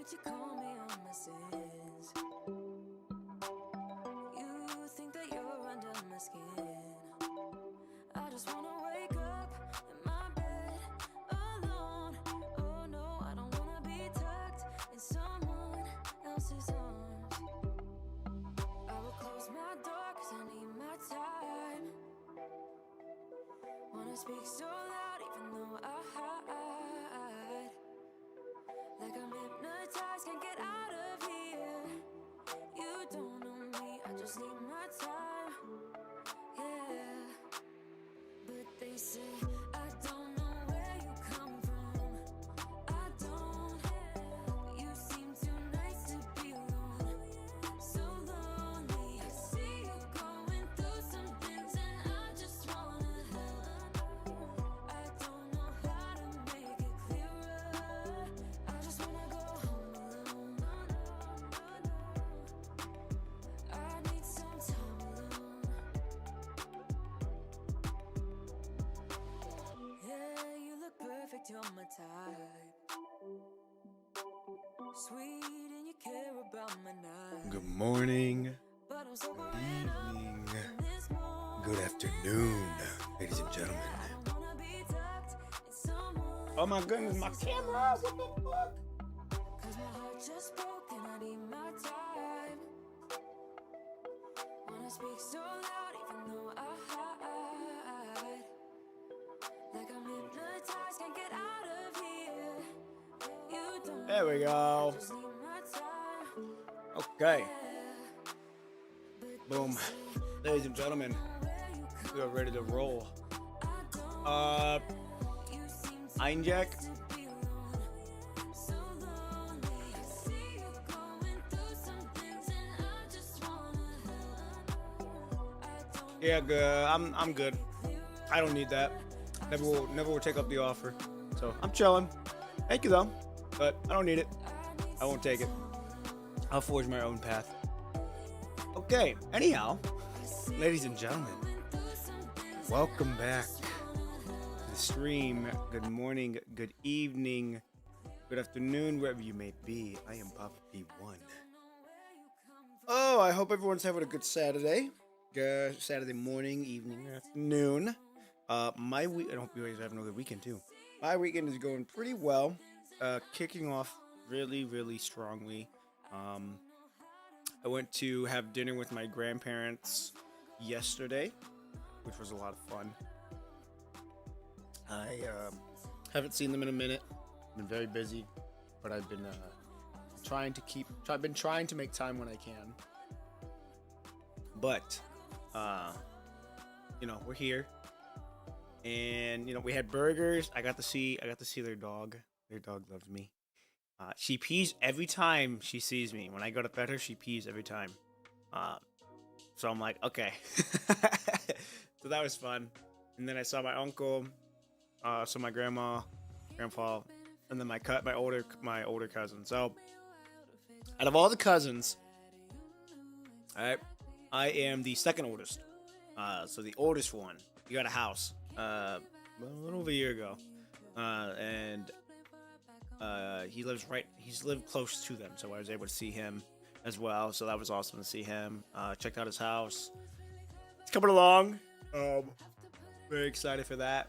would you call me on my sins? You think that you're under my skin. I just wanna wake up in my bed alone. Oh no, I don't wanna be tucked in someone else's arms. I will close my door 'cause I need my time. Wanna speak so loud even though I hide. Like I'm hypnotized, can't get out of here. You don't know me, I just need my time. Yeah. But they say I don't know where you come from. I don't. You seem too nice to be alone. So lonely. I see you going through some things and I just wanna help. I don't know how to make it clearer. I just wanna go home alone. I need some time alone. Yeah, you look perfect, you're my type. Sweet and you care about my night. Good morning, But I'm so good evening, good afternoon, ladies and gentlemen. Oh my goodness, my camera! What the fuck? Cause my heart just broke and I need my time. Wanna speak so loud even though I hide. Like I'm hypnotized, can't get out of here. You don't There we go. just need my time. Okay, boom, ladies and gentlemen, we are ready to roll. Einjack. Yeah, good. I'm good. I don't need that. Never will take up the offer. So I'm chilling. Thank you though, but I don't need it. I won't take it. I'll forge my own path. Okay. Anyhow, ladies and gentlemen, welcome back to the stream. Good morning, good evening, good afternoon, wherever you may be. I am Papa P1. Oh, I hope everyone's having a good Saturday. Good Saturday morning, evening, afternoon. My week. I hope you guys have another weekend too. My weekend is going pretty well. Kicking off really, really strongly. I went to have dinner with my grandparents yesterday, which was a lot of fun. I haven't seen them in a minute. Been very busy, but I've been I've been trying to make time when I can. But we're here, and we had burgers. I got to see their dog. Their dog loves me. She pees every time she sees me. When I go to pet her, she pees every time. So I'm like, okay. So that was fun. And then I saw my uncle, saw my grandma, grandpa, and then my older cousin. So out of all the cousins, I am the second oldest. So the oldest one. He got a house a little over a year ago, and he's lived close to them, so I was able to see him as well. So that was awesome to see him. Checked out his house. It's coming along. Very excited for that.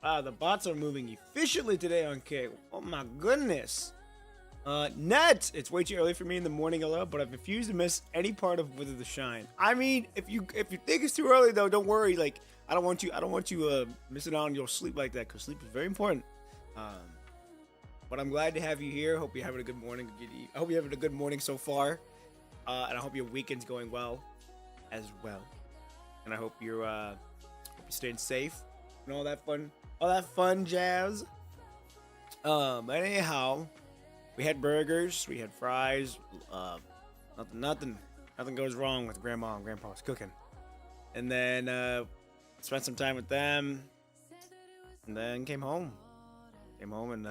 The bots are moving efficiently today on K. Oh my goodness. Ned, it's way too early for me in the morning, hello, but I've refused to miss any part of Wither the Shine. I mean, if you think it's too early though, don't worry. Like, I don't want you missing out on your sleep like that, because sleep is very important. But I'm glad to have you here. Hope you're having a good morning. I hope you're having a good morning so far. And I hope your weekend's going well as well. And I hope you're staying safe and all that fun jazz. But anyhow, we had burgers, we had fries. Nothing goes wrong with Grandma and Grandpa's cooking. And then spent some time with them, and then came home and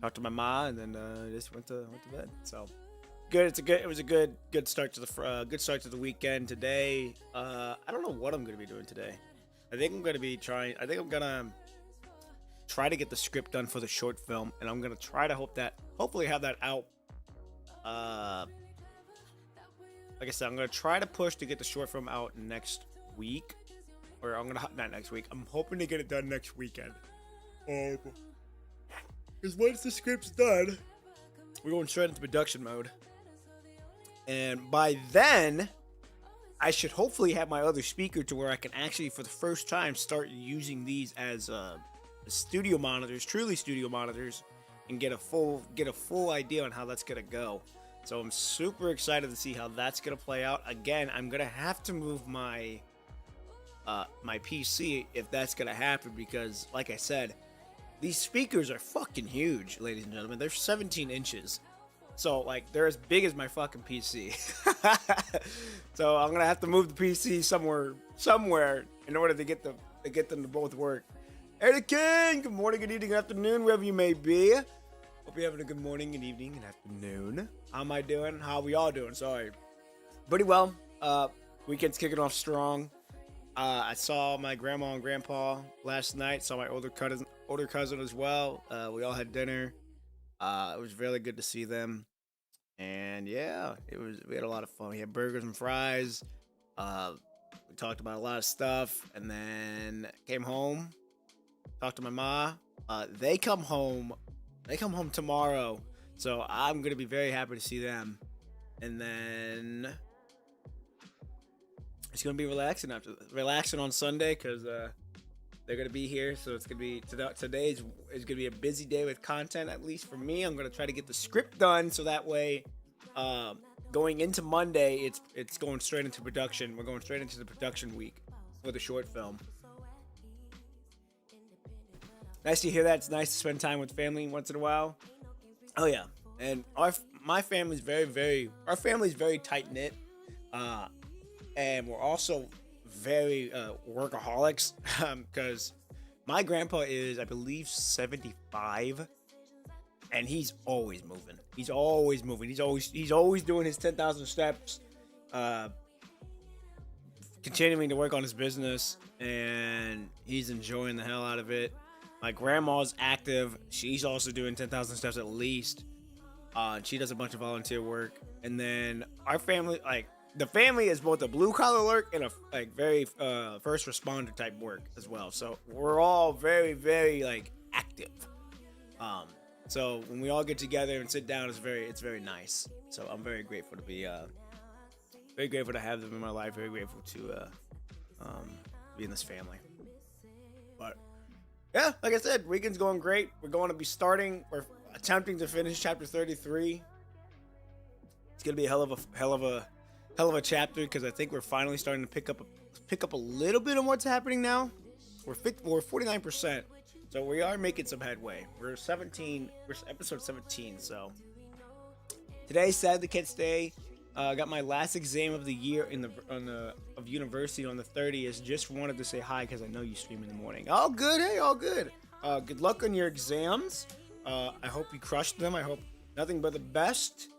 talked to my ma, and then just went to bed. So good. It was a good start to the weekend today. I don't know what I'm gonna be doing today. I think I'm gonna try to get the script done for the short film, and I'm gonna try to hopefully have that out. Like I said, I'm gonna try to push to get the short film out next week, or not next week. I'm hoping to get it done next weekend. Because once the script's done, we're going straight into production mode, and by then, I should hopefully have my other speaker to where I can actually, for the first time, start using these as studio monitors, truly studio monitors, and get a full idea on how that's gonna go. So I'm super excited to see how that's gonna play out. Again, I'm gonna have to move my my PC if that's gonna happen, because, like I said, these speakers are fucking huge, ladies and gentlemen. They're 17 inches. So, like, they're as big as my fucking PC. So I'm gonna have to move the PC somewhere in order to get them to both work. Eddie King, good morning, good evening, good afternoon, wherever you may be. Hope you're having a good morning, good evening, and afternoon. How am I doing? How are we all doing? Sorry. Pretty well. Weekend's kicking off strong. I saw my grandma and grandpa last night. Saw my older cousin as well. We all had dinner. It was really good to see them. And yeah, we had a lot of fun. We had burgers and fries. We talked about a lot of stuff, and then came home. Talked to my ma. They come home tomorrow, so I'm gonna be very happy to see them. And then it's gonna be relaxing on Sunday, because they're gonna be here. So it's gonna be today is gonna be a busy day with content. At least for me, I'm gonna try to get the script done, so that way, going into Monday, it's going straight into production. We're going straight into the production week for the short film. Nice to hear that. It's nice to spend time with family once in a while. Oh yeah, and my family's very tight knit, and we're also very workaholics, because my grandpa is, I believe, 75, and he's always moving. He's always doing his 10,000 steps, continuing to work on his business, and he's enjoying the hell out of it. My grandma's active. She's also doing 10,000 steps at least. She does a bunch of volunteer work. And then our family, the family is both a blue collar work and a very first responder type work as well. So we're all very, very active. So when we all get together and sit down, it's very nice. So I'm very grateful to be very grateful to have them in my life. Very grateful to be in this family. But yeah, like I said, weekend's going great. We're we're attempting to finish chapter 33. It's gonna be a hell of a chapter, because I think we're finally starting to pick up a little bit of what's happening now. We're 49%, so we are making some headway. We're episode 17. So today's Saturday Kids Day. Got my last exam of the year of university on the 30th. Just wanted to say hi, because I know you stream in the morning. All good, hey, all good. Good luck on your exams. I hope you crushed them. I hope nothing but the best.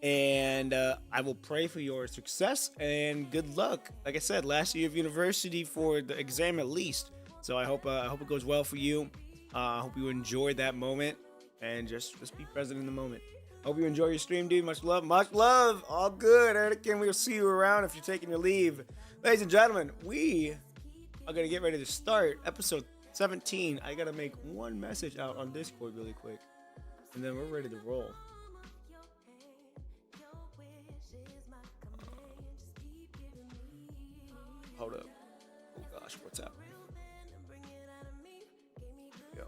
And I will pray for your success and good luck. Like I said, last year of university for the exam at least. So I hope it goes well for you. I hope you enjoyed that moment, and just be present in the moment. Hope you enjoy your stream, dude. Much love. Much love. All good. Anakin, we'll see you around if you're taking your leave. Ladies and gentlemen, we are going to get ready to start episode 17. I got to make one message out on Discord really quick, and then we're ready to roll. Hold up. Oh, gosh. What's happening? Yo.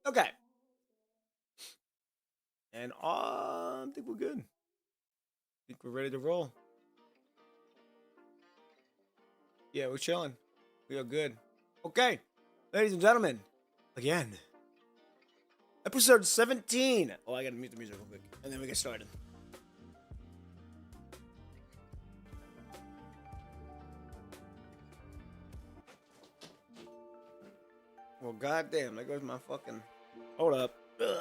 Okay. And I think we're good. I think we're ready to roll. Yeah, we're chilling. We are good. Okay. Ladies and gentlemen, again, episode 17. Oh, I gotta mute the music real quick, and then we get started. Well, goddamn, there goes my fucking. Hold up. Ugh.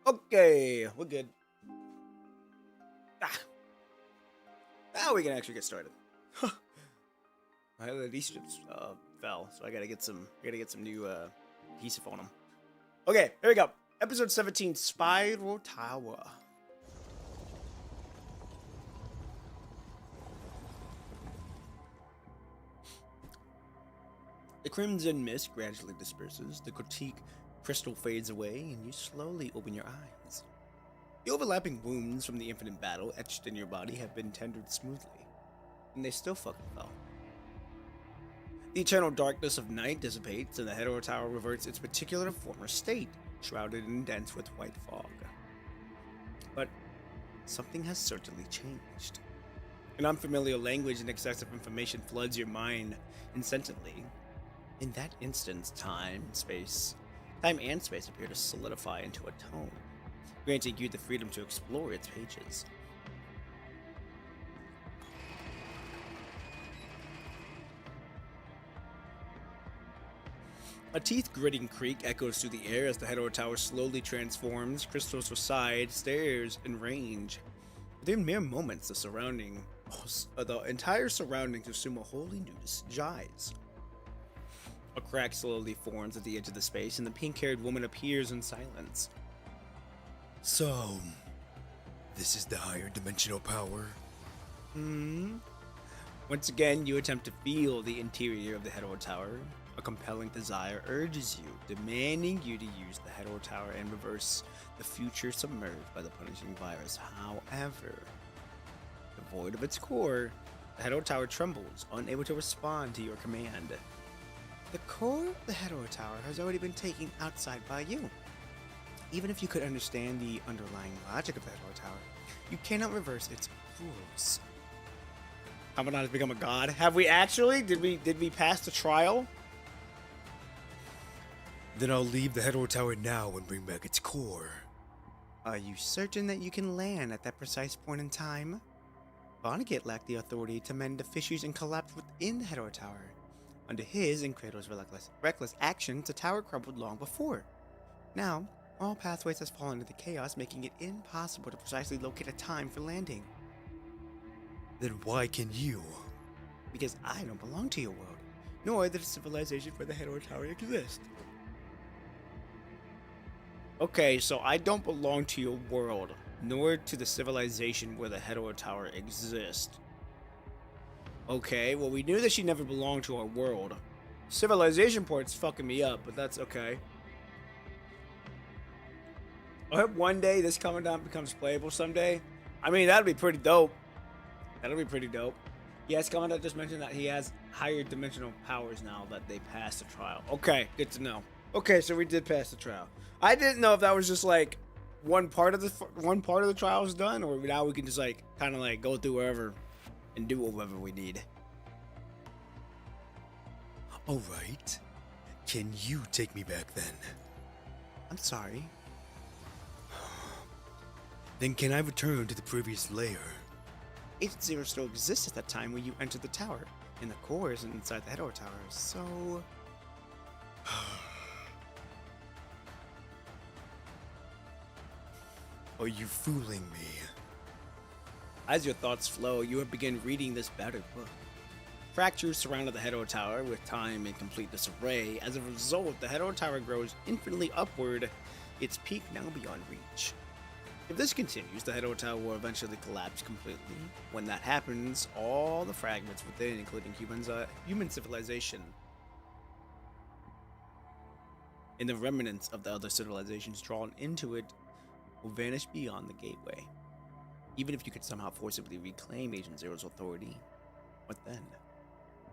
Okay, we're good. Ah, now we can actually get started. These strips fell, so I gotta get some new adhesive on them. Okay, here we go. Episode 17, Spiral Tower. The crimson mist gradually disperses, the critique crystal fades away, and you slowly open your eyes. The overlapping wounds from the infinite battle etched in your body have been tended smoothly, and they still fucking fell. The eternal darkness of night dissipates, and the Hetero Tower reverts its particular former state, shrouded and dense with white fog. But something has certainly changed. An unfamiliar language and excessive information floods your mind incessantly. In that instance, time and space appear to solidify into a tone, granting you the freedom to explore its pages. A teeth-gritting creak echoes through the air as the Hetero Tower slowly transforms, crystals recede, stairs, and range. Within mere moments, the entire surroundings assume a wholly new disguise. A crack slowly forms at the edge of the space, and the pink-haired woman appears in silence. So, this is the higher dimensional power? Once again, you attempt to feel the interior of the Hetero Tower. A compelling desire urges you, demanding you to use the Hetero Tower and reverse the future submerged by the punishing virus. However, devoid of its core, the Hetero Tower trembles, unable to respond to your command. The core of the Hetero Tower has already been taken outside by you. Even if you could understand the underlying logic of the Hetero Tower, you cannot reverse its rules. Abaddon has become a god. Have we actually? Did we pass the trial? Then I'll leave the Hetero Tower now and bring back its core. Are you certain that you can land at that precise point in time? Vonnegut lacked the authority to mend the fissures and collapse within the Hetero Tower. Under his and Kratos' reckless actions, the tower crumbled long before. Now, all pathways have fallen into chaos, making it impossible to precisely locate a time for landing. Then why can you? Because I don't belong to your world, nor does the civilization where the Hetero Tower exist. Okay, so I don't belong to your world, nor to the civilization where the Hetero Tower exists. Okay, well, we knew that she never belonged to our world. Civilization part's fucking me up, but that's okay. I hope one day this Commandant becomes playable someday. I mean, that'd be pretty dope. That'll be pretty dope. Yes, Commandant just mentioned that he has higher dimensional powers now that they passed the trial. Okay, good to know. Okay, so we did pass the trial. I didn't know if that was just like one part of the trial was done, or now we can just like kind of like go through wherever and do whatever we need. Alright. Can you take me back then? I'm sorry. Then can I return to the previous layer? Agent Zero still exists at that time when you entered the tower, and the core isn't inside the Hetero Tower, so... Are you fooling me? As your thoughts flow, you have begun reading this battered book. Fractures surrounded the Hetero Tower with time in complete disarray. As a result, the Hetero Tower grows infinitely upward, its peak now beyond reach. If this continues, the Hetero Tower will eventually collapse completely. When that happens, all the fragments within, including human civilization, and the remnants of the other civilizations drawn into it, will vanish beyond the gateway. Even if you could somehow forcibly reclaim Agent Zero's authority, what then?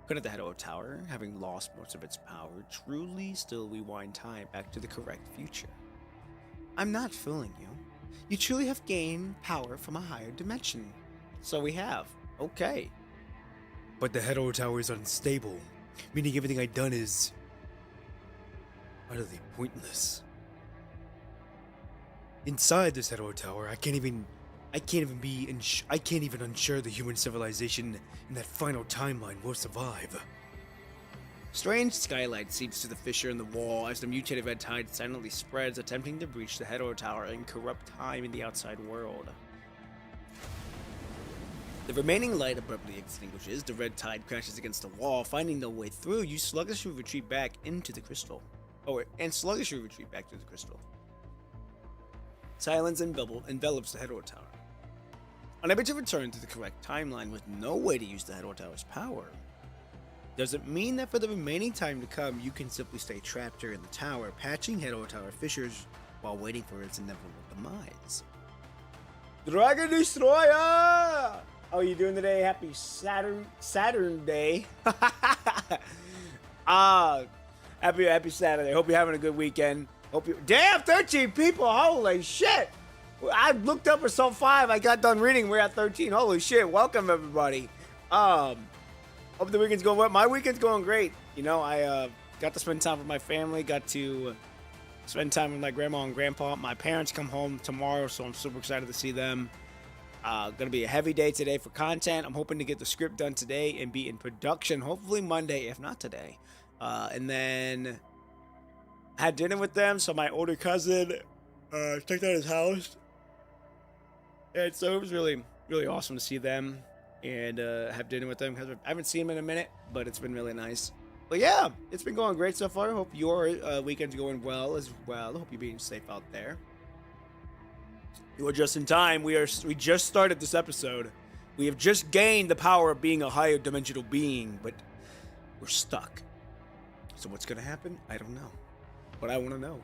Couldn't the Hetero Tower, having lost most of its power, truly still rewind time back to the correct future? I'm not fooling you. You truly have gained power from a higher dimension. So we have. Okay. But the Hetero Tower is unstable, meaning everything I've done is utterly pointless. Inside this Hetero Tower, I can't even unsure the human civilization in that final timeline will survive. Strange skylight seeps through the fissure in the wall as the mutated red tide silently spreads, attempting to breach the Hetero Tower and corrupt time in the outside world. The remaining light abruptly extinguishes, the red tide crashes against the wall, finding no way through. You sluggishly retreat back into the crystal. Silence envelops the Hetero Tower. Unable to return to the correct timeline with no way to use the Hetero Tower's power, does it mean that for the remaining time to come, you can simply stay trapped here in the tower, patching Hetero Tower fissures while waiting for its inevitable demise? Dragon Destroyer! How are you doing today? Happy Saturn Day. Happy Saturday. Hope you're having a good weekend. Damn, 13 people! Holy shit! I looked up or saw 5. I got done reading. We're at 13. Holy shit! Welcome everybody. Hope the weekend's going well. My weekend's going great. You know, I got to spend time with my family. Got to spend time with my grandma and grandpa. My parents come home tomorrow, so I'm super excited to see them. Gonna be a heavy day today for content. I'm hoping to get the script done today and be in production, hopefully Monday, if not today. And then I had dinner with them. So my older cousin checked out his house, and so it was really, really awesome to see them and have dinner with them, because I haven't seen them in a minute, but it's been really nice. But yeah, it's been going great so far. Hope your weekend's going well as well. Hope you're being safe out there. You are just in time. We just started this episode. We have just gained the power of being a higher dimensional being, but we're stuck. So what's gonna happen? I don't know, but I want to know.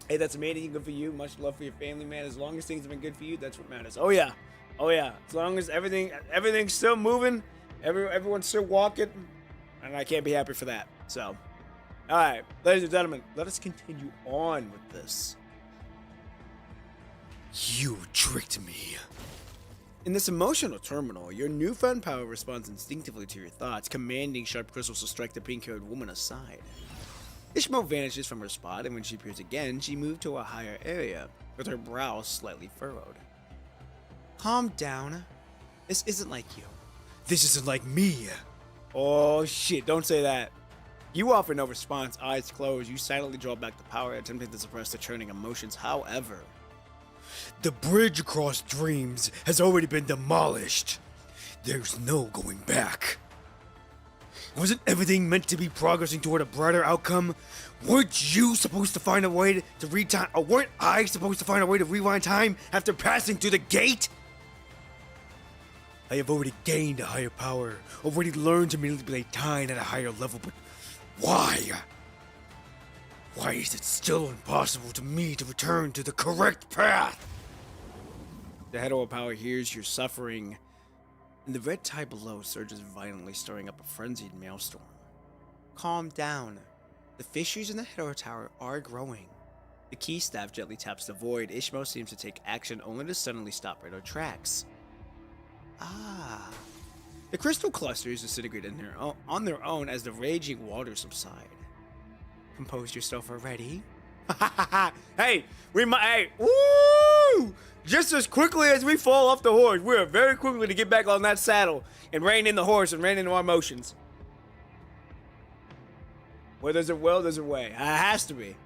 Hey, that's amazing. Good for you. Much love for your family, man. As long as things have been good for you, that's what matters. Oh yeah. As long as everything's still moving, everyone's still walking, and I can't be happy for that. So, all right, ladies and gentlemen, let us continue on with this. You tricked me. In this emotional terminal, your newfound power responds instinctively to your thoughts, commanding sharp crystals to strike the pink-haired woman aside. Ishmo vanishes from her spot, and when she appears again, she moved to a higher area, with her brow slightly furrowed. Calm down. This isn't like you. This isn't like me. Oh shit, don't say that. You offer no response, eyes closed. You silently draw back the power, attempting to suppress the churning emotions. However, the bridge across dreams has already been demolished. There's no going back. Wasn't everything meant to be progressing toward a brighter outcome? Weren't you supposed to find a way to read time, or weren't I supposed to find a way to rewind time after passing through the gate? I have already gained a higher power, already learned to manipulate time at a higher level, but why? Why is it still impossible to me to return to the correct path? the hetero power hears your suffering, and the red tide below surges violently, stirring up a frenzied maelstrom. Calm down. The fissures in the hetero tower are growing. The key staff gently taps the void. Ishmo seems to take action only to suddenly stop right in her tracks. Ah. The crystal clusters disintegrate on their own as the raging waters subside. Compose yourself already. Hey, woo! Just as quickly as we fall off the horse, we are very quickly to get back on that saddle and rein in the horse and rein in our emotions. Where there's a will, there's a way. It has to be.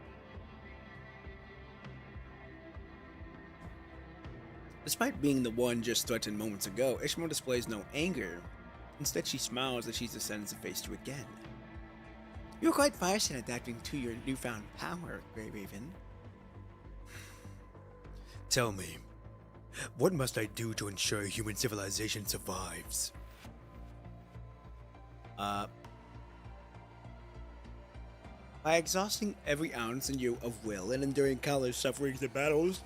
Despite being the one just threatened moments ago, Ishmo displays no anger. Instead, she smiles as she descends to face you again. You're quite fast in adapting to your newfound power, Grey Raven. Tell me, what must I do to ensure human civilization survives? By exhausting every ounce in you of will and enduring countless sufferings and battles.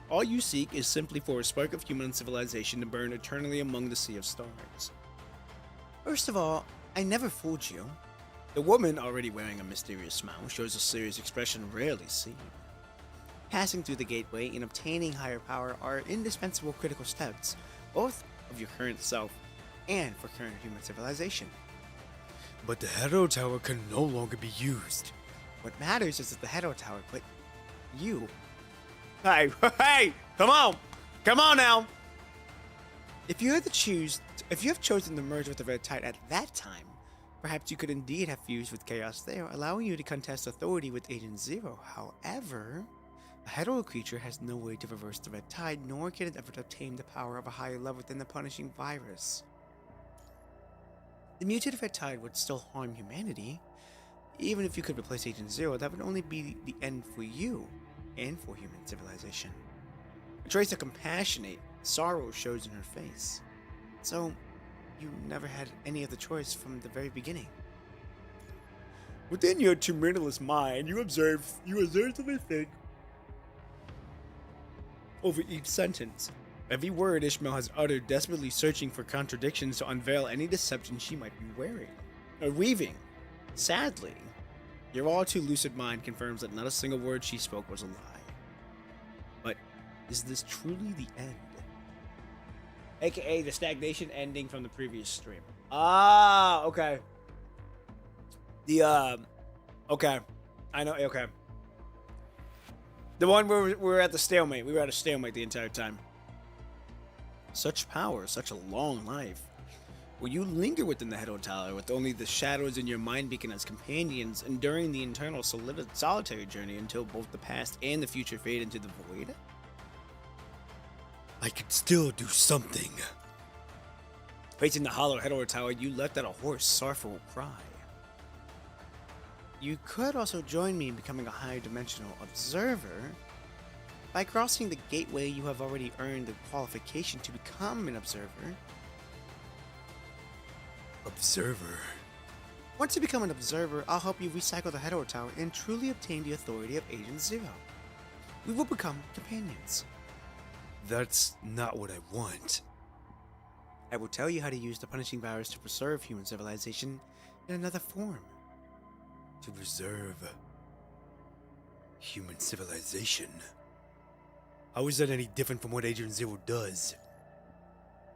All you seek is simply for a spark of human civilization to burn eternally among the sea of stars. First of all, I never fooled you. The woman, already wearing a mysterious smile, shows a serious expression rarely seen. Passing through the gateway and obtaining higher power are indispensable critical steps, both of your current self and for current human civilization. But the Hero Tower can no longer be used. What matters is that the Hero Tower put you. Hey, hey, come on now. If you have chosen to merge with the Red Tide at that time, perhaps you could indeed have fused with Chaos there, allowing you to contest authority with Agent Zero. However, a hetero creature has no way to reverse the Red Tide, nor can it ever obtain the power of a higher level than the punishing virus. The mutated Red Tide would still harm humanity. Even if you could replace Agent Zero, that would only be the end for you and for human civilization. A trace of compassionate sorrow shows in her face. So, you never had any other choice from the very beginning. Within your tumultuous mind, you observably think over each sentence. Every word Ishmael has uttered, desperately searching for contradictions to unveil any deception she might be weaving. Sadly, your all too lucid mind confirms that not a single word she spoke was a lie. But is this truly the end? AKA the stagnation ending from the previous stream. Ah, okay. Okay. I know, okay. The one where we were at the stalemate. We were at a stalemate the entire time. Such power, such a long life. Will you linger within the Hero Tower with only the shadows in your mind beacon as companions, enduring the internal solitary journey until both the past and the future fade into the void? I could still do something. Facing the hollow Hero Tower, you let out a hoarse, sorrowful cry. You could also join me in becoming a higher dimensional observer. By crossing the gateway, you have already earned the qualification to become an observer. Observer? Once you become an observer, I'll help you recycle the Hero Tower and truly obtain the authority of Agent Zero. We will become companions. That's not what I want. I will tell you how to use the punishing virus to preserve human civilization in another form. To preserve human civilization? How is that any different from what Agent Zero does?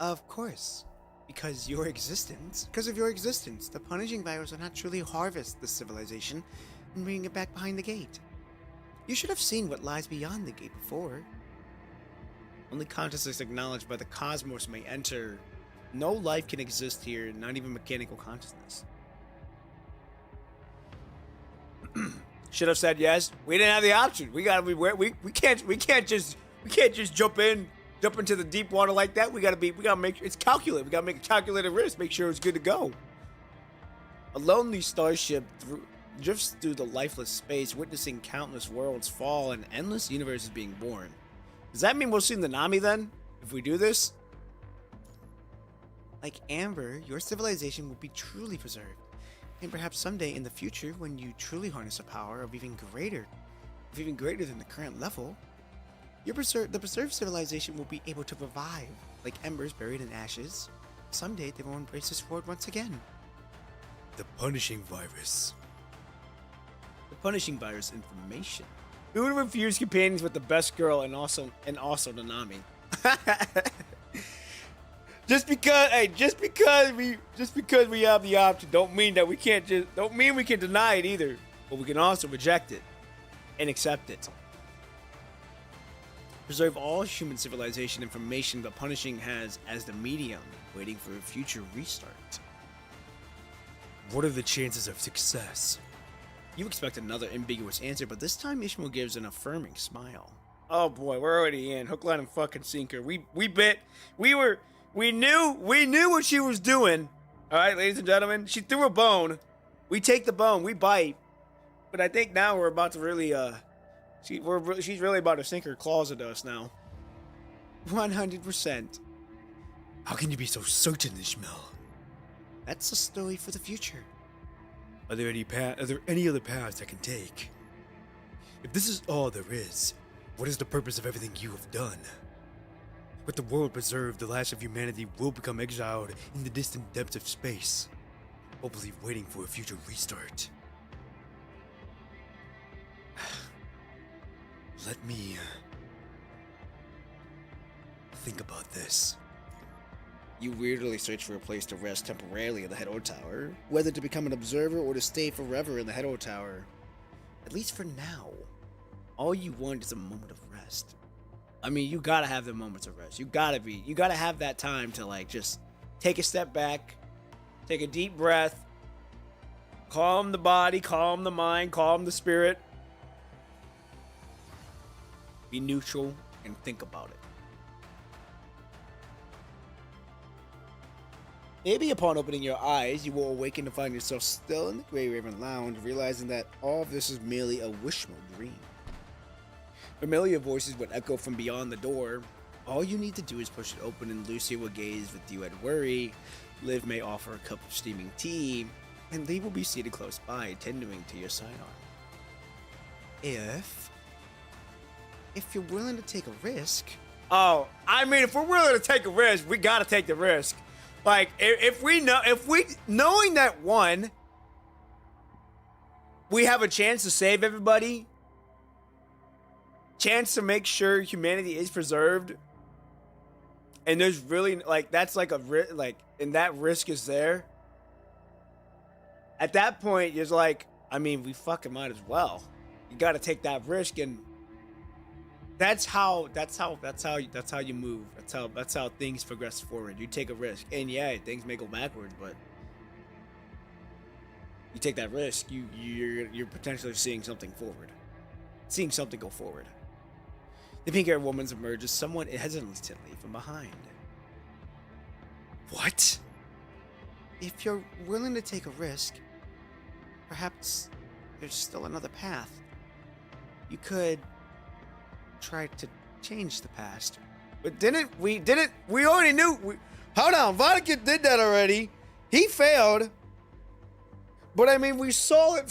Of course. Because of your existence, the punishing virus will not truly harvest the civilization and bring it back behind the gate. You should have seen what lies beyond the gate before. Only consciousness acknowledged by the cosmos may enter. No life can exist here, not even mechanical consciousness. Should have said yes. We didn't have the option. We can't just jump into the deep water like that. We gotta make it's calculated. We gotta make a calculated risk, make sure it's good to go. A lonely starship drifts through the lifeless space, witnessing countless worlds fall and endless universes being born. Does that mean we'll see Nanami then? If we do this? Like Amber, your civilization will be truly preserved. And perhaps someday in the future, when you truly harness a power of even greater than the current level, the preserved civilization will be able to revive, like embers buried in ashes. Someday they will embrace this world once again. The punishing virus. The punishing virus information. Who would refuse companions with the best girl and also Nanami? Just because we have the option, don't mean we can deny it either. But we can also reject it and accept it. Preserve all human civilization information the punishing has as the medium, waiting for a future restart. What are the chances of success? You expect another ambiguous answer, but this time Ishmael gives an affirming smile. Oh boy, we're already in. Hook, line, and fucking sinker. We knew what she was doing. Alright, ladies and gentlemen. She threw a bone. We take the bone, we bite. But I think now we're about to really she's really about to sink her claws into us now. 100%. How can you be so certain, Ishmael? That's a story for the future. Are there any other paths I can take? If this is all there is, what is the purpose of everything you have done? With the world preserved, the last of humanity will become exiled in the distant depths of space, hopefully waiting for a future restart. Let me think about this. You weirdly search for a place to rest temporarily in the Head Tower, whether to become an observer or to stay forever in the Head Tower. At least for now, all you want is a moment of rest. I mean, you gotta have the moments of rest. You gotta have that time to like just take a step back, take a deep breath, calm the body, calm the mind, calm the spirit, be neutral, and think about it. Maybe upon opening your eyes, you will awaken to find yourself still in the Grey Raven Lounge, realizing that all of this is merely a wishful dream. Familiar voices would echo from beyond the door. All you need to do is push it open and Lucy will gaze with you at worry. Liv may offer a cup of steaming tea, and Lee will be seated close by, tendering to your sidearm. If you're willing to take a risk... Oh, I mean, if we're willing to take a risk, we gotta take the risk. Like, knowing that, one, we have a chance to save everybody, chance to make sure humanity is preserved, and there's really, like, that's like a risk, like, and that risk is there. At that point, you're like, I mean, we fucking might as well. You gotta take that risk, and that's how you move. That's how things progress forward. You take a risk, and yeah, things may go backwards, but you take that risk. You're potentially seeing something forward, seeing something go forward. The pink-haired woman emerges somewhat hesitantly from behind. What? If you're willing to take a risk, perhaps there's still another path. You could try to change the past. But we already knew. Hold on, Vodka did that already. He failed. But I mean, we also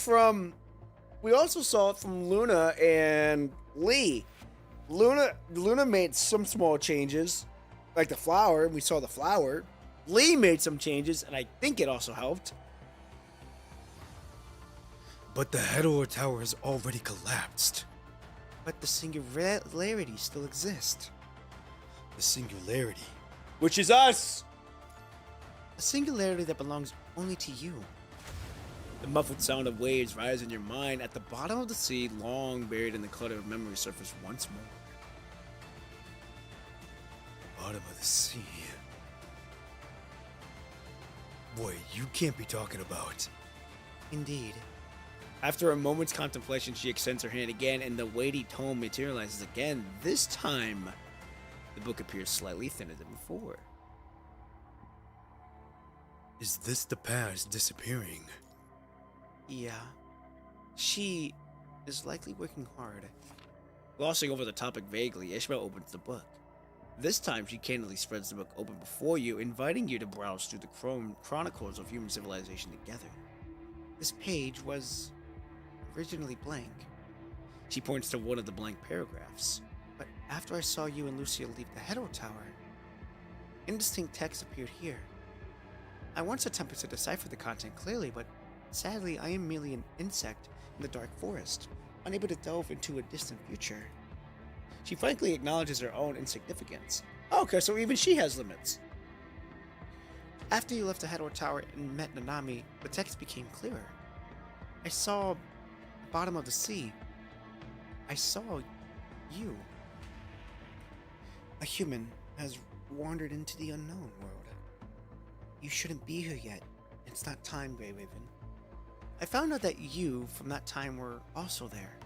saw it from Luna and Lee. Luna made some small changes, like the flower. We saw the flower. Lee made some changes, and I think it also helped. But the Head Tower has already collapsed. But the singularity still exists. The singularity. Which is us! A singularity that belongs only to you. The muffled sound of waves rise in your mind at the bottom of the sea, long buried in the clutter of memory surface once more. Bottom of the sea. Boy, you can't be talking about. Indeed. After a moment's contemplation, she extends her hand again, and the weighty tome materializes again. This time, the book appears slightly thinner than before. Is this the past disappearing? Yeah. She is likely working hard. Glossing over the topic vaguely, Ishmael opens the book. This time, she candidly spreads the book open before you, inviting you to browse through the chronicles of human civilization together. This page was originally blank. She points to one of the blank paragraphs. But after I saw you and Lucia leave the Head Tower, indistinct text appeared here. I once attempted to decipher the content clearly, but sadly I am merely an insect in the dark forest, unable to delve into a distant future. She frankly acknowledges her own insignificance. Okay, so even she has limits. After you left the Head Tower and met Nanami, the text became clearer. I saw the bottom of the sea. I saw you. A human has wandered into the unknown world. You shouldn't be here yet. It's not time, Grey Raven. I found out that you, from that time, were also there.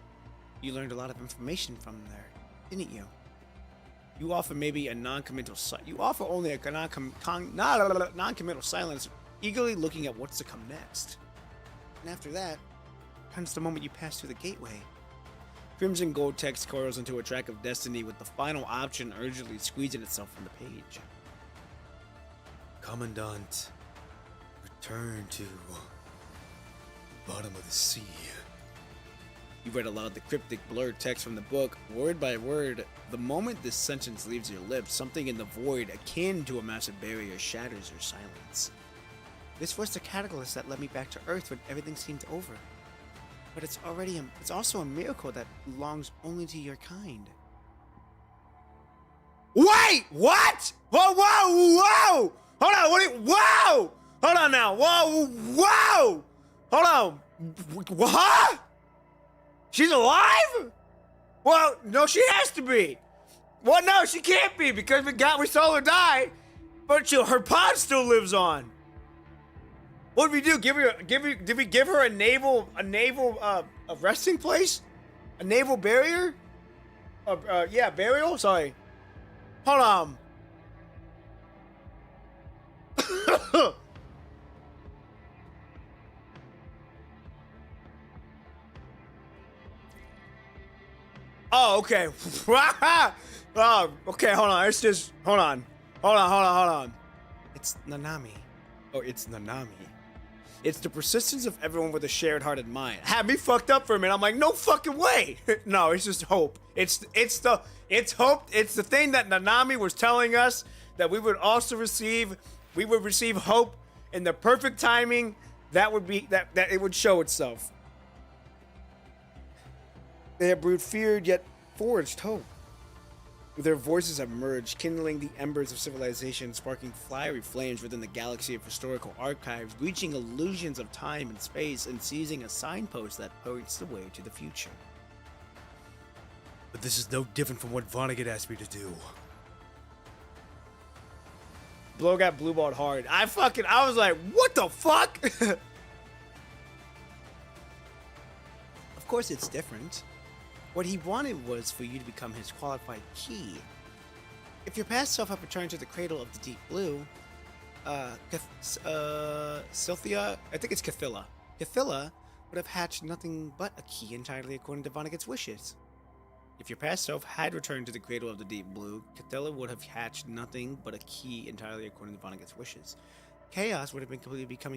You learned a lot of information from there, didn't you? You offer maybe a non-committal you offer only a non-committal silence, eagerly looking at what's to come next. And after that, comes the moment you pass through the gateway. Crimson gold text coils into a track of destiny with the final option urgently squeezing itself from the page. Commandant, return to bottom of the sea. You read aloud the cryptic, blurred text from the book, word by word. The moment this sentence leaves your lips, something in the void, akin to a massive barrier, shatters your silence. This was the catalyst that led me back to Earth when everything seemed over. But it's also a miracle that belongs only to your kind. Wait! What? Whoa! Hold on, what? Whoa! Hold on now. Whoa! Whoa! Hold on. What? She's alive? Well, no, she has to be. Well, no, she can't be because we saw her die, but her pod still lives on. What did we do? Did we give her a naval a resting place? A naval barrier? Yeah, burial? Sorry. Hold on. Oh, okay. Oh, okay, hold on. It's just, hold on. Hold on. It's Nanami. Oh, it's Nanami. It's the persistence of everyone with a shared heart and mind. Had me fucked up for a minute. I'm like, no fucking way. No, it's just hope. It's hope. It's the thing that Nanami was telling us that we would also receive. We would receive hope in the perfect timing. That would be that it would show itself. They have brewed fear, yet forged hope. Their voices have merged, kindling the embers of civilization, sparking fiery flames within the galaxy of historical archives, reaching illusions of time and space, and seizing a signpost that points the way to the future. But this is no different from what Vonnegut asked me to do. Blow got blue-balled hard. I was like, what the fuck? Of course it's different. What he wanted was for you to become his qualified key. If your past self had returned to the cradle of the deep blue, Sylthia, I think it's Cathilla. Cathilla would have hatched nothing but a key entirely according to Vonnegut's wishes. If your past self had returned to the cradle of the deep blue, Cathilla would have hatched nothing but a key entirely according to Vonnegut's wishes. Chaos would have completely become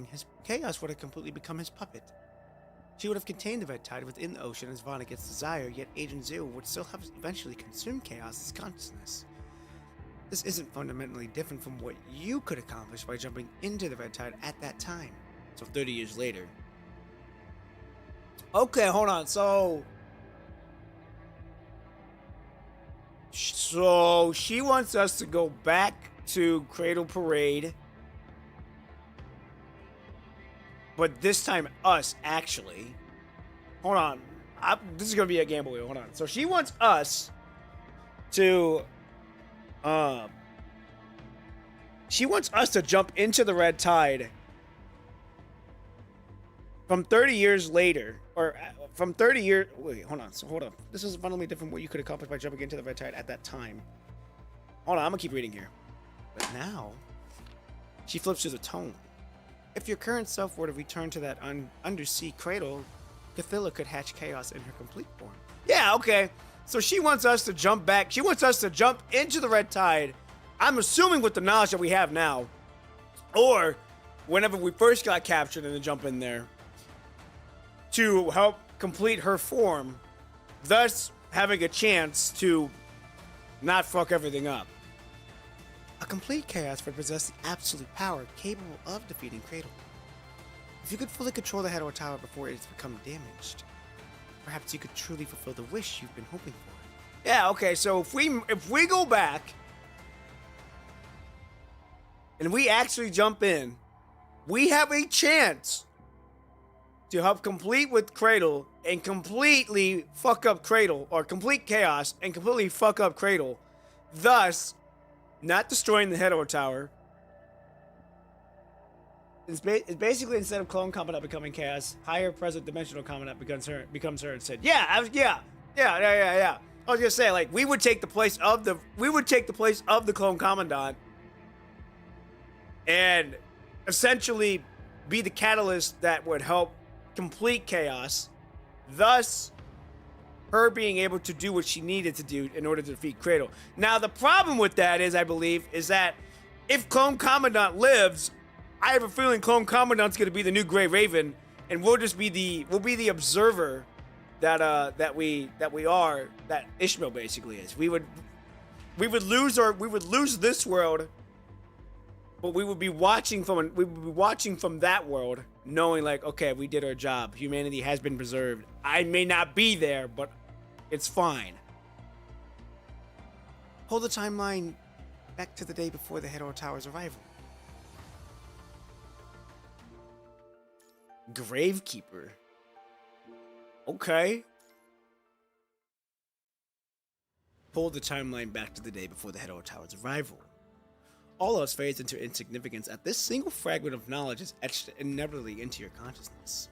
his puppet. She would have contained the red tide within the ocean as Vonnegut's desire, yet Agent Zero would still have eventually consumed Chaos's consciousness. This isn't fundamentally different from what you could accomplish by jumping into the red tide at that time. So 30 years later. Okay, hold on. So she wants us to go back to Cradle Parade. But this time, us, actually. Hold on. This is going to be a gamble here. Hold on. So she wants us to... she wants us to jump into the red tide from 30 years later. Or from 30 years... Wait, hold on. So hold on. This is fundamentally different from what you could accomplish by jumping into the red tide at that time. Hold on. I'm going to keep reading here. But now, she flips to the tone. If your current self were to return to that undersea cradle, Cathilla could hatch chaos in her complete form. Yeah, okay. So she wants us to jump back. She wants us to jump into the red tide. I'm assuming with the knowledge that we have now. Or whenever we first got captured and then jump in there. To help complete her form. Thus having a chance to not fuck everything up. A complete chaos would possess the absolute power capable of defeating Cradle. If you could fully control the Hedor Tower before it has become damaged, perhaps you could truly fulfill the wish you've been hoping for. Yeah, okay, so if we go back and we actually jump in, we have a chance to help complete with Cradle and completely fuck up Cradle, or complete chaos and completely fuck up Cradle, thus not destroying the Hedor Tower. It's basically, instead of clone combat becoming chaos, higher present dimensional combat becomes her and said, yeah. I was gonna say, like, we would take the place of the clone commandant and essentially be the catalyst that would help complete chaos, thus her being able to do what she needed to do in order to defeat Cradle. Now, the problem with that is, I believe, is that if Clone Commandant lives, I have a feeling Clone Commandant's going to be the new Grey Raven, and we'll be the observer that Ishmael basically is. We would lose this world, but we would be watching from that world, knowing like, okay, we did our job. Humanity has been preserved. I may not be there, but it's fine. Hold the timeline back to the day before the Hedor Tower's arrival. Gravekeeper. Okay. Pull the timeline back to the day before the Herald Tower's arrival. All else fades into insignificance as this single fragment of knowledge is etched inevitably into your consciousness.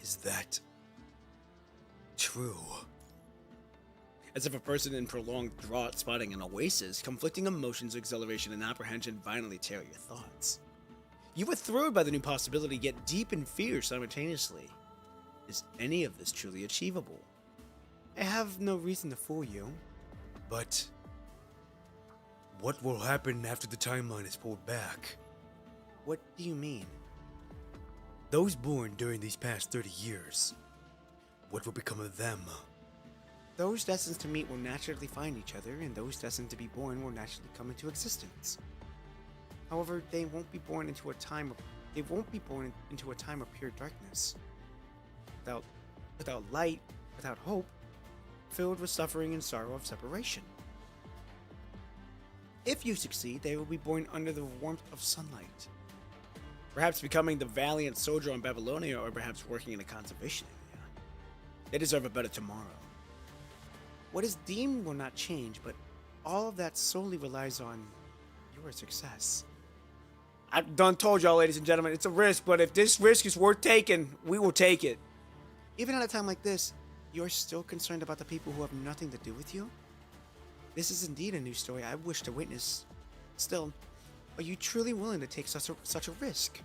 Is that true? As if a person in prolonged drought spotting an oasis, conflicting emotions, exhilaration, and apprehension violently tear at your thoughts. You were thrilled by the new possibility, yet deep in fear simultaneously. Is any of this truly achievable? I have no reason to fool you. But what will happen after the timeline is pulled back? What do you mean? Those born during these past 30 years, what will become of them? Those destined to meet will naturally find each other, and those destined to be born will naturally come into existence. However, they won't be born into a time of pure darkness. Without light, without hope, filled with suffering and sorrow of separation. If you succeed, they will be born under the warmth of sunlight. Perhaps becoming the valiant soldier on Babylonia, or perhaps working in a conservation area. They deserve a better tomorrow. What is deemed will not change, but all of that solely relies on your success. I've done told y'all, ladies and gentlemen, it's a risk, but if this risk is worth taking, we will take it. Even at a time like this, you're still concerned about the people who have nothing to do with you? This is indeed a new story I wish to witness. Still, are you truly willing to take such a risk?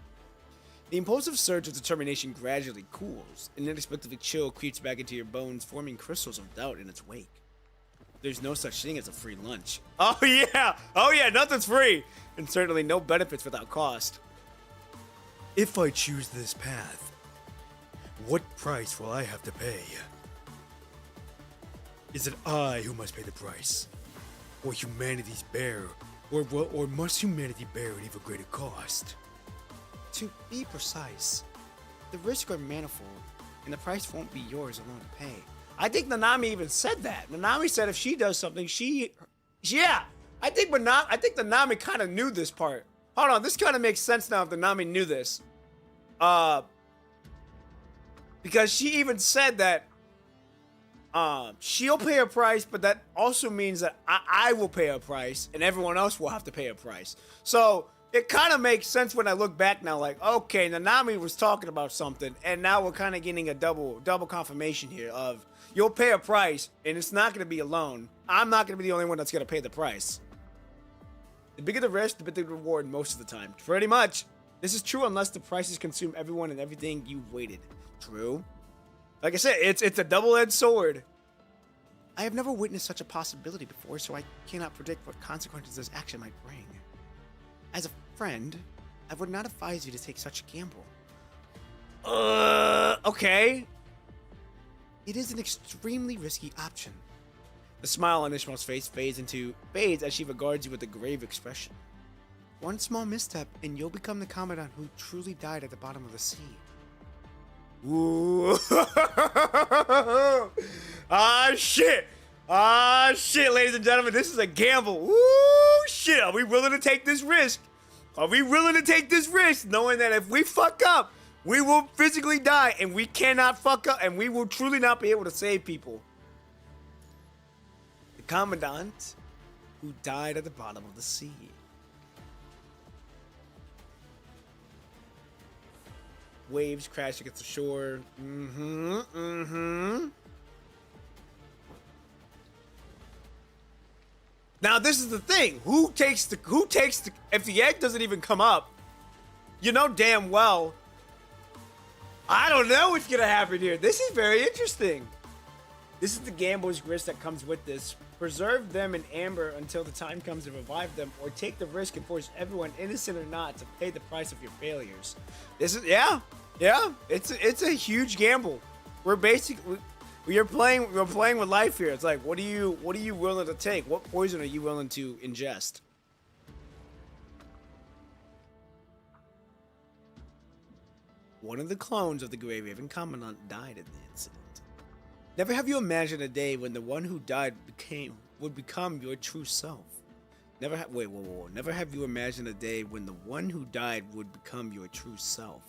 The impulsive surge of determination gradually cools. An inexplicably chill creeps back into your bones, forming crystals of doubt in its wake. There's no such thing as a free lunch. Oh yeah, nothing's free! And certainly no benefits without cost. If I choose this path, what price will I have to pay? Is it I who must pay the price? Or humanity's bear? Or must humanity bear an even greater cost? To be precise, the risks are manifold, and the price won't be yours alone to pay. I think Nanami even said that. Nanami said if she does something, I think Nanami kind of knew this part. Hold on, this kind of makes sense now if Nanami knew this. Because she even said that she'll pay a price, but that also means that I will pay a price, and everyone else will have to pay a price. So it kind of makes sense when I look back now, like, okay, Nanami was talking about something, and now we're kind of getting a double confirmation here of you'll pay a price, and it's not going to be alone. I'm not going to be the only one that's going to pay the price. The bigger the risk, the bigger the reward most of the time. Pretty much. This is true unless the prices consume everyone and everything you waited. True. Like I said, it's a double-edged sword. I have never witnessed such a possibility before, so I cannot predict what consequences this action might bring. As a friend, I would not advise you to take such a gamble. Okay. It is an extremely risky option. The smile on Ishmael's face fades as she regards you with a grave expression. One small misstep, and you'll become the commandant who truly died at the bottom of the sea. Ooh. Shit, ladies and gentlemen, this is a gamble. Ooh, shit, are we willing to take this risk? Are we willing to take this risk, knowing that if we fuck up, we will physically die, and we cannot fuck up, and we will truly not be able to save people? The commandant who died at the bottom of the sea. Waves crash against the shore. Now this is the thing. Who takes the if the egg doesn't even come up, you know damn well. I don't know what's gonna happen here. This is very interesting. This is the gambler's risk that comes with this. Preserve them in amber until the time comes to revive them, or take the risk and force everyone, innocent or not, to pay the price of your failures. This is it's a huge gamble. We're playing with life here. It's like, what are you willing to take? What poison are you willing to ingest? One of the clones of the Grey Raven Commandant died in the incident. Never have you imagined a day when the one who died would become your true self. Never have you imagined a day when the one who died would become your true self.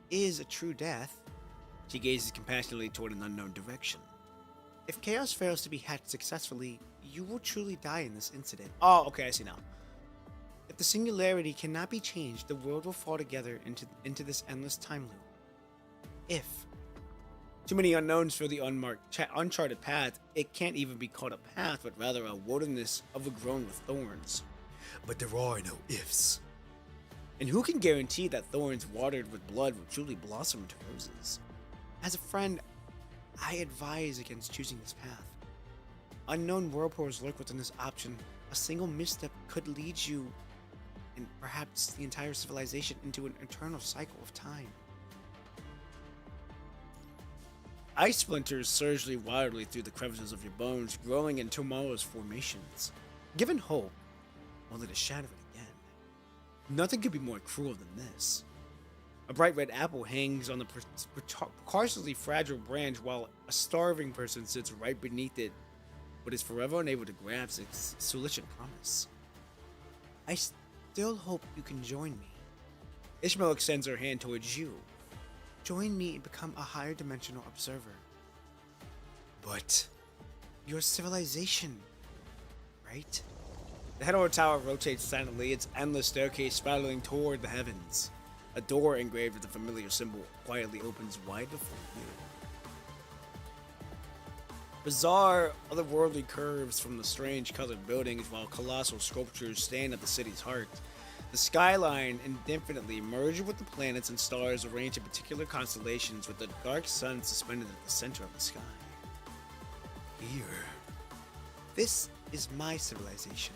is a true death. She gazes compassionately toward an unknown direction. If chaos fails to be hacked successfully, you will truly die in this incident. Oh, okay, I see now. If the singularity cannot be changed, the world will fall together into this endless time loop. If too many unknowns for the uncharted path, it can't even be called a path, but rather a wilderness overgrown with thorns. But there are no ifs. And who can guarantee that thorns watered with blood will truly blossom into roses? As a friend, I advise against choosing this path. Unknown whirlpools lurk within this option. A single misstep could lead you, and perhaps the entire civilization, into an eternal cycle of time. Ice splinters surge wildly through the crevices of your bones, growing in tomorrow's formations. Given hope, only to shatter it again. Nothing could be more cruel than this. A bright red apple hangs on the precariously fragile branch while a starving person sits right beneath it, but is forever unable to grasp its solution promise. I still hope you can join me. Ishmael extends her hand towards you. Join me and become a higher dimensional observer. But Your civilization, right? The Hedor Tower rotates silently, its endless staircase spiraling toward the heavens. A door engraved with a familiar symbol quietly opens wide before you. Bizarre, otherworldly curves from the strange colored buildings, while colossal sculptures stand at the city's heart. The skyline indefinitely merged with the planets and stars arranged in particular constellations, with the dark sun suspended at the center of the sky. here, This is my civilization.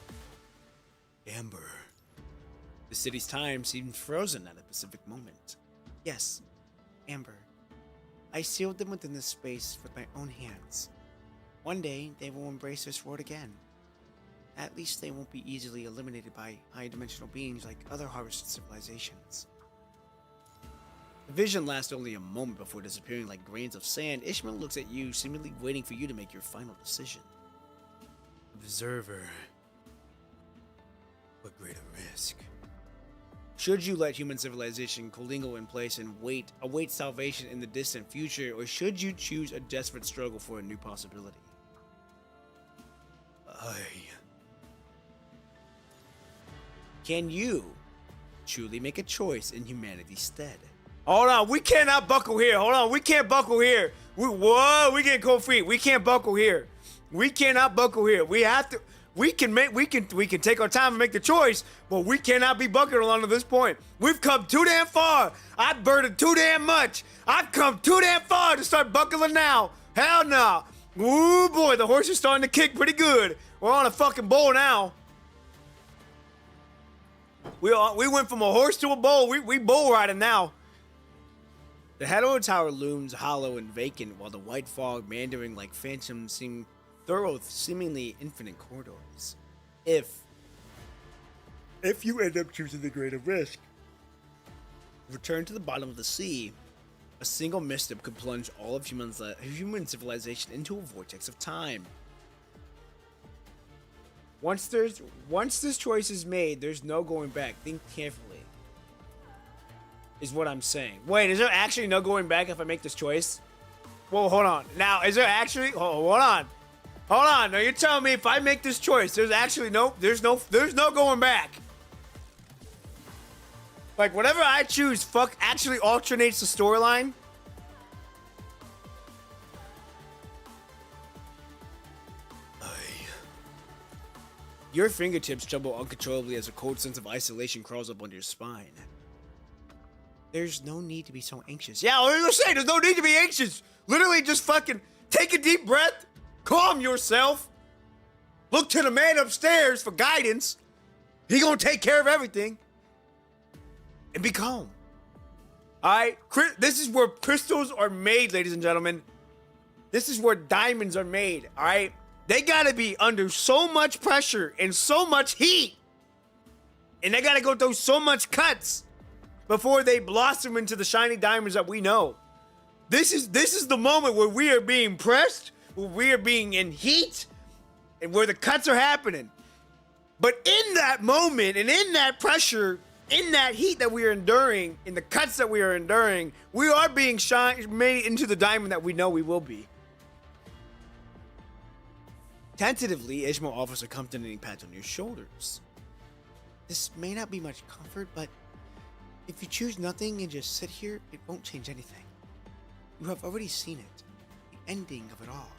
Amber. The city's time seemed frozen at a specific moment. Yes, Amber. I sealed them within this space with my own hands. One day, they will embrace this world again. At least they won't be easily eliminated by high-dimensional beings like other harvested civilizations. The vision lasts only a moment before disappearing like grains of sand. Ishmael looks at you, seemingly waiting for you to make your final decision. Observer. What greater risk? Should you let human civilization colingle in place and await salvation in the distant future, or should you choose a desperate struggle for a new possibility? Can you truly make a choice in humanity's stead? Hold on, we cannot buckle here. Hold on, we can't buckle here. We get cold feet. We can't buckle here. We cannot buckle here. We have to. We can take our time and make the choice, but we cannot be buckled along to this point. We've come too damn far. I've burdened too damn much. I've come too damn far to start buckling now. Hell no. Ooh boy, the horse is starting to kick pretty good. We're on a fucking bull now. We went from a horse to a bull. We bull riding now. The Hedor Tower looms hollow and vacant, while the white fog, meandering like phantoms, seem through seemingly infinite corridors. If you end up choosing the greater risk, return to the bottom of the sea. A single misstep could plunge all of human civilization into a vortex of time. Once this choice is made, there's no going back. Think carefully. Is what I'm saying. Wait, is there actually no going back if I make this choice? Whoa, hold on. Now, is there actually? Hold on. Hold on. Now you're telling me if I make this choice, there's actually there's no going back. Like whatever I choose, actually alternates the storyline. Your fingertips tremble uncontrollably as a cold sense of isolation crawls up on your spine. There's no need to be so anxious. Yeah, I was gonna say, there's no need to be anxious. Literally just fucking take a deep breath, calm yourself, look to the man upstairs for guidance. He gonna take care of everything. And be calm. Alright? This is where crystals are made, ladies and gentlemen. This is where diamonds are made, alright? They gotta be under so much pressure and so much heat. And they gotta go through so much cuts before they blossom into the shiny diamonds that we know. This is the moment where we are being pressed, where we are being in heat, and where the cuts are happening. But in that moment and in that pressure in that heat that we are enduring, in the cuts that we are enduring, we are being made into the diamond that we know we will be. Tentatively, Ishmael offers a comforting pat on your shoulders. This may not be much comfort, but if you choose nothing and just sit here, it won't change anything. You have already seen it, the ending of it all.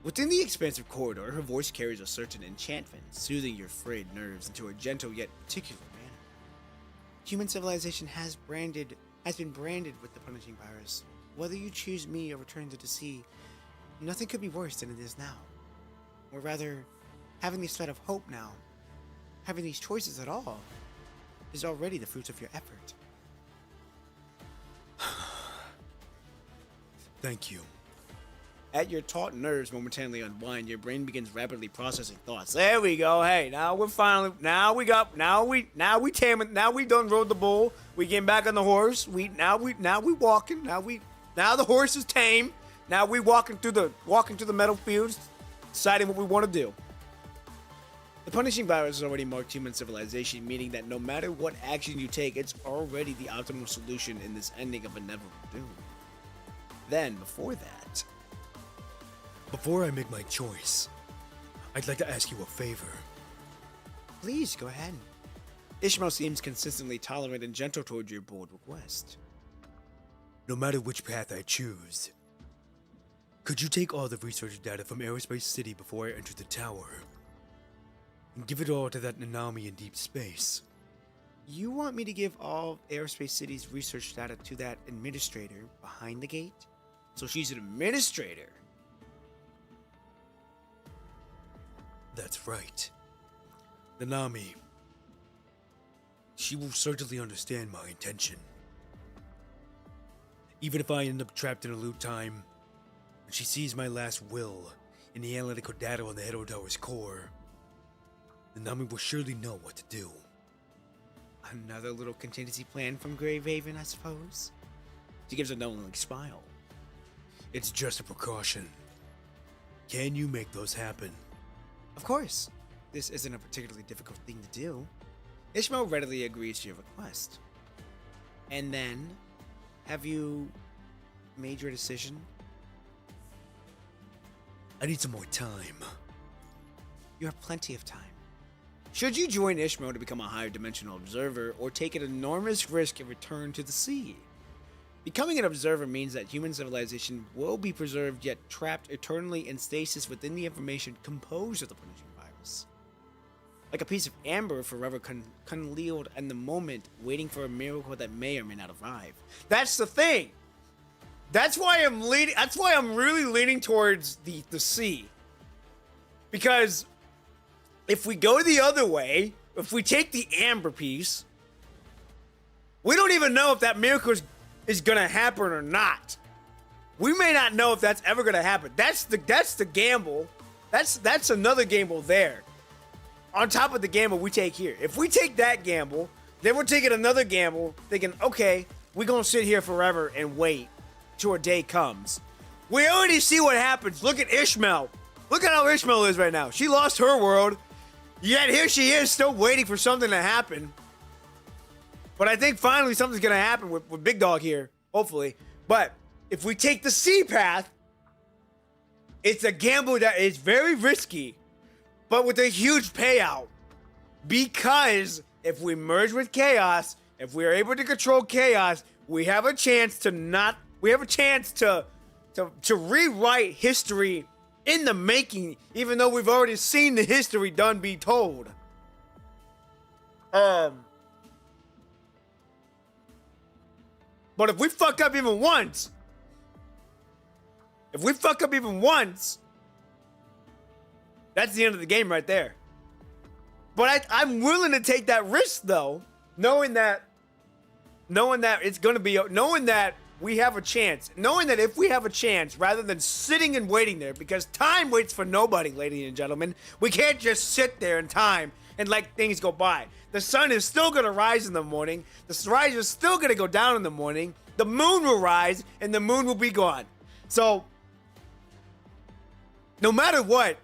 Within the expansive corridor, her voice carries a certain enchantment, soothing your frayed nerves into a gentle yet particular manner. Human civilization has been branded with the punishing virus. Whether you choose me or return to the sea, nothing could be worse than it is now. Or rather, having this thread of hope now, having these choices at all, is already the fruits of your effort. Thank you. At your taut nerves momentarily unwind, your brain begins rapidly processing thoughts. There we go. Hey, now we done rode the bull. We getting back on the horse. Now we walking. Now the horse is tame. Now we walking through the meadow fields, deciding what we want to do. The punishing virus has already marked human civilization, meaning that no matter what action you take, it's already the optimal solution in this ending of inevitable doom. Then, Before I make my choice, I'd like to ask you a favor. please go ahead. Ishmael seems consistently tolerant and gentle toward your bold request. No matter which path I choose, could you take all the research data from Aerospace City before I enter the tower? And give it all to that Nanami in deep space? You want me to give all Aerospace City's research data to that administrator behind the gate? So she's an administrator. That's right. Nanami. She will certainly understand my intention. Even if I end up trapped in a loop time, when she sees my last will in the analytical data on the Hero Tower's core, Nanami will surely know what to do. Another little contingency plan from Grave Haven, I suppose? She gives a knowing smile. It's just a precaution. Can you make those happen? Of course. This isn't a particularly difficult thing to do. Ishmael readily agrees to your request. And then, have you made your decision? I need some more time. You have plenty of time. Should you join Ishmael to become a higher dimensional observer, or take an enormous risk and return to the sea? Becoming an observer means that human civilization will be preserved yet trapped eternally in stasis within the information composed of the punishing virus. Like a piece of amber forever congealed in the moment, waiting for a miracle that may or may not arrive. That's the thing! That's why I'm really leaning towards the sea. Because if we go the other way, if we take the amber piece, we don't even know if that miracle is gonna happen or not. We may not know if that's ever gonna happen. That's the gamble. That's another gamble there. On top of the gamble we take here. If we take that gamble, then we're taking another gamble, thinking, okay, we're gonna sit here forever and wait till a day comes. We already see what happens. Look at Ishmael. Look at how Ishmael is right now. She lost her world, yet here she is still waiting for something to happen. But I think finally something's gonna happen with Big Dog here, hopefully. But if we take the sea path, it's a gamble that is very risky, but with a huge payout. Because if we merge with chaos, if we are able to control chaos, we have a chance to rewrite history in the making, even though we've already seen the history done be told. But if we fuck up even once, that's the end of the game right there. But I'm willing to take that risk though, knowing that it's gonna be, knowing that we have a chance, knowing that if we have a chance, rather than sitting and waiting there, because time waits for nobody, ladies and gentlemen. We can't just sit there in time and let things go by. The sun is still gonna rise in the morning. The sun is still gonna go down in the morning. The moon will rise and the moon will be gone. So, no matter what,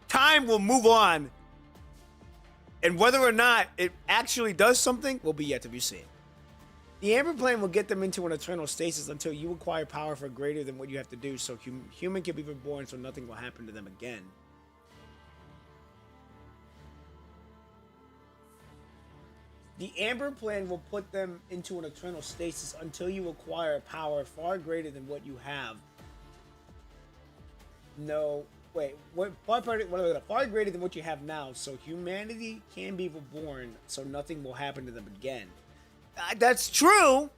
time will move on And whether or not it actually does something will be yet to be seen. The Amber Plane will get them into an eternal stasis until you acquire power for greater than what you have to do, so human can be reborn so nothing will happen to them again. The Amber Plane will put them into an eternal stasis until you acquire a power far greater than what you have. No, wait, far greater than what you have now, so humanity can be reborn so nothing will happen to them again. That's true,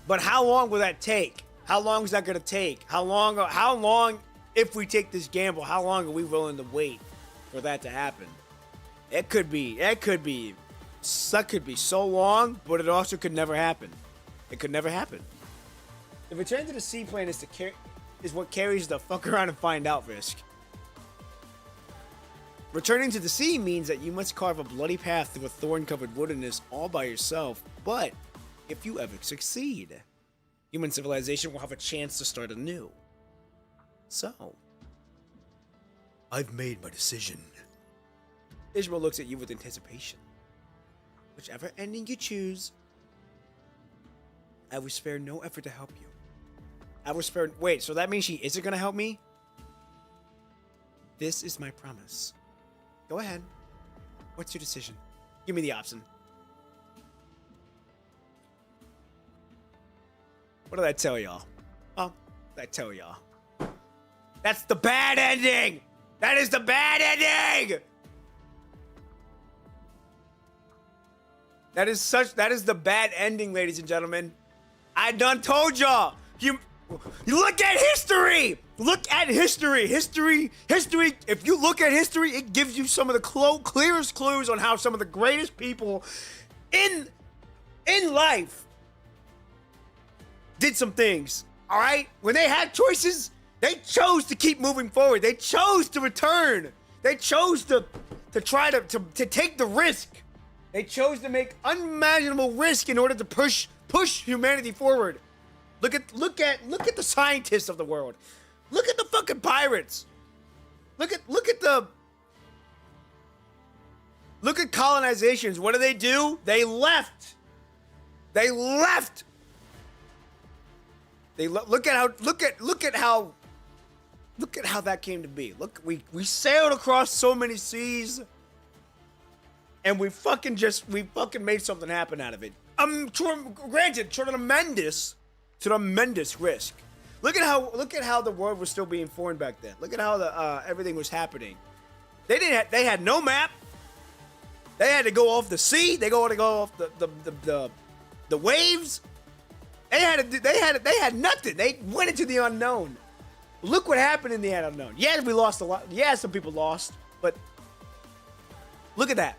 but how long will that take? How long is that going to take? How long, if we take this gamble, how long are we willing to wait for that to happen? It could be so long, but it also could never happen. It could never happen. The return to the seaplane is what carries the fuck around and find out risk. Returning to the sea means that you must carve a bloody path through a thorn-covered wilderness all by yourself, but if you ever succeed, human civilization will have a chance to start anew. So, I've made my decision. Ishmael looks at you with anticipation. Whichever ending you choose, I will spare no effort to help you. Wait, so that means she isn't gonna help me? This is my promise. Go ahead. What's your decision? Give me the option. What did I tell y'all? Oh, what did I tell y'all? That's the bad ending! That is the bad ending! That is the bad ending, ladies and gentlemen. I done told y'all. You look at history. Look at history. History. If you look at history, it gives you some of the clearest clues on how some of the greatest people in life did some things. All right, when they had choices, they chose to keep moving forward. They chose to return. They chose to try to take the risk. They chose to make unimaginable risk in order to push humanity forward. Look at the scientists of the world. Look at the fucking pirates. Look at colonizations. What do? They left. Look at how that came to be. Look, we sailed across so many seas, and we fucking made something happen out of it. Granted, tremendous risk. Look at how the world was still being formed back then. Look at how everything was happening. They had no map. They had to go off the sea. They had to go off the waves. They had nothing. They went into the unknown. Look what happened in the unknown. Yeah, we lost a lot. Yeah, some people lost, but look at that.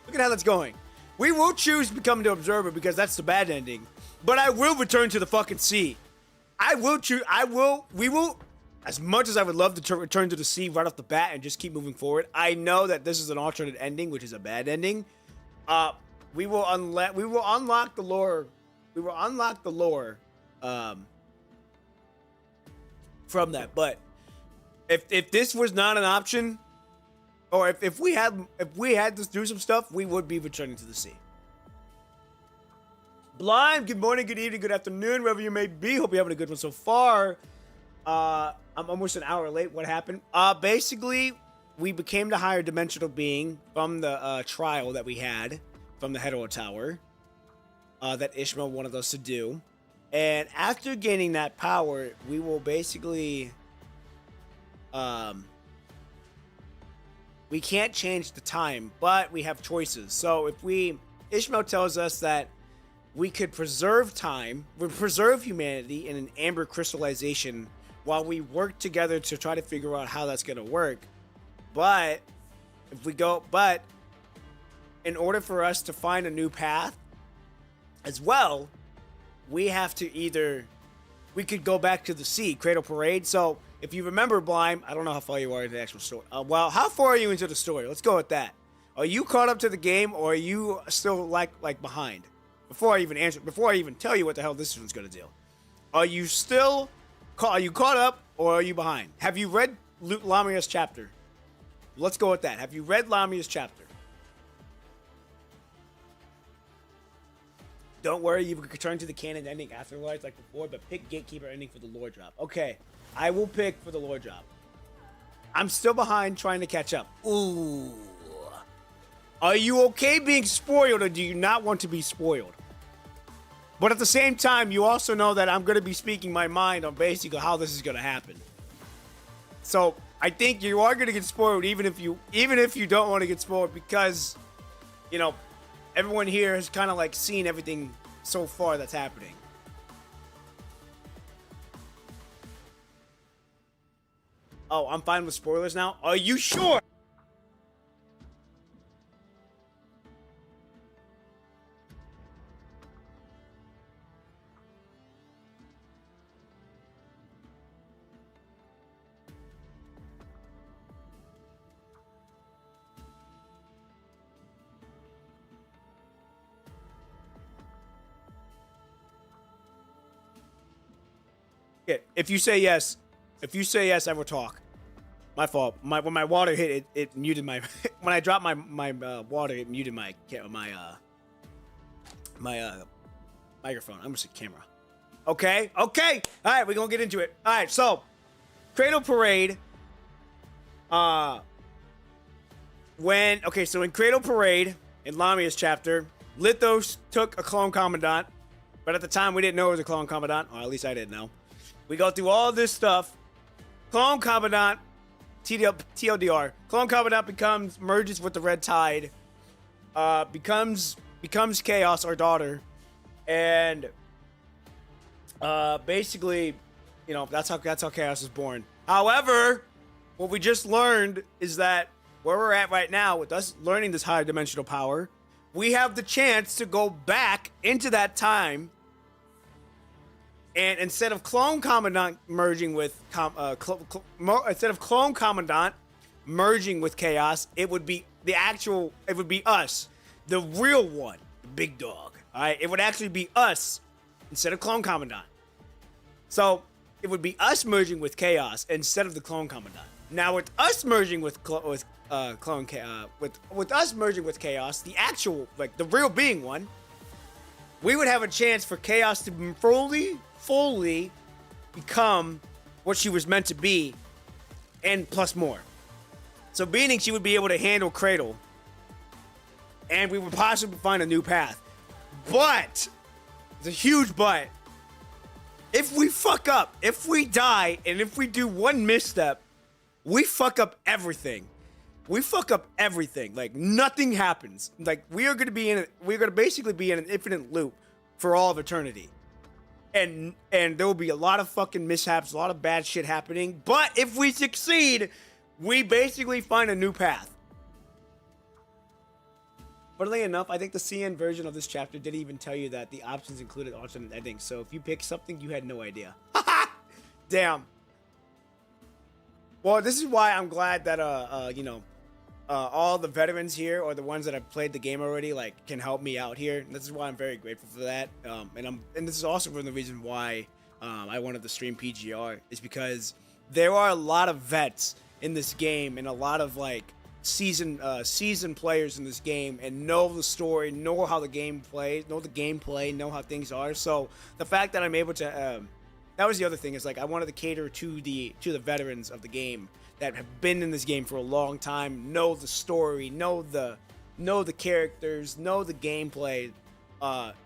Look at how that's going. We will choose to become the observer because that's the bad ending. But I will return to the fucking sea. We will, as much as I would love to return to the sea right off the bat and just keep moving forward, I know that this is an alternate ending, which is a bad ending. We will unlock the lore. We will unlock the lore from that. But if this was not an option, or if we had to do some stuff, we would be returning to the sea. Blind, good morning, good evening, good afternoon, wherever you may be. Hope you're having a good one so far. I'm almost an hour late. What happened? Basically, we became the higher dimensional being from the trial that we had from the Hetero Tower that Ishmael wanted us to do. And after gaining that power, we will basically... we can't change the time, but we have choices. So Ishmael tells us that we could preserve time, preserve humanity in an amber crystallization while we work together to try to figure out how that's going to work. But in order for us to find a new path as well, we have to we could go back to the sea, Cradle Parade. So if you remember, Blime, I don't know how far you are in the actual story. Well, how far are you into the story? Let's go with that. Are you caught up to the game, or are you still like behind? Before I even tell you what the hell this one's gonna do, are you caught up, or are you behind? Have you read Lamia's chapter? let's go with that. Have you read Lamia's chapter? Don't worry, you can return to the canon ending afterwards like before, but pick Gatekeeper ending for the lore drop. Okay, I will pick for the lore drop. I'm still behind trying to catch up. Ooh. Are you okay being spoiled, or do you not want to be spoiled? But at the same time, you also know that I'm going to be speaking my mind on basically how this is going to happen. So I think you are going to get spoiled, even if you don't want to get spoiled, because, you know, everyone here has kind of like seen everything so far that's happening. Oh, I'm fine with spoilers now? Are you sure? If you say yes, I will talk. My fault. When my water hit it, it muted my. When I dropped my water, it muted my microphone. I'm just a camera. Okay. All right, we're gonna get into it. All right, so Cradle Parade. So in Cradle Parade, in Lamia's chapter, Lithos took a clone commandant, but at the time we didn't know it was a clone commandant, or at least I didn't know. We go through all this stuff. Clone Commandant, TLDR. Clone Commandant merges with the Red Tide, becomes Chaos, our daughter, and basically, you know, that's how Chaos is born. However, what we just learned is that where we're at right now, with us learning this higher dimensional power, we have the chance to go back into that time. And instead of Clone Commandant merging with instead of Clone Commandant merging with Chaos, it would be us, the real one, the big dog. All right, it would actually be us instead of Clone Commandant. So it would be us merging with Chaos instead of the Clone Commandant. Now with us merging with us merging with Chaos, the actual, like the real being one, we would have a chance for Chaos to fully become what she was meant to be, and plus more. So meaning she would be able to handle Cradle, and we would possibly find a new path. But, there's a huge but. If we fuck up, if we die, and if we do one misstep, we fuck up everything. We fuck up everything. Like, nothing happens. Like, we're gonna basically be in an infinite loop for all of eternity. And there will be a lot of fucking mishaps, a lot of bad shit happening. But if we succeed, we basically find a new path. Funnily enough, I think the CN version of this chapter didn't even tell you that the options included alternate endings. So if you picked something, you had no idea. Damn. Well, this is why I'm glad that all the veterans here, or the ones that have played the game already, like, can help me out here. And this is why I'm very grateful for that. And this is also one of the reasons why I wanted to stream PGR, is because there are a lot of vets in this game and a lot of like seasoned players in this game, and know the story, know how the game plays, know the gameplay, know how things are. So the fact that I'm able to, that was the other thing, is like I wanted to cater to the veterans of the game that have been in this game for a long time, know the story, know the characters, know the gameplay,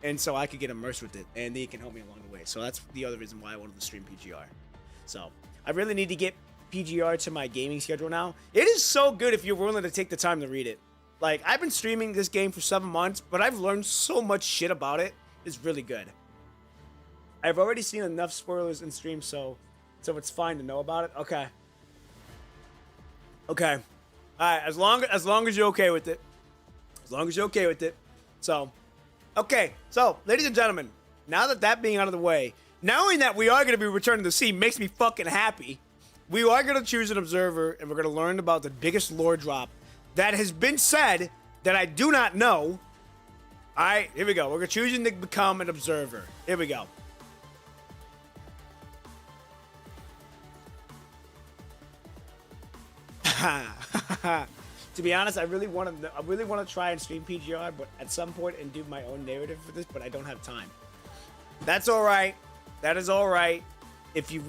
and so I could get immersed with it, and they can help me along the way. So that's the other reason why I wanted to stream PGR. So I really need to get PGR to my gaming schedule now. It is so good if you're willing to take the time to read it. Like, I've been streaming this game for 7 months, but I've learned so much shit about it. It's really good. I've already seen enough spoilers in stream, so it's fine to know about it. Okay. All right, as long as you're okay with it. As long as you're okay with it. So, okay. So, ladies and gentlemen, now that being out of the way, knowing that we are going to be returning to sea makes me fucking happy. We are going to choose an observer, and we're going to learn about the biggest lore drop that has been said that I do not know. All right, here we go. We're choosing to become an observer. Here we go. To be honest, I really want to try and stream PGR, but at some point and do my own narrative for this, but I don't have time. That's all right. That is all right. If you,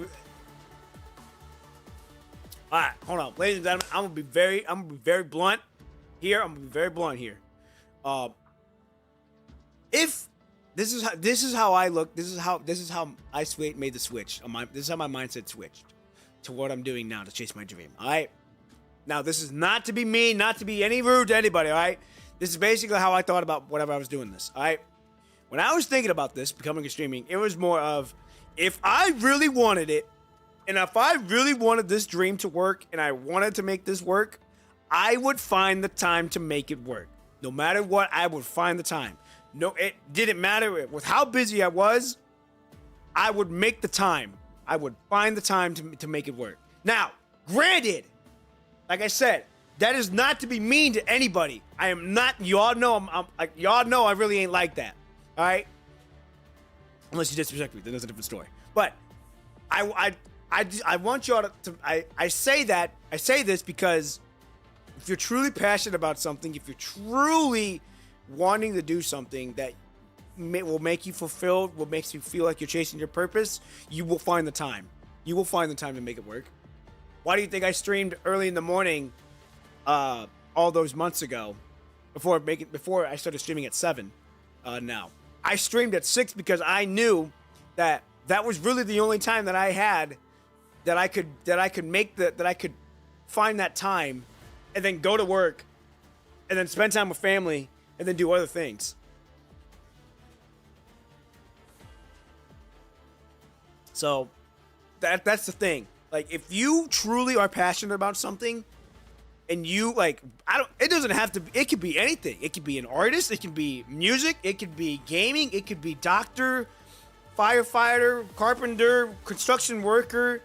all right, hold on, ladies and gentlemen, I'm gonna be very blunt here. I'm gonna be very blunt here. If this is how I look, this is how I made the switch. This is how my mindset switched to what I'm doing now to chase my dream. All right. Now, this is not to be mean, not to be any rude to anybody, all right? This is basically how I thought about whenever I was doing this, all right? When I was thinking about this, becoming a streaming, it was more of, if I really wanted it, and if I really wanted this dream to work, and I wanted to make this work, I would find the time to make it work. No matter what, I would find the time. No, it didn't matter with how busy I was, I would make the time. I would find the time to make it work. Now, granted, like I said, that is not to be mean to anybody. I am not. Y'all know y'all know I really ain't like that. All right. Unless you disrespect me, then that's a different story. But I want y'all to. I say this because if you're truly passionate about something, if you're truly wanting to do something that will make you fulfilled, will makes you feel like you're chasing your purpose, you will find the time. You will find the time to make it work. Why do you think I streamed early in the morning all those months ago before I started streaming at 7 now? I streamed at 6 because I knew that was really the only time that I had that I could find that time and then go to work and then spend time with family and then do other things. So that's the thing. Like, if you truly are passionate about something and you it doesn't have to be, it could be anything. It could be an artist, it could be music, it could be gaming, it could be doctor, firefighter, carpenter, construction worker,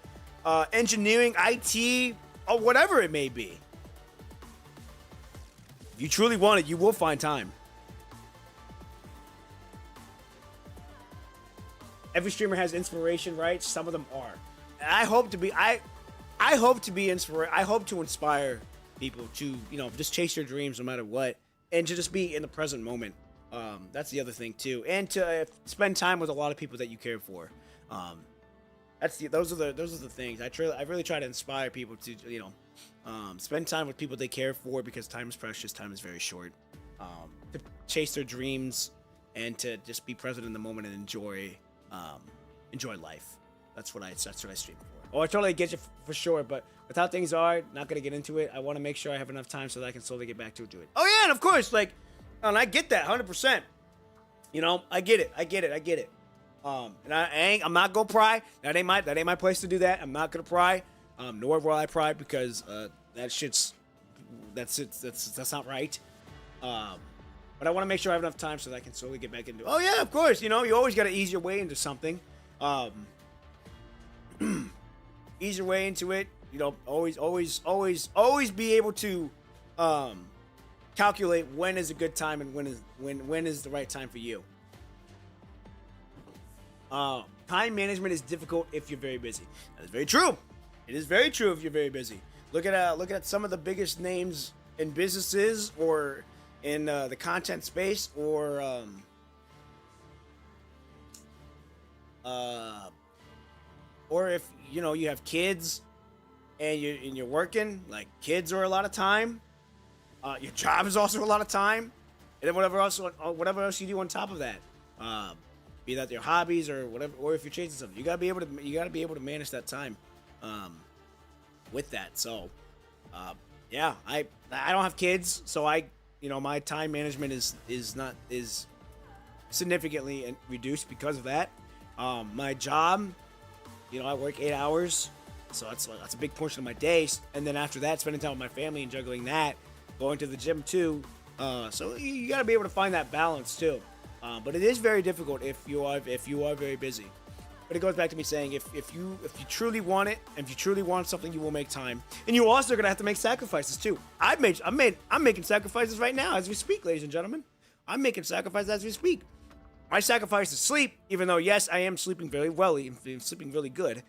engineering, IT, or whatever it may be. If you truly want it, you will find time. Every streamer has inspiration, right? Some of them are. I hope to be to inspire people to, just chase your dreams no matter what, and to just be in the present moment. That's the other thing too, and to spend time with a lot of people that you care for. Those are the things. I really try to inspire people to, spend time with people they care for, because time is precious, time is very short. To chase their dreams and to just be present in the moment and enjoy life. That's what I stream for. Oh, I totally get you for sure, but with how things are, not gonna get into it. I want to make sure I have enough time so that I can slowly get back to it. Oh yeah, and of course, and I get that 100%. I get it. And I'm not gonna pry. That ain't my place to do that. I'm not gonna pry. Nor will I pry, because that's not right. But I want to make sure I have enough time so that I can slowly get back into it. Oh yeah, of course. You always got to ease your way into something. Ease your way into it. Always be able to calculate when is a good time and when is the right time for you. Time management is difficult if you're very busy. That is very true. It is very true if you're very busy. Look at some of the biggest names in businesses or in the content space, or if you have kids and you're working, like, kids are a lot of time. Your job is also a lot of time, and then whatever else you do on top of that, be that your hobbies or whatever, or if you're chasing something, you gotta be able to manage that time with that. So yeah, I don't have kids, so my time management is significantly reduced because of that. My job, I work 8 hours, so that's a big portion of my day. And then after that, spending time with my family and juggling that, going to the gym too. So you got to be able to find that balance too. But it is very difficult if you are very busy. But it goes back to me saying, if you truly want it, and if you truly want something, you will make time, and you're also gonna have to make sacrifices too. I'm making sacrifices right now as we speak, ladies and gentlemen. I'm making sacrifices as we speak. My sacrifice is sleep, even though yes, I am sleeping very well, sleeping really good.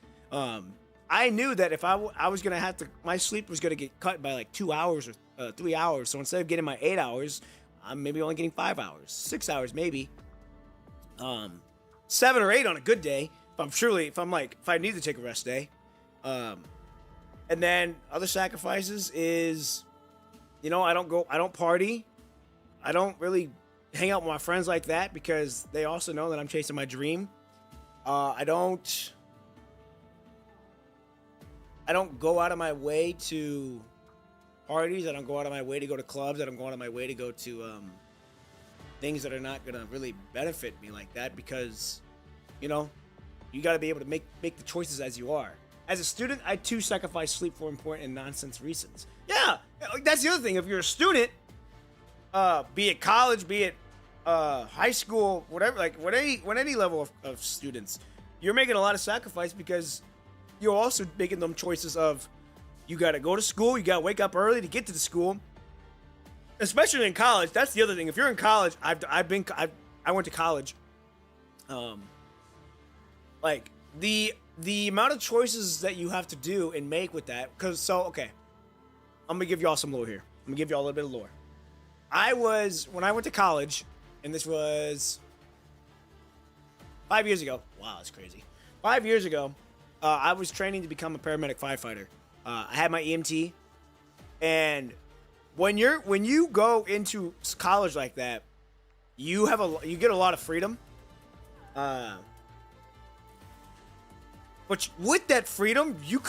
I knew that if I was gonna have to, my sleep was gonna get cut by like 2 hours or 3 hours. So instead of getting my 8 hours, I'm maybe only getting 5 hours, 6 hours maybe. 7 or 8 on a good day. If I need to take a rest day. And then other sacrifices is, I don't party. I don't really hang out with my friends like that because they also know that I'm chasing my dream. I don't go out of my way to parties. I don't go out of my way to go to clubs. I don't go out of my way to go to things that are not gonna really benefit me like that because, you got to be able to make the choices as you are. As a student, I too sacrifice sleep for important and nonsense reasons. Yeah, that's the other thing. If you're a student, be it college, be it high school, whatever, like when any level of students, you're making a lot of sacrifice because you're also making them choices of you got to go to school, you got to wake up early to get to the school. Especially in college, that's the other thing. If you're in college, I went to college. Like the amount of choices that you have to do and make with that, okay, I'm gonna give y'all some lore here. I'm gonna give y'all a little bit of lore. When I went to college, and this was 5 years ago. Wow, that's crazy. 5 years ago, I was training to become a paramedic firefighter. I had my EMT, and when you go into college like that, you get a lot of freedom. But with that freedom, you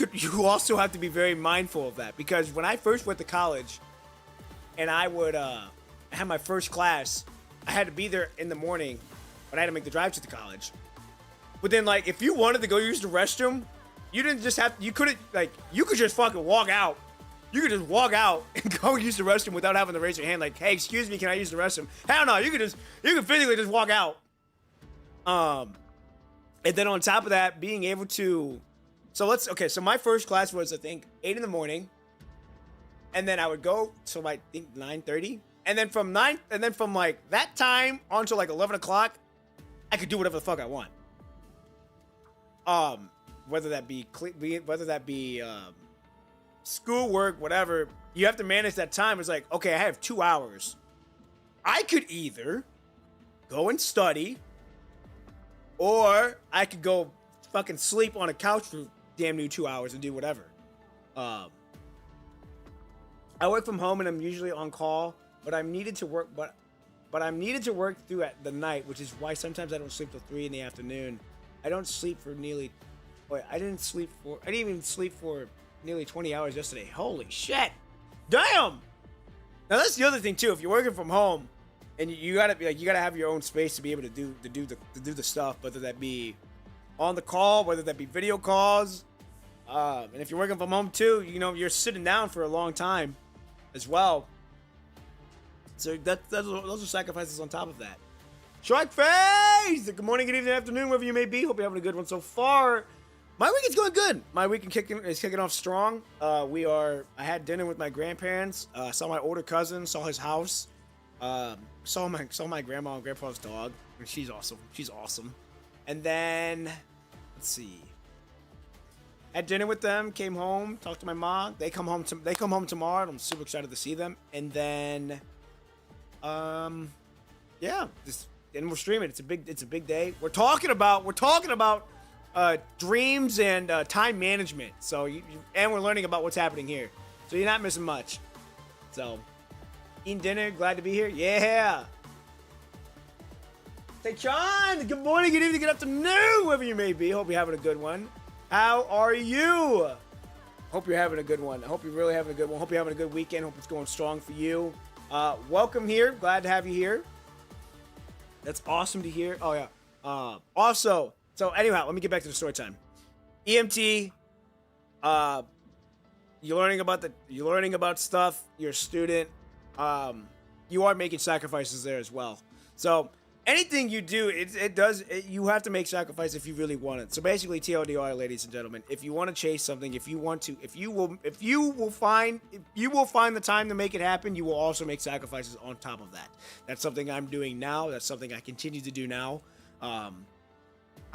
also have to be very mindful of that because when I first went to college, and I would have my first class, I had to be there in the morning, but I had to make the drive to the college. But then, like, if you wanted to go use the restroom, you could just fucking walk out. You could just walk out and go use the restroom without having to raise your hand. Like, hey, excuse me, can I use the restroom? Hell no, you could physically just walk out. And then on top of that, being able to, so my first class was, I think, 8 in the morning. And then I would go till like, I think 9:30. And then from like that time on to like 11 o'clock, I could do whatever the fuck I want. Whether that be schoolwork, whatever, you have to manage that time. It's like, okay, I have 2 hours. I could either go and study, or I could go fucking sleep on a couch for damn near 2 hours and do whatever. I work from home and I'm usually on call, but I'm needed to work. But I'm needed to work through at the night, which is why sometimes I don't sleep till 3 in the afternoon. I don't sleep for nearly. Wait, I didn't even sleep for nearly 20 hours yesterday. Holy shit! Damn. Now that's the other thing too. If you're working from home, and you gotta have your own space to be able to do the stuff, whether that be on the call, whether that be video calls, and if you're working from home too, you're sitting down for a long time, as well. So those are sacrifices on top of that. Shark Face! Good morning, good evening, afternoon, wherever you may be. Hope you're having a good one so far. My week is going good. My week is kicking off strong. I had dinner with my grandparents. Saw my older cousin. Saw his house. Saw my grandma and grandpa's dog. She's awesome. And then, let's see. Had dinner with them. Came home. Talked to my mom. They come home tomorrow. I'm super excited to see them. And then, yeah. And we're streaming. It's a big day. We're talking about dreams and time management. So and we're learning about what's happening here. So you're not missing much. So eating dinner, glad to be here. Yeah. Hey John, good morning, good evening, good afternoon, wherever you may be. Hope you're having a good one. How are you? Hope you're having a good one. I hope you're really having a good one. Hope you're having a good weekend. Hope it's going strong for you. Welcome here. Glad to have you here. That's awesome to hear. Oh yeah. Also, so anyhow, let me get back to the story time. EMT. You're learning about stuff. You're a student. You are making sacrifices there as well. So anything you do, you have to make sacrifice if you really want it. So basically, TLDR, ladies and gentlemen, if you want to chase something, if you will find the time to make it happen, you will also make sacrifices on top of that. That's something I'm doing now. That's something I continue to do now.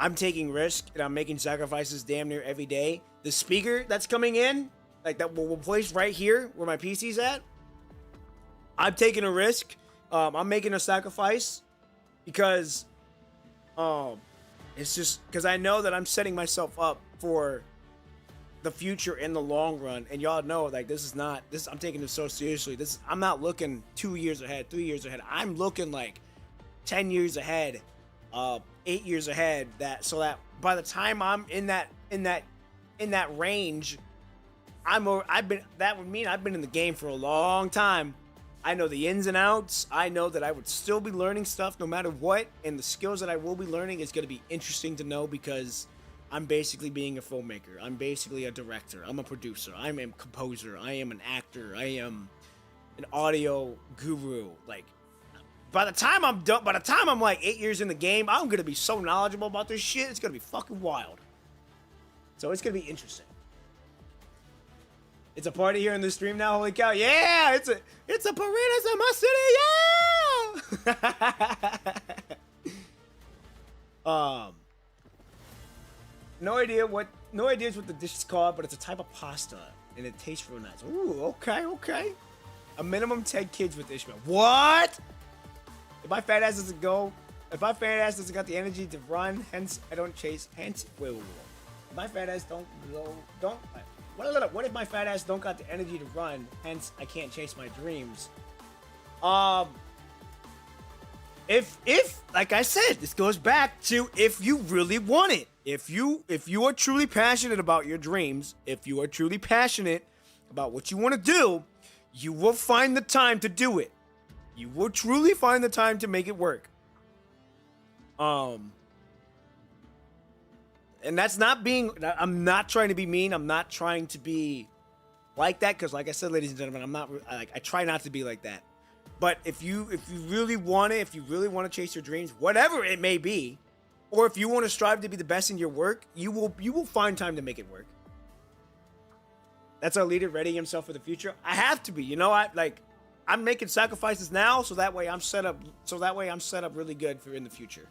I'm taking risk and I'm making sacrifices damn near every day. The speaker that's coming in, like that will place right here where my PC's at. I'm taking a risk. I'm making a sacrifice because it's just because I know that I'm setting myself up for the future in the long run. And y'all know, like, this is not this. I'm taking this so seriously. I'm not looking 2 years ahead, 3 years ahead. I'm looking like 10 years ahead, 8 years ahead. So that by the time I'm in that range, that would mean I've been in the game for a long time. I know the ins and outs. I know that I would still be learning stuff no matter what, and the skills that I will be learning is going to be interesting to know because I'm basically being a filmmaker. I'm basically a director. I'm a producer. I'm a composer. I am an actor. I am an audio guru. Like, by the time I'm done, by the time I'm like 8 years in the game, I'm going to be so knowledgeable about this shit. It's going to be fucking wild. So it's going to be interesting. It's a party here in the stream now. Holy cow! Yeah, it's a parade in my city. Yeah. No ideas what the dish is called, but it's a type of pasta and it tastes real nice. Ooh, okay. A minimum 10 kids with Ishmael. What? If my fat ass doesn't got the energy to run, hence I don't chase. Hence, wait. If my fat ass don't. What if my fat ass don't got the energy to run? Hence, I can't chase my dreams. If like I said, this goes back to if you really want it. If you are truly passionate about your dreams, if you are truly passionate about what you want to do, you will find the time to do it. You will truly find the time to make it work. And that's not being, I'm not trying to be mean. I'm not trying to be like that. Because like I said, ladies and gentlemen, I try not to be like that. But if you really want it, if you really want to chase your dreams, whatever it may be, or if you want to strive to be the best in your work, you will find time to make it work. That's our leader readying himself for the future. I have to be, you know, I'm making sacrifices now so that way I'm set up really good for in the future.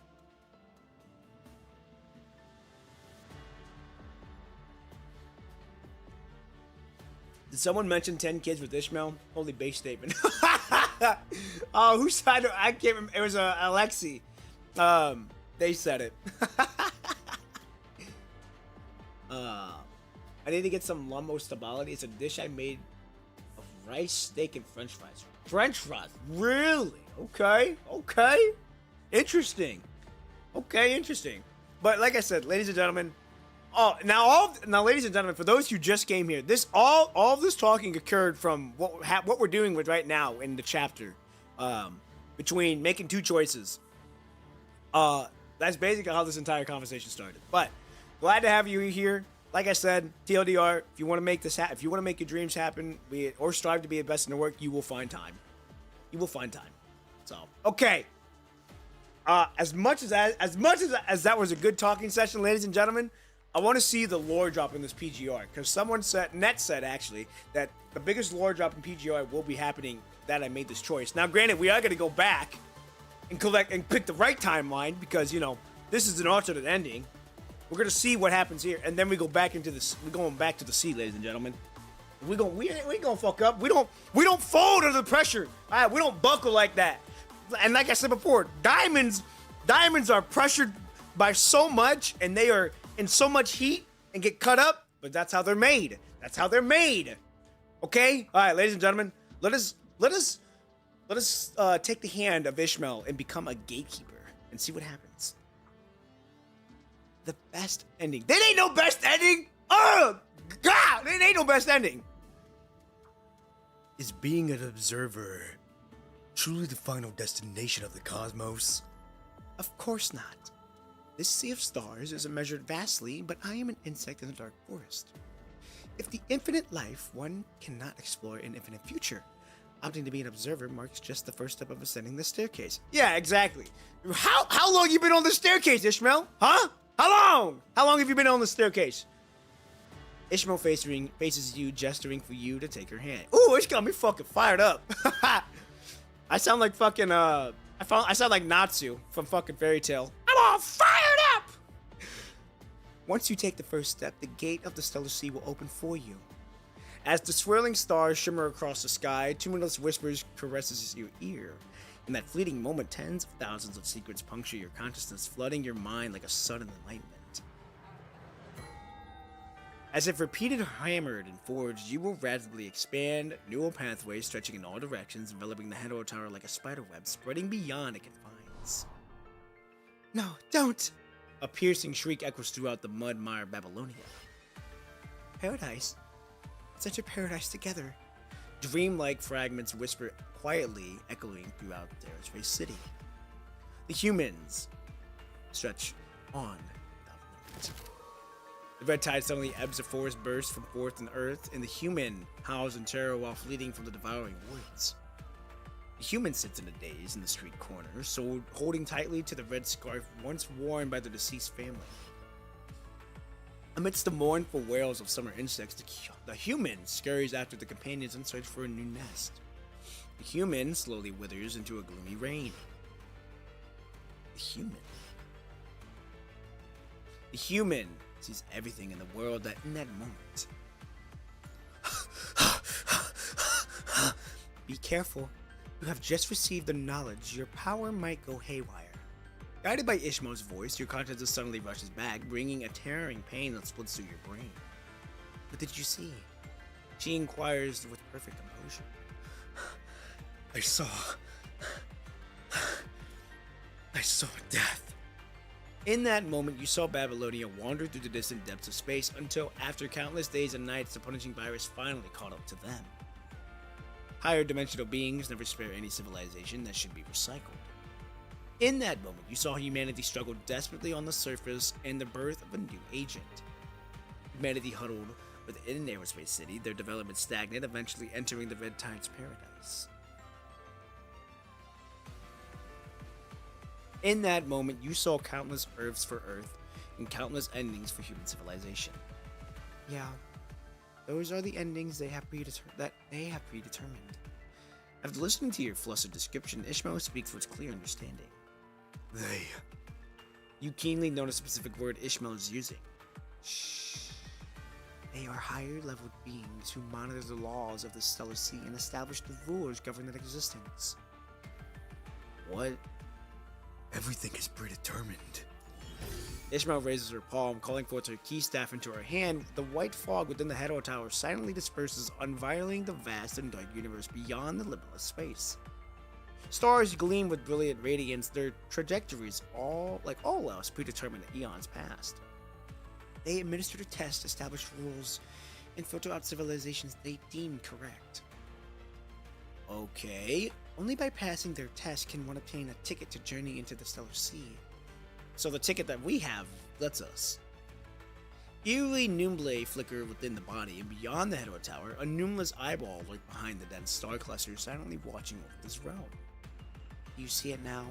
Did someone mention 10 kids with Ishmael? Holy base statement. Oh, who said it? I can't remember. It was Alexi. They said it. I need to get some lumbo stability. It's a dish I made of rice, steak, and french fries. French fries? Really? Okay. Interesting. But like I said, ladies and gentlemen, now, ladies and gentlemen, for those who just came here, all of this talking occurred from what we're doing with right now in the chapter, between making two choices. That's basically how this entire conversation started. But glad to have you here. Like I said, TLDR, if you want to make this if you want to make your dreams happen, or strive to be the best in the work, you will find time. So, okay. As much as that was a good talking session, ladies and gentlemen, I want to see the lore drop in this PGR, because Net said actually that the biggest lore drop in PGR will be happening that I made this choice. Now, granted, we are going to go back and collect and pick the right timeline, because, you know, this is an alternate ending. We're going to see what happens here, and then we go back into this. We're going back to the sea, ladies and gentlemen. We ain't gonna fuck up. We don't fold under the pressure. All right, we don't buckle like that. And like I said before, diamonds are pressured by so much, and they are in so much heat and get cut up. But that's how they're made. Okay. All right, ladies and gentlemen, let us take the hand of Ishmael and become a gatekeeper and see what happens. The best ending. There ain't no best ending. Oh God, there ain't no best ending. Is being an observer truly the final destination of the cosmos? Of course not. This sea of stars is measured vastly, but I am an insect in the dark forest. If the infinite life, one cannot explore an infinite future. Opting to be an observer marks just the first step of ascending the staircase. Yeah, exactly. How long you been on the staircase, Ishmael? Huh? How long have you been on the staircase? Ishmael faces you, gesturing for you to take her hand. Ooh, it's got me fucking fired up. I sound like fucking I sound like Natsu from fucking Fairy Tail. I'm all fired up. Once you take the first step, the gate of the stellar sea will open for you. As the swirling stars shimmer across the sky, tumultuous whispers caresses your ear. In that fleeting moment, tens of thousands of secrets puncture your consciousness, flooding your mind like a sudden enlightenment. As if repeated, hammered, and forged, you will rapidly expand, neural pathways stretching in all directions, enveloping the Hetero Tower like a spider web, spreading beyond it confines. No, don't! A piercing shriek echoes throughout the mud-mire Babylonia. Paradise? Such a paradise together. Dreamlike fragments whisper quietly, echoing throughout the aerospace city. The humans stretch on without limit. The red tide suddenly ebbs, a forest bursts from forth in earth, and the human howls in terror while fleeing from the devouring woods. The human sits in a daze in the street corner, so holding tightly to the red scarf once worn by the deceased family. Amidst the mournful wails of summer insects, the human scurries after the companions in search for a new nest. The human slowly withers into a gloomy rain. The human sees everything in the world that in that moment. Be careful. You have just received the knowledge your power might go haywire. Guided by Ishmael's voice, your consciousness suddenly rushes back, bringing a tearing pain that splits through your brain. What did you see? She inquires with perfect composure. I saw death. In that moment, you saw Babylonia wander through the distant depths of space until, after countless days and nights, the punishing virus finally caught up to them. Higher dimensional beings never spare any civilization that should be recycled. In that moment, you saw humanity struggle desperately on the surface and the birth of a new agent. Humanity huddled within an aerospace city, their development stagnant, eventually entering the Red Tide's paradise. In that moment, you saw countless Earths for Earth and countless endings for human civilization. Yeah, those are the endings they have predetermined. After listening to your flustered description, Ishmael speaks with clear understanding. You keenly notice a specific word Ishmael is using. Shh. They are higher-leveled beings who monitor the laws of the stellar sea and establish the rules governing their existence. What? Everything is predetermined. Ishmael raises her palm, calling forth her key staff into her hand. The white fog within the Hetero Tower silently disperses, unveiling the vast and dark universe beyond the limitless space. Stars gleam with brilliant radiance, their trajectories, like all else, predetermined in eons past. They administer a test, establish rules, and filter out civilizations they deem correct. Okay, only by passing their test can one obtain a ticket to journey into the stellar sea. So the ticket that we have lets us. Eerily Numble flicker within the body, and beyond the Hetero Tower, a numerous eyeball lurk behind the dense star cluster, silently watching over this realm. You see it now?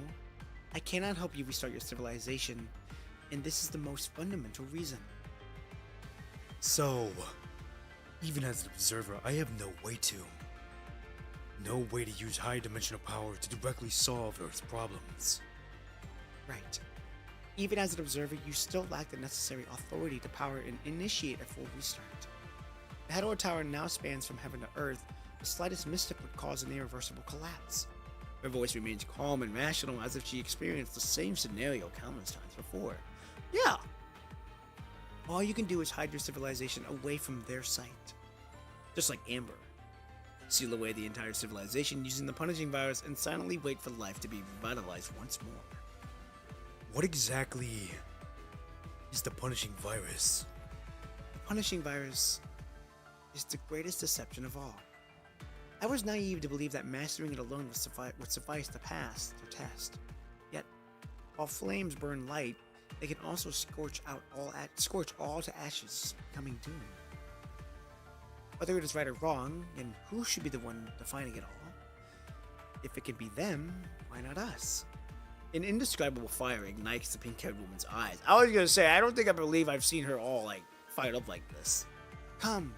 I cannot help you restart your civilization, and this is the most fundamental reason. So, even as an observer, I have no way to use high dimensional power to directly solve Earth's problems. Right. Even as an observer, you still lack the necessary authority to power and initiate a full restart. The Hetero Tower now spans from heaven to earth. The slightest misstep would cause an irreversible collapse. Her voice remains calm and rational, as if she experienced the same scenario countless times before. Yeah. All you can do is hide your civilization away from their sight. Just like Amber. Seal away the entire civilization using the punishing virus and silently wait for life to be revitalized once more. What exactly is the punishing virus? The punishing virus is the greatest deception of all. I was naive to believe that mastering it alone would suffice to pass their test. Yet, while flames burn light, they can also scorch all to ashes, becoming doom. Whether it is right or wrong, and who should be the one defining it all? If it can be them, why not us? An indescribable fire ignites the pink-haired woman's eyes. I was gonna say, I don't think I believe I've seen her all fired up like this. Come,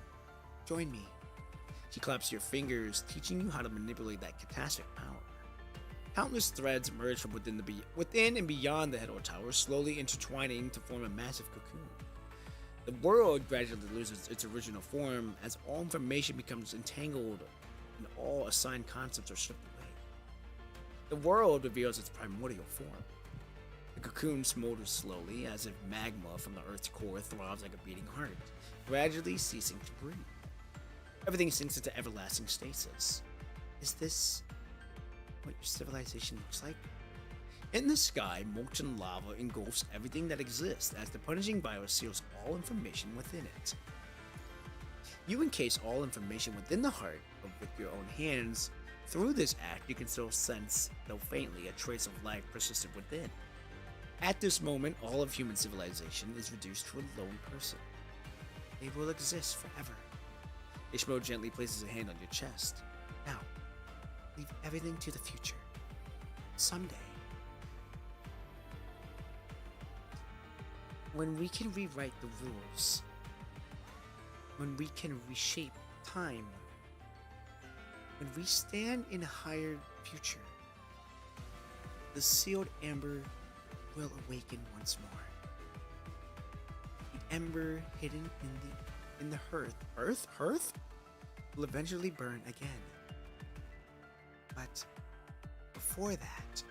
join me. She claps your fingers, teaching you how to manipulate that catastrophic power. Countless threads emerge from within and beyond the Hetero Tower, slowly intertwining to form a massive cocoon. The world gradually loses its original form as all information becomes entangled and all assigned concepts are stripped away. The world reveals its primordial form. The cocoon smolders slowly, as if magma from the Earth's core throbs like a beating heart, gradually ceasing to breathe. Everything sinks into everlasting stasis. Is this what your civilization looks like? In the sky, molten lava engulfs everything that exists as the punishing virus seals all information within it. You encase all information within the heart with your own hands. Through this act, you can still sense, though faintly, a trace of life persistent within. At this moment, all of human civilization is reduced to a lone person. They will exist forever. Ishmael gently places a hand on your chest. Now, leave everything to the future. Someday, when we can rewrite the rules, when we can reshape time, when we stand in a higher future, the sealed ember will awaken once more. The ember hidden in the hearth will eventually burn again. But before that,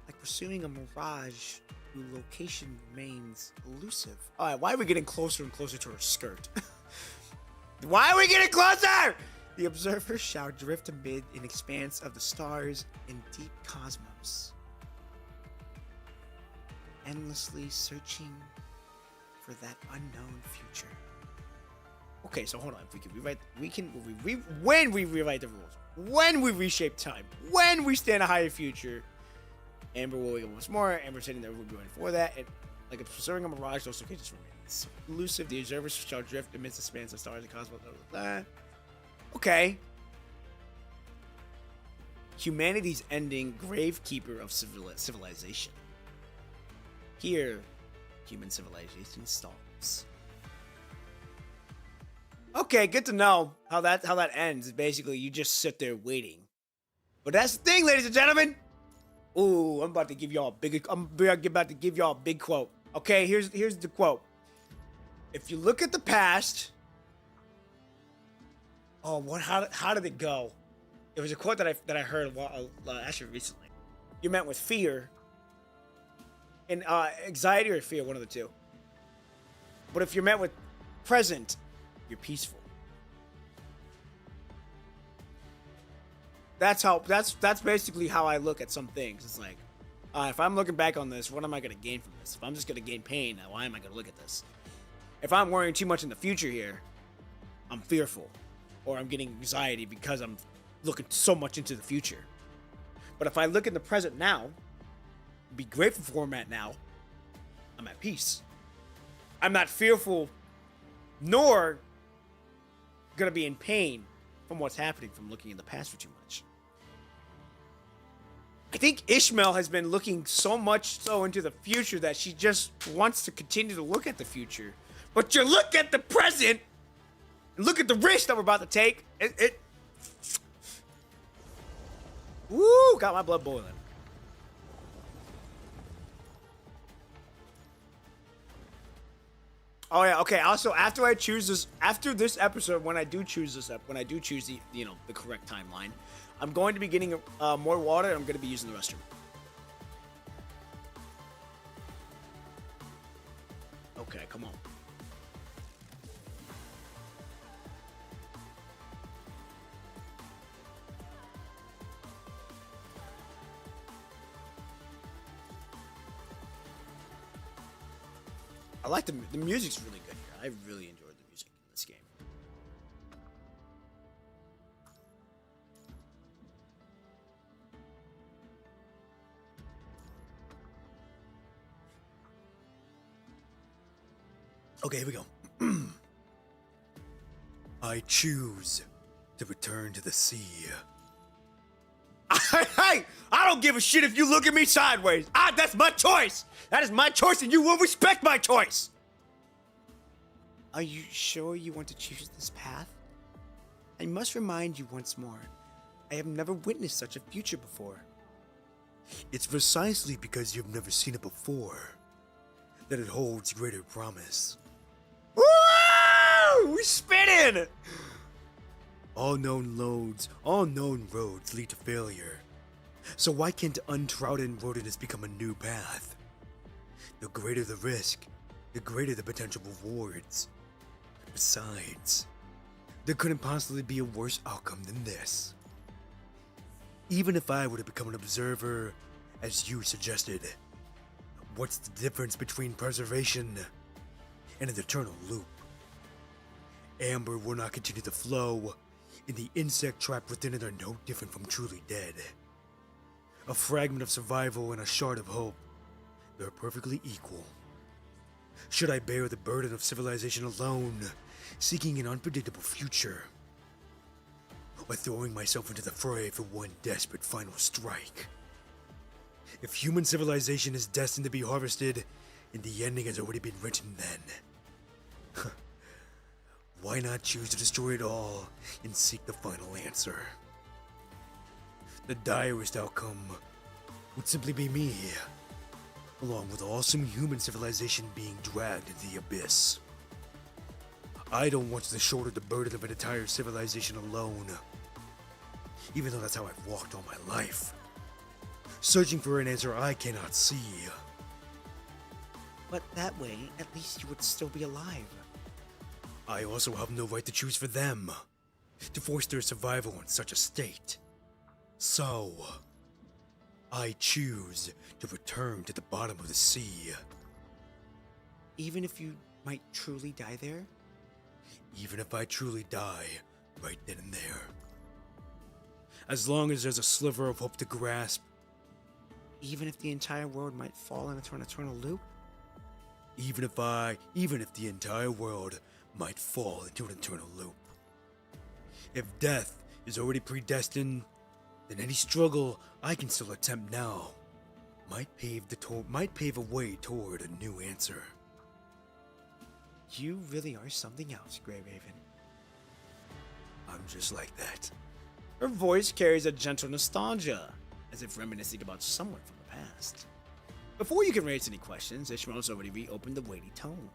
like pursuing a mirage whose location remains elusive. Alright, why are we getting closer and closer to her skirt? Why are we getting closer? The observers shall drift amid an expanse of the stars in deep cosmos, endlessly searching for that unknown future. Okay, so hold on. If we can rewrite, when we rewrite the rules, when we reshape time, when we stand a higher future, Amber will wake up once more. Amber sitting there will be going for that. And like a pursuing a mirage, those locations remains elusive. The observers shall drift amidst the spans of stars and cosmos. Blah, blah, blah. Okay. Humanity's ending, gravekeeper of civilization. Here, human civilization stalls. Okay, good to know how that ends. Basically, you just sit there waiting. But that's the thing, ladies and gentlemen. Ooh, I'm about to give y'all a big quote. Okay, here's the quote. If you look at the past, how did it go? It was a quote that I heard actually recently. You're met with fear and anxiety or fear, one of the two. But if you're met with present, you're peaceful. That's basically how I look at some things. It's like, if I'm looking back on this, what am I going to gain from this? If I'm just going to gain pain, why am I going to look at this? If I'm worrying too much in the future here, I'm fearful. Or I'm getting anxiety because I'm looking so much into the future. But if I look in the present now, be grateful for where I'm at now, I'm at peace. I'm not fearful, nor going to be in pain from what's happening from looking in the past for too much. I think Ishmael has been looking so much so into the future that she just wants to continue to look at the future. But you look at the present, and look at the risk that we're about to take. Woo, got my blood boiling. Oh yeah, okay. Also, after this episode, when I do choose the the correct timeline, I'm going to be getting more water. And I'm going to be using the restroom. Okay, come on. I like the music's really good here. I really enjoyed the music in this game. Okay, here we go. I choose to return to the sea. Hey, I don't give a shit if you look at me sideways. That's my choice. That is my choice, and you will respect my choice. Are you sure you want to choose this path? I must remind you once more, I have never witnessed such a future before. It's precisely because you've never seen it before that it holds greater promise. Woo! We spinning! All known roads lead to failure. So why can't untrodden wilderness become a new path? The greater the risk, the greater the potential rewards. Besides, there couldn't possibly be a worse outcome than this. Even if I were to become an observer, as you suggested, what's the difference between preservation and an eternal loop? Amber will not continue to flow, and the insect trapped within it are no different from truly dead. A fragment of survival and a shard of hope, they're perfectly equal. Should I bear the burden of civilization alone, seeking an unpredictable future, or throwing myself into the fray for one desperate final strike? If human civilization is destined to be harvested, and the ending has already been written then, why not choose to destroy it all and seek the final answer? The direst outcome would simply be me, along with awesome human civilization being dragged into the abyss. I don't want to shoulder the burden of an entire civilization alone, even though that's how I've walked all my life, searching for an answer I cannot see. But that way, at least you would still be alive. I also have no right to choose for them, to force their survival in such a state. So, I choose to return to the bottom of the sea. Even if you might truly die there? Even if I truly die right then and there. As long as there's a sliver of hope to grasp. Even if the entire world might fall into an eternal loop? Even if the entire world might fall into an eternal loop. If death is already predestined, then any struggle I can still attempt now might pave a way toward a new answer. You really are something else, Grey Raven. I'm just like that. Her voice carries a gentle nostalgia, as if reminiscing about someone from the past. Before you can raise any questions, Ishmael's already reopened the weighty tome.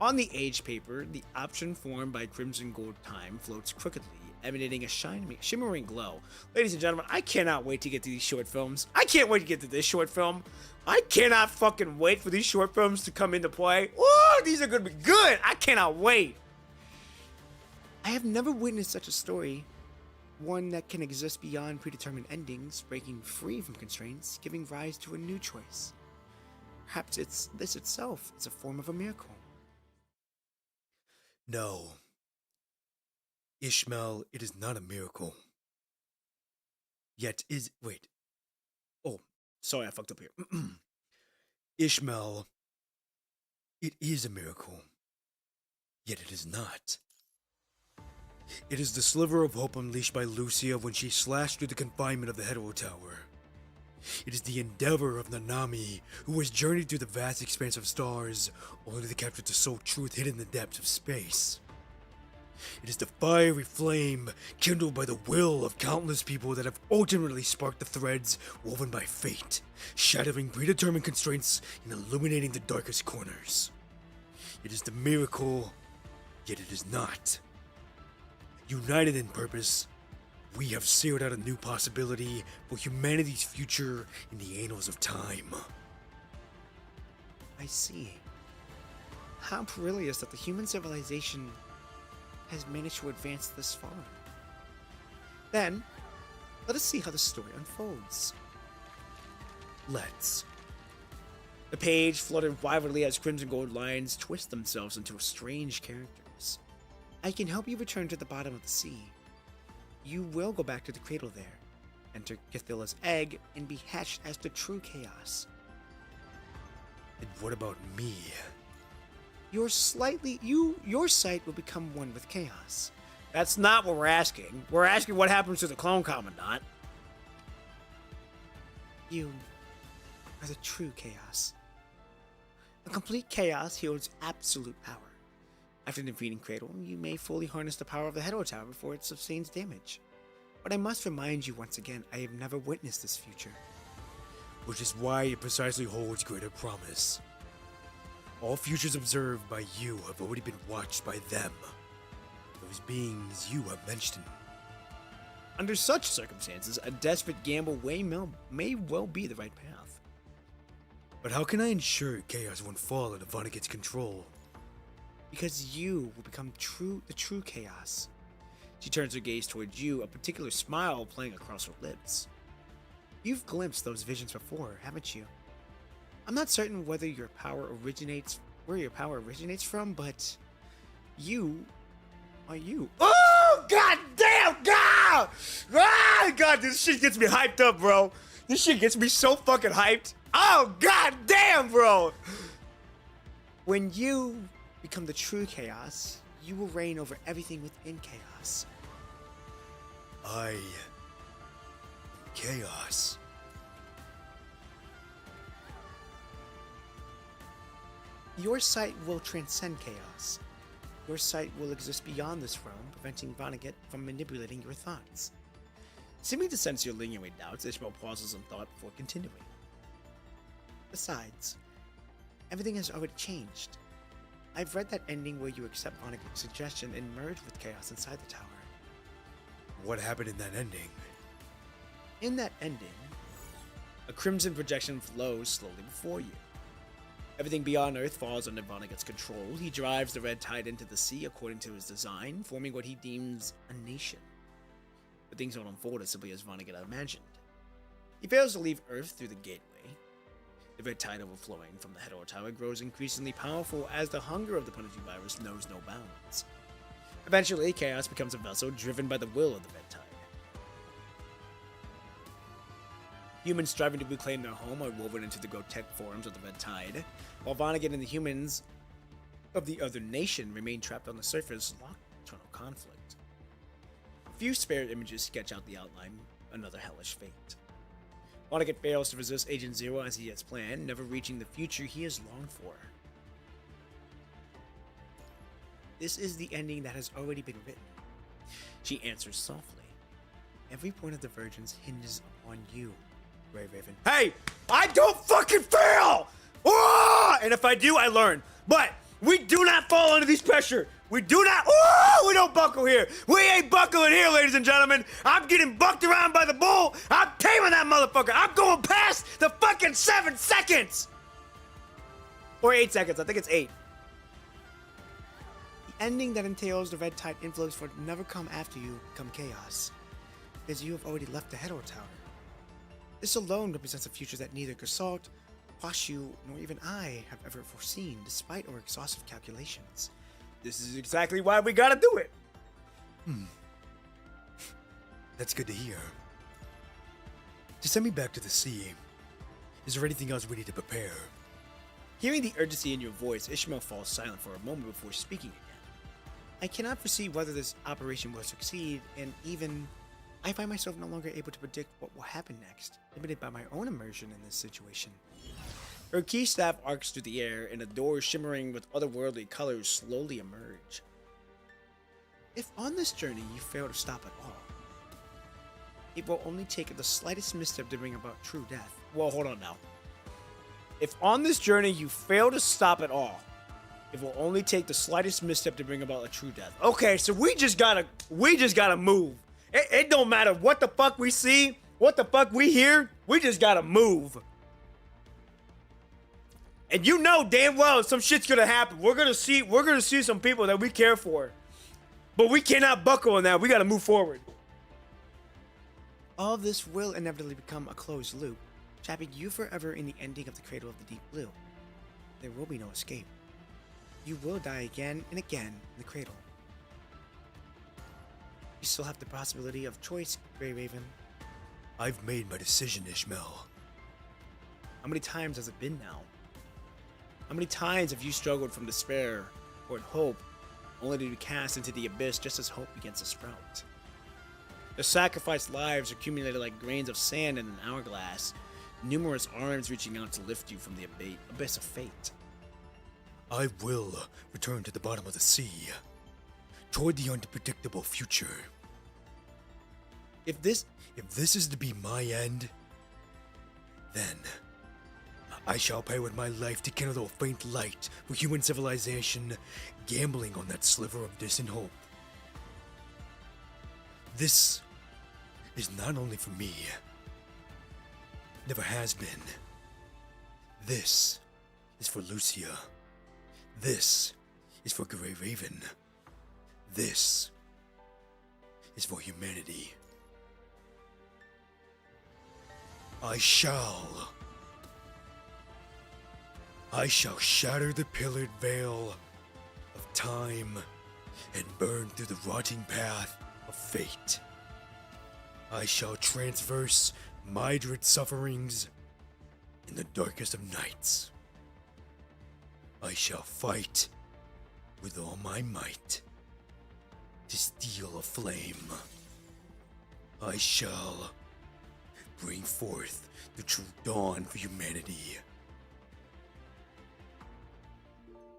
On the age paper, the option formed by Crimson Gold Time floats crookedly, emanating a shimmering glow. Ladies and gentlemen, I cannot wait to get to these short films. I can't wait to get to this short film. I cannot fucking wait for these short films to come into play. Oh, these are going to be good. I cannot wait. I have never witnessed such a story. One that can exist beyond predetermined endings, breaking free from constraints, giving rise to a new choice. Perhaps this itself is a form of a miracle. No. Ishmael, it is not a miracle. Wait. Oh, sorry, I fucked up here. Ishmael, it is a miracle. Yet it is not. It is the sliver of hope unleashed by Lucia when she slashed through the confinement of the Hetero Tower. It is the endeavor of Nanami, who has journeyed through the vast expanse of stars, only to capture the sole truth hidden in the depths of space. It is the fiery flame kindled by the will of countless people that have ultimately sparked the threads woven by fate, shattering predetermined constraints and illuminating the darkest corners. It is the miracle, yet it is not. United in purpose, we have sealed out a new possibility for humanity's future in the annals of time. I see. How brilliant that the human civilization has managed to advance this far. Then, let us see how the story unfolds. Let's. The page fluttered wildly as crimson gold lines twist themselves into strange characters. I can help you return to the bottom of the sea. You will go back to the cradle there, enter Gathilla's egg, and be hatched as the true chaos. And what about me? Your sight will become one with chaos. That's not what we're asking. We're asking what happens to the clone commandant. You are the true chaos. A complete chaos holds absolute power. After defeating Cradle, you may fully harness the power of the Hetero Tower before it sustains damage. But I must remind you once again, I have never witnessed this future. Which is why it precisely holds greater promise. All futures observed by you have already been watched by them. Those beings you have mentioned. Under such circumstances, a desperate gamble may well be the right path. But how can I ensure chaos won't fall into Vonnegut's control? Because you will become the true chaos. She turns her gaze towards you, a particular smile playing across her lips. You've glimpsed those visions before, haven't you? I'm not certain where your power originates from, but you are you. Oh, god damn, god! Ah, god, this shit gets me hyped up, bro. This shit gets me so fucking hyped. Oh, god damn, bro. When you become the true chaos, you will reign over everything within chaos. I am chaos. Your sight will transcend chaos. Your sight will exist beyond this realm, preventing Vonnegut from manipulating your thoughts. Seeming to sense your lingering doubts, Ishmael pauses in thought before continuing. Besides, everything has already changed. I've read that ending where you accept Vonnegut's suggestion and merge with chaos inside the tower. What happened in that ending? In that ending, a crimson projection flows slowly before you. Everything beyond Earth falls under Vonnegut's control. He drives the red tide into the sea according to his design, forming what he deems a nation. But things don't unfold as simply as Vonnegut imagined. He fails to leave Earth through the gateway. The red tide overflowing from the Hedor Tower grows increasingly powerful as the hunger of the Punishing Virus knows no bounds. Eventually, Chaos becomes a vessel driven by the will of the red tide. Humans striving to reclaim their home are woven into the grotesque forms of the red tide, while Vonnegut and the humans of the other nation remain trapped on the surface, locked in eternal conflict. A few spared images sketch out the outline, another hellish fate. Vonnegut fails to resist Agent Zero as he has planned, never reaching the future he has longed for. This is the ending that has already been written. She answers softly. Every point of divergence hinges upon you, Grey Raven. Hey! I don't fucking fail! Oh! And if I do, I learn. But we do not fall under these pressure. We do not. Oh! We don't buckle here. We ain't buckling here, ladies and gentlemen. I'm getting bucked around by the bull. I'm taming that motherfucker. I'm going past the fucking 7 seconds. Or 8 seconds. I think it's 8. The ending that entails the red tide inflows will never come after you become chaos, because you have already left the Hedor Tower. This alone represents a future that neither Gasalt, Pashu, nor even I have ever foreseen, despite our exhaustive calculations. This is exactly why we gotta do it! That's good to hear. To send me back to the sea, is there anything else we need to prepare? Hearing the urgency in your voice, Ishmael falls silent for a moment before speaking again. I cannot foresee whether this operation will succeed, and even I find myself no longer able to predict what will happen next, limited by my own immersion in this situation. Her key staff arcs through the air, and a door shimmering with otherworldly colors slowly emerge. If on this journey you fail to stop at all, it will only take the slightest misstep to bring about true death. Well, hold on now. If on this journey you fail to stop at all, it will only take the slightest misstep to bring about a true death. Okay, so we just gotta move. It don't matter what the fuck we see, what the fuck we hear, we just gotta move. And you know damn well some shit's gonna happen. We're gonna see some people that we care for. But we cannot buckle on that. We gotta move forward. All of this will inevitably become a closed loop, trapping you forever in the ending of the Cradle of the Deep Blue. There will be no escape. You will die again and again in the Cradle. You still have the possibility of choice, Grey Raven. I've made my decision, Ishmael. How many times has it been now? How many times have you struggled from despair toward hope, only to be cast into the abyss just as hope begins to sprout? The sacrificed lives accumulated like grains of sand in an hourglass, numerous arms reaching out to lift you from the abyss of fate. I will return to the bottom of the sea, toward the unpredictable future. If this is to be my end, then I shall pay with my life to kindle a faint light for human civilization, gambling on that sliver of distant hope. This is not only for me. Never has been. This is for Lucia. This is for Grey Raven. This is for humanity. I shall shatter the pillared veil of time and burn through the rotting path of fate. I shall transverse my dread sufferings in the darkest of nights. I shall fight with all my might to steal a flame. I shall bring forth the true dawn for humanity.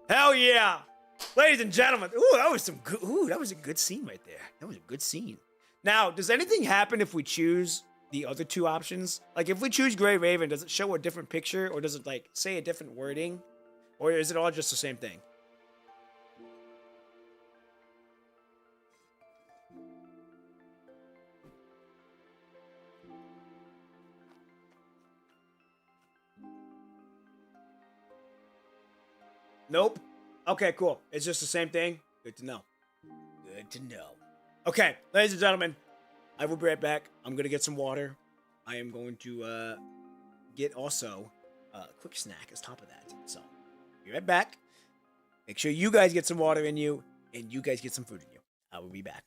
Hell yeah! Ladies and gentlemen, that was a good scene right there. That was a good scene. Now, does anything happen if we choose the other two options? Like, if we choose Grey Raven, does it show a different picture, or does it, like, say a different wording? Or is it all just the same thing? Nope. Okay, cool. It's just the same thing. Good to know. Good to know. Okay, ladies and gentlemen, I will be right back. I'm going to get some water. I am going to get also a quick snack as top of that. So, be right back. Make sure you guys get some water in you, and you guys get some food in you. I will be back.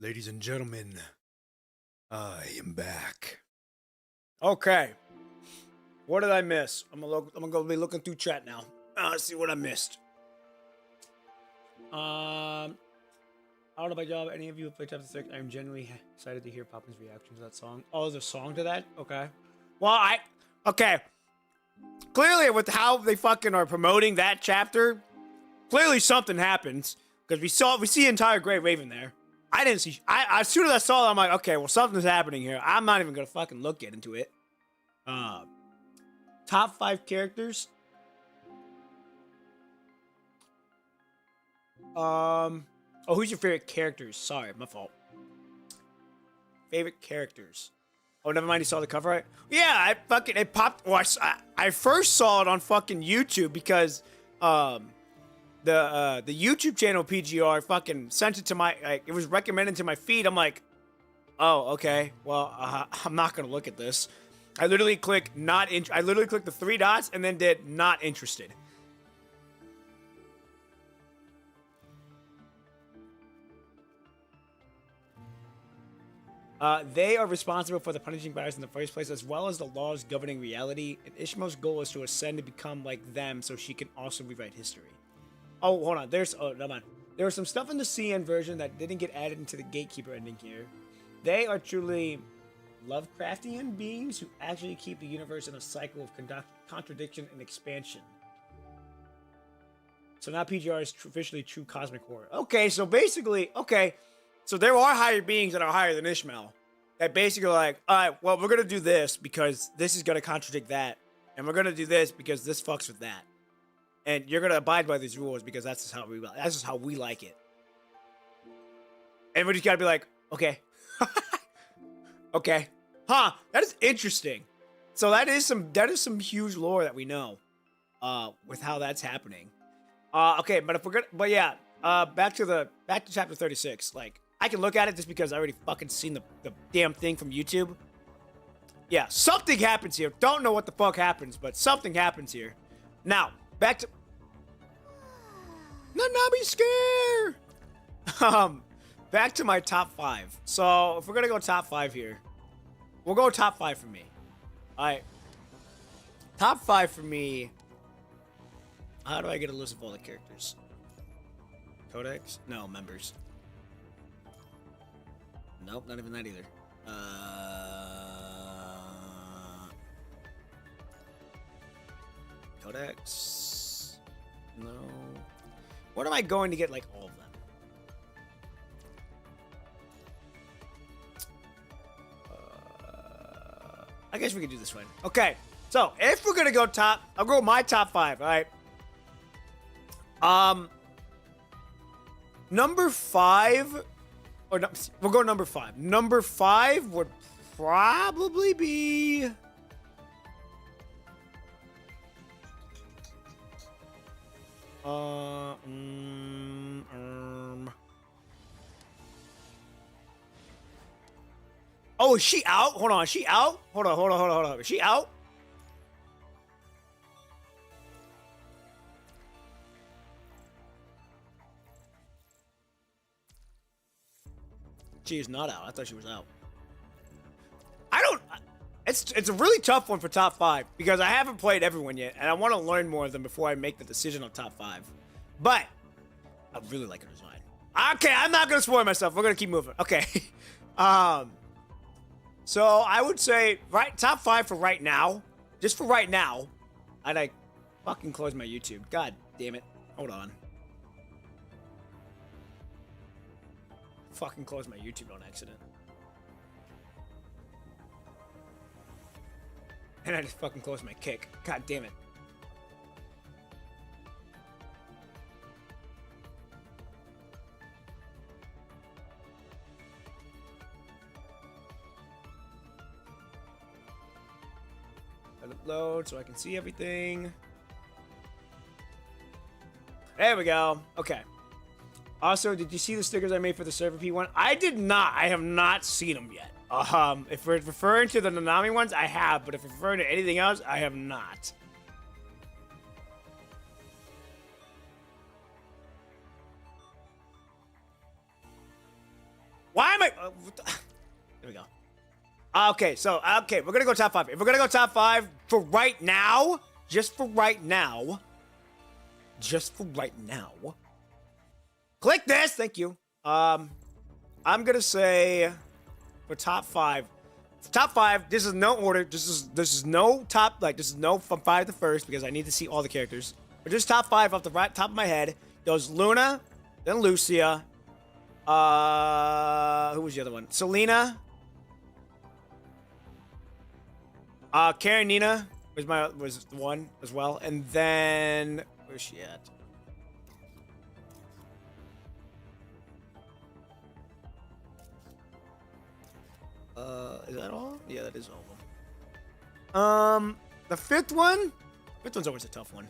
Ladies and gentlemen, I am back. Okay. What did I miss? I'm gonna go be looking through chat now. See what I missed. I don't know my job. Any of you who play Chapter 6, I'm genuinely excited to hear Poppin's reaction to that song. Oh, there's a song to that? Okay. Well, okay. Clearly, with how they fucking are promoting that chapter, clearly something happens. Because we see entire Grey Raven there. I didn't see, as soon as I saw it, I'm like, okay, well, something's happening here. I'm not even gonna fucking get into it. Top 5 characters. Oh, who's your favorite characters? Sorry, my fault. Favorite characters. Oh, never mind. You saw the cover, right? Yeah, it popped. Well, I first saw it on fucking YouTube because the YouTube channel PGR fucking sent it to my, it was recommended to my feed. I'm like, oh, okay. Well, I'm not gonna look at this. I literally clicked I literally clicked the 3 dots and then did not interested. They are responsible for the punishing virus in the first place, as well as the laws governing reality. And Ishmael's goal is to ascend to become like them, so she can also rewrite history. Oh, hold on. Never mind. There was some stuff in the CN version that didn't get added into the Gatekeeper ending here. They are truly Lovecraftian beings who actually keep the universe in a cycle of contradiction and expansion. So now PGR is officially true cosmic horror. Okay, so basically, so there are higher beings that are higher than Ishmael. That basically are like, all right, well, we're going to do this because this is going to contradict that. And we're going to do this because this fucks with that. And you're going to abide by these rules because that's just how we like it. And we just got to be like, okay. Okay. Huh, that is interesting. So that is some huge lore that we know with how that's happening. Okay, but if we're gonna, but yeah, back to chapter 36. Like, I can look at it just because I already fucking seen the damn thing from YouTube. Yeah, something happens here. Don't know what the fuck happens, but something happens here. Now, back to Nanabi Scare. Back to my top 5. So if we're gonna go top 5 here, we'll go top 5 for me. All right, top 5 for me. How do I get a list of all the characters? Codex? No, members. Nope, not even that either. Codex? No. What am I going to get, like, all of them? I guess we could do this one. Okay, so if we're gonna go top, I'll go my top 5, all right? Number 5, or no, we'll go number 5. Number 5 would probably be oh, is she out? Hold on, is she out? Hold on. Is she out? She is not out. I thought she was out. It's a really tough one for top 5 because I haven't played everyone yet, and I want to learn more of them before I make the decision on top 5. But I really like her design. Okay, I'm not gonna spoil myself. We're gonna keep moving. Okay. So I would say top 5 for right now. Just for right now. I'd like fucking close my YouTube. God damn it. Hold on. Fucking close my YouTube on accident. And I just fucking closed my kick. God damn it. Let it load so I can see everything. There we go. Okay. Also, did you see the stickers I made for the Server P one? I did not. I have not seen them yet. If we're referring to the Nanami ones, I have. But if we're referring to anything else, I have not. Why am am I? There we go. Okay, so we're gonna go top 5. If we're gonna go top 5 for right now, just for right now, click this. Thank you. I'm gonna say for top 5. Top 5. This is no order. This is no top. Like this is no from 5 to first because I need to see all the characters. But just top 5 off the right top of my head. Goes Luna, then Lucia. Who was the other one? Selena. Karenina was the one as well, and then where's she at? Is that all? Yeah, that is all of them. The fifth one's always a tough one.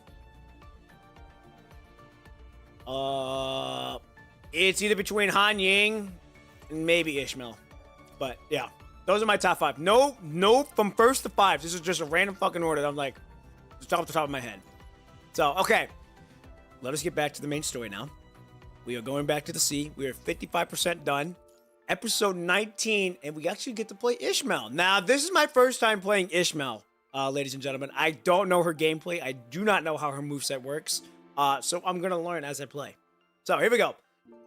It's either between Han Ying and maybe Ishmael, but yeah. Those are my top 5. No, from first to 5. This is just a random fucking order that I'm like, just off the top of my head. So, okay. Let us get back to the main story now. We are going back to the sea. We are 55% done. Episode 19, and we actually get to play Ishmael. Now, this is my first time playing Ishmael, ladies and gentlemen. I don't know her gameplay. I do not know how her moveset works. So I'm going to learn as I play. So, here we go.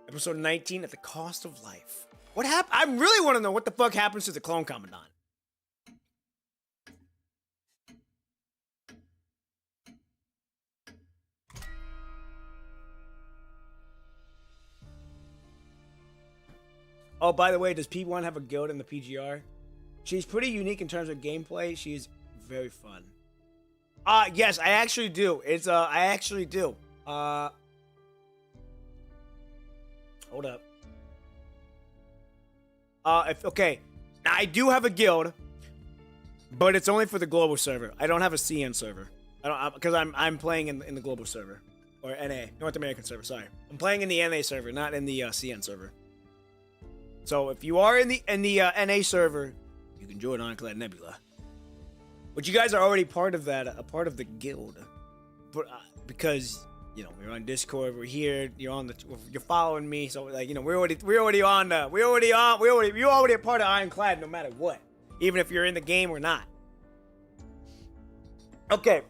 Episode 19, At the Cost of Life. What happened? I really want to know what the fuck happens to the clone commandant. Oh, by the way, does P1 have a guild in the PGR? She's pretty unique in terms of gameplay. She's very fun. Yes, I actually do. I actually do. Hold up. Okay, I do have a guild, but it's only for the global server. I don't have a CN server. Because I'm playing in the global server, or NA, North American server. Sorry, I'm playing in the NA server, not in the CN server. So if you are in the NA server, you can join Ironclad Nebula. But you guys are already part of that, a part of the guild, but because. You know, we're on Discord. We're here. You're following me. So like, you know, you're already a part of Ironclad no matter what, even if you're in the game or not. Okay,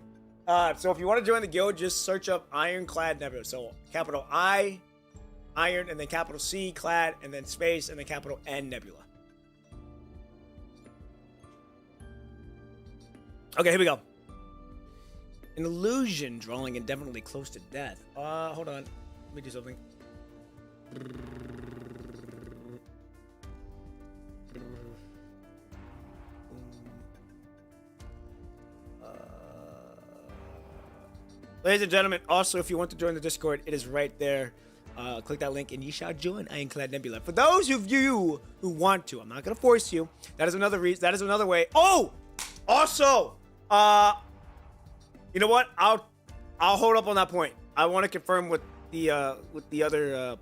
so if you want to join the guild, just search up Ironclad Nebula. So capital I, Iron, and then capital C, Clad, and then space, and then capital N, Nebula. Okay, here we go. An illusion drawing indefinitely close to death. Hold on. Let me do something. Ladies and gentlemen, also, if you want to join the Discord, it is right there. Click that link and you shall join Ironclad Nebula. For those of you who want to, I'm not going to force you. That is another reason. That is another way. Oh! Also, you know what? I'll hold up on that point. I want to confirm with the other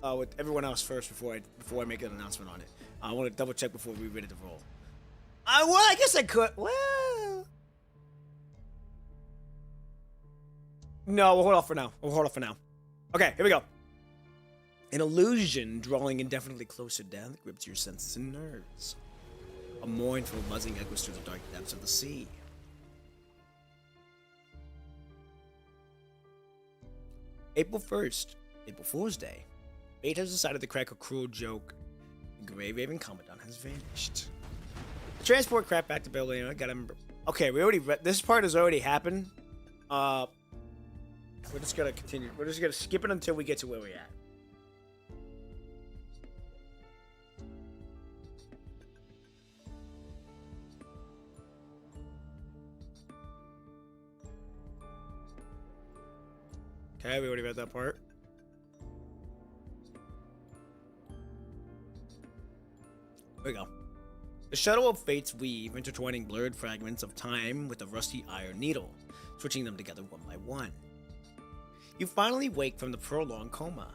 with everyone else first before I make an announcement on it. I want to double check before we're ready to roll. Well, I guess I could. Well, no, we'll hold off for now. Okay, here we go. An illusion drawing indefinitely close to death grips your senses and nerves. A mournful buzzing echoes through the dark depths of the sea. April 1st, April Fool's Day. Fate has decided to crack a cruel joke. The Grey Raven Commandant has vanished. The transport craft back to building. I gotta remember. Okay, we already read. This part has already happened. We're just gonna continue. We're just gonna skip it until we get to where we're at. Okay, we already read that part. There we go. The shuttle of fates weave, intertwining blurred fragments of time with a rusty iron needle, switching them together one by one. You finally wake from the prolonged coma.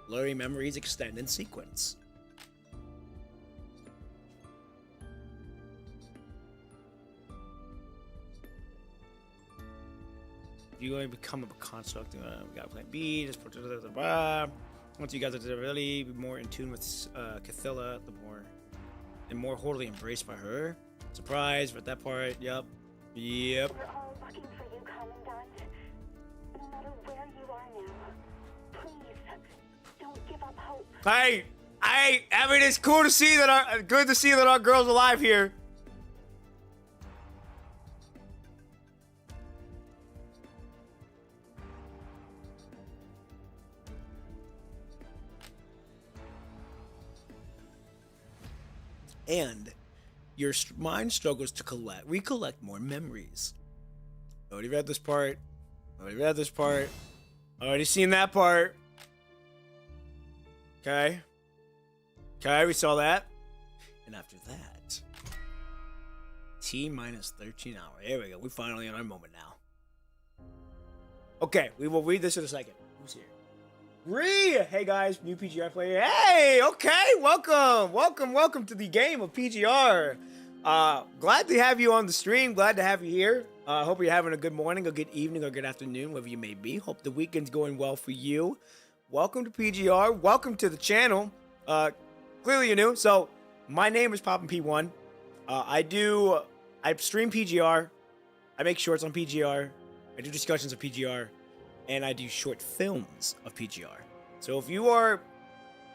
Blurry memories extend in sequence. You're going to become a construct. We got plan B. Just put want you guys to really be more in tune with Cathilla, and more wholly embraced by her. Surprise with that part. Yep. We're all looking for you, Commandant. No matter where you are now, please don't give up hope. Hey, I mean, it's cool to see that our girl's alive here. And your mind struggles to recollect more memories. Already read this part. Already seen that part. Okay, we saw that. And after that, T minus 13 hours. There we go. We're finally in our moment now. Okay, we will read this in a second. Who's here? Ree! Hey guys, new PGR player. Hey, okay, welcome to the game of PGR. Glad to have you on the stream. Glad to have you here. Hope you're having a good morning, a good evening, or good afternoon, wherever you may be. Hope the weekend's going well for you. Welcome to PGR. Welcome to the channel. Clearly you're new. So, my name is Poppin' P1. I stream PGR. I make shorts on PGR. I do discussions of PGR. And I do short films of PGR. So if you are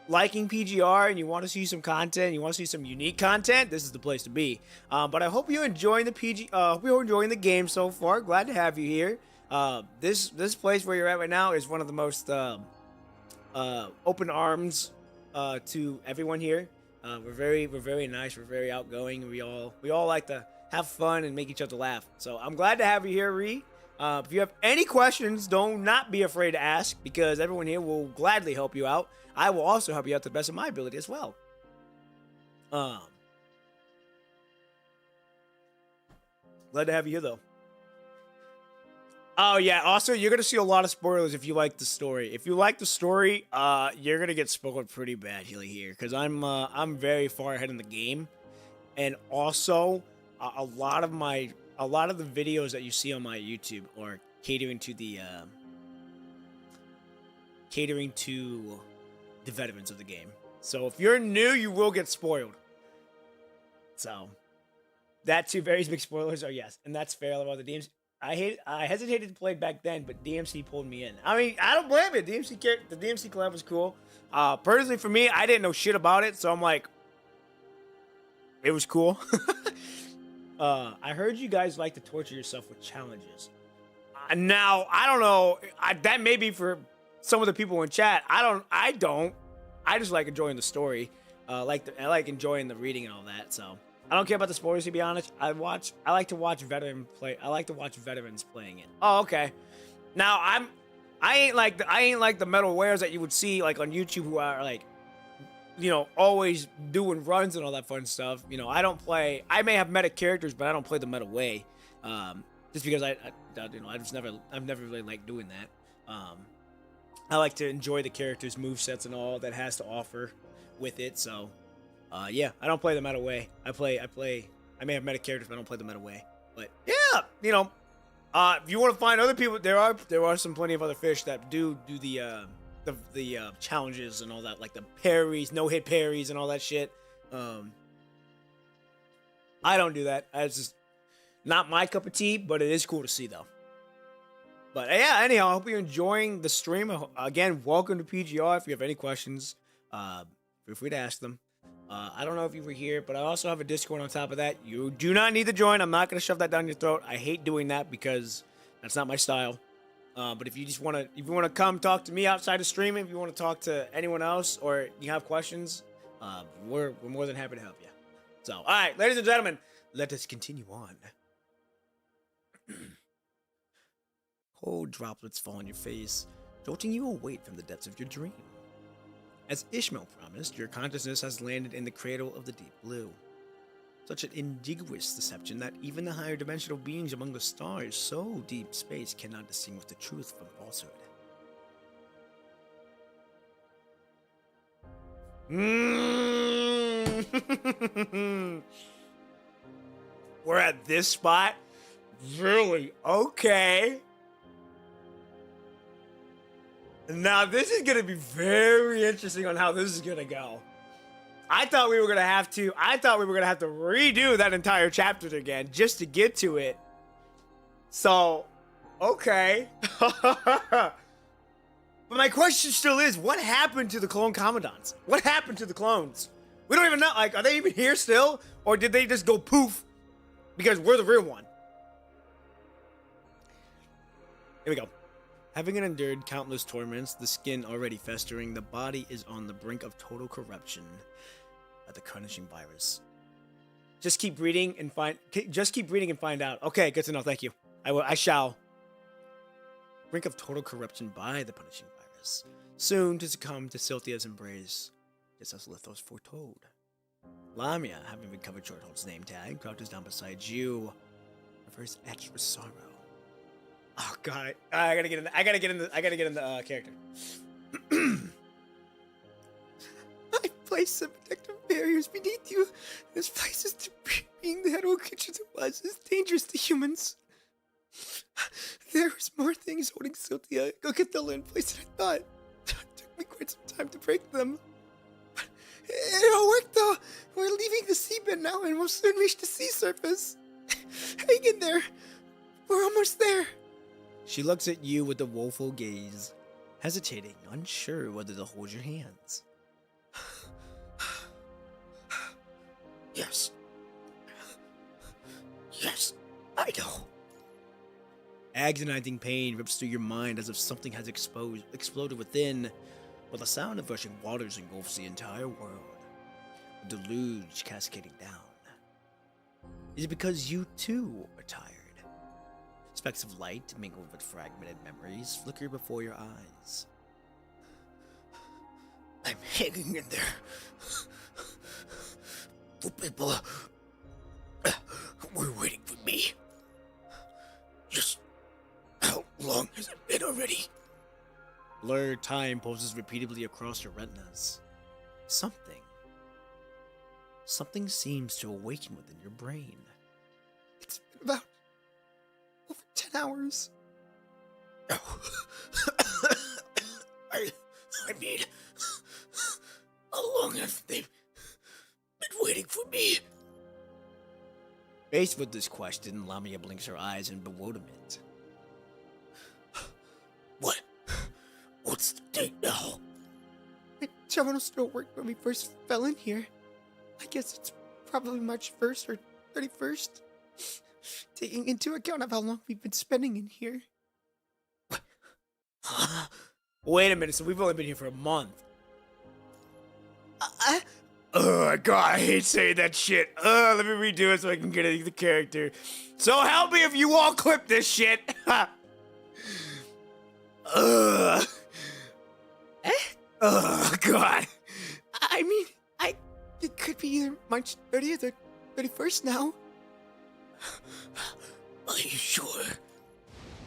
liking PGR and you want to see some content, you want to see some unique content, this is the place to be. But I hope you're enjoying hope you're enjoying the game so far. Glad to have you here. This place where you're at right now is one of the most open arms to everyone here. We're very nice. We're very outgoing. We all like to have fun and make each other laugh. So I'm glad to have you here, Ree. If you have any questions, do not be afraid to ask, because everyone here will gladly help you out. I will also help you out to the best of my ability as well. Glad to have you here, though. Oh, yeah. Also, you're going to see a lot of spoilers if you like the story. If you like the story, you're going to get spoiled pretty badly here, because I'm very far ahead in the game. And also, a lot of the videos that you see on my YouTube are catering to the veterans of the game. So if you're new, you will get spoiled. So that too, very big spoilers are yes, and that's fair about the DMC. I hesitated to play back then, but DMC pulled me in. I mean, I don't blame it. The DMC collab was cool. Personally, for me, I didn't know shit about it, so I'm like, it was cool. I heard you guys like to torture yourself with challenges. Now, I don't know. That may be for some of the people in chat. I don't. I just like enjoying the story. I like enjoying the reading and all that. So I don't care about the spoilers, to be honest. I like to watch veterans playing it. Oh, okay. Now I ain't like the metal wares that you would see like on YouTube, who are like, you know, always doing runs and all that fun stuff. You know, I don't play. I may have meta characters, but I don't play the meta way. Just because I've never really liked doing that. I like to enjoy the characters' movesets and all that has to offer with it. So, yeah, I don't play the meta way. I may have meta characters, but I don't play the meta way. But yeah, you know, if you want to find other people, there are plenty of other fish that do the challenges and all that, like the parries, no-hit parries and all that shit. I don't do that. It's just not my cup of tea, but it is cool to see, though. But yeah, anyhow, I hope you're enjoying the stream. Again, welcome to PGR. If you have any questions, feel free to ask them. I don't know if you were here, but I also have a Discord on top of that. You do not need to join. I'm not going to shove that down your throat. I hate doing that because that's not my style. But if you want to come talk to me outside of streaming, if you want to talk to anyone else, or you have questions, we're more than happy to help you. So, all right, ladies and gentlemen, let us continue on. Cold droplets fall on your face, jolting you awake from the depths of your dream. As Ishmael promised, your consciousness has landed in the cradle of the deep blue. Such an indignious deception that even the higher dimensional beings among the stars, so deep space, cannot distinguish the truth from falsehood. We're at this spot? Really? Okay. Now this is gonna be very interesting on how this is gonna go. I thought we were gonna have to redo that entire chapter again just to get to it. So, okay. But my question still is, what happened to the clone commandants? What happened to the clones? We don't even know. Like, are they even here still? Or did they just go poof? Because we're the real one. Here we go. Having endured countless torments, the skin already festering, the body is on the brink of total corruption by the punishing virus. Just keep reading and find out. Okay, good to know. Thank you. I shall. Brink of total corruption by the punishing virus. Soon to succumb to Silthia's embrace, just as Lithos foretold. Lamia, having recovered Shorthold's name tag, crouches down beside you, of her extra sorrow. Oh god, I gotta get in the character. I placed some protective barriers beneath you. This place is too being the hetero creature it was is dangerous to humans. There's more things holding Silthia. Go get the in place than I thought. It took me quite some time to break them. But it all worked though. We're leaving the seabed now and we'll soon reach the sea surface. Hang in there. We're almost there. She looks at you with a woeful gaze, hesitating, unsure whether to hold your hands. Yes. Yes, I know. Agonizing pain rips through your mind as if something has exploded within, while the sound of rushing waters engulfs the entire world, a deluge cascading down. Is it because you too are tired? Specks of light mingled with fragmented memories flicker before your eyes. I'm hanging in there. The people were waiting for me. Just how long has it been already? Blurred time pulses repeatedly across your retinas. Something seems to awaken within your brain. It's been about over 10 hours. Oh. I mean, how long have they been waiting for me? Faced with this question, Lamia blinks her eyes in bewilderment. What's the date now? My terminal still worked when we first fell in here. I guess it's probably March 1st or 31st. Taking into account of how long we've been spending in here. Wait a minute, so we've only been here for a month. Oh god, I hate saying that shit. Let me redo it so I can get into the character. So help me if you all clip this shit. Oh god. I mean, it could be either March 30th or 31st now. Are you sure?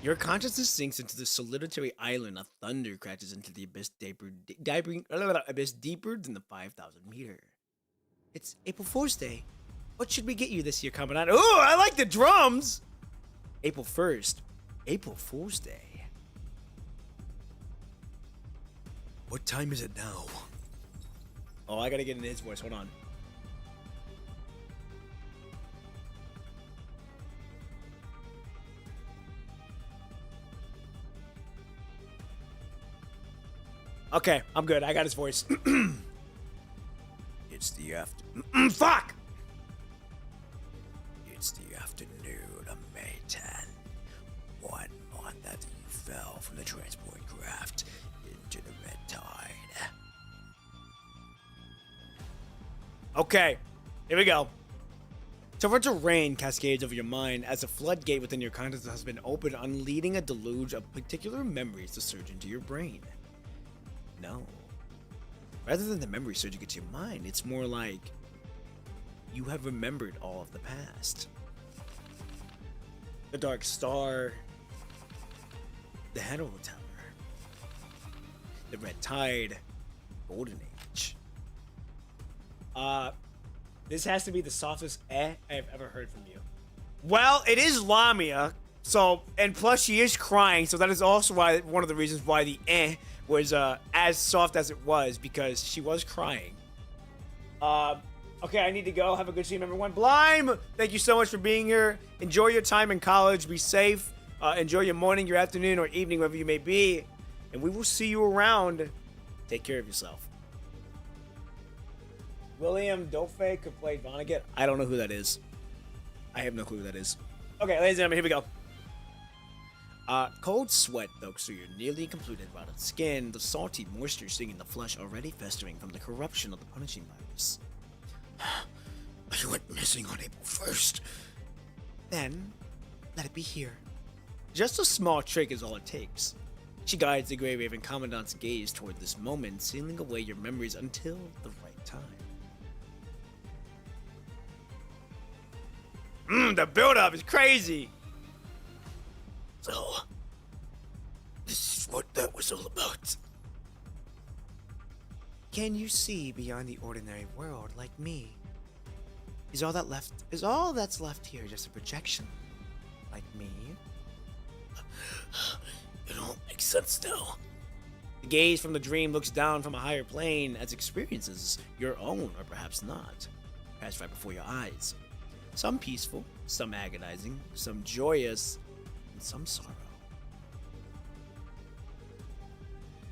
Your consciousness sinks into the solitary island of thunder crashes into the abyss deeper than the 5,000 meter. It's April Fool's Day. What should we get you this year, Commandant? Oh, I like the drums! April 1st, April Fool's Day. What time is it now? Oh, I gotta get in his voice. Hold on. Okay, I'm good. I got his voice. It's the Fuck! It's the afternoon of May 10. 1 month after you fell from the transport craft into the red tide. Okay, here we go. Torrential rain cascades over your mind as a floodgate within your consciousness has been opened, unleading a deluge of particular memories to surge into your brain. No. Rather than the memory surging into your mind, it's more like you have remembered all of the past. The Dark Star, the Hannibal Tower, the Red Tide, Golden Age. This has to be the softest I have ever heard from you. Well, it is Lamia, so, and plus she is crying, so that is also why one of the reasons why the was as soft as it was because she was crying. Okay, I need to go. Have a good stream, everyone. Blime, thank you so much for being here. Enjoy your time in college. Be safe. Enjoy your morning, your afternoon, or evening, wherever you may be. And we will see you around. Take care of yourself. William Dafoe could play Vonnegut. I don't know who that is. I have no clue who that is. Okay, ladies and gentlemen, here we go. Cold sweat soaks through your nearly completed rotted skin, the salty moisture stinging the flesh already festering from the corruption of the punishing virus. I went missing on April 1st. Then, let it be here. Just a small trick is all it takes. She guides the Grey Raven Commandant's gaze toward this moment, sealing away your memories until the right time. The build-up is crazy! So, this is what that was all about. Can you see beyond the ordinary world like me? Is all that's left here just a projection? Like me? It all makes sense now. The gaze from the dream looks down from a higher plane as experiences, your own or perhaps not, pass right before your eyes. Some peaceful, some agonizing, some joyous, and some sorrow.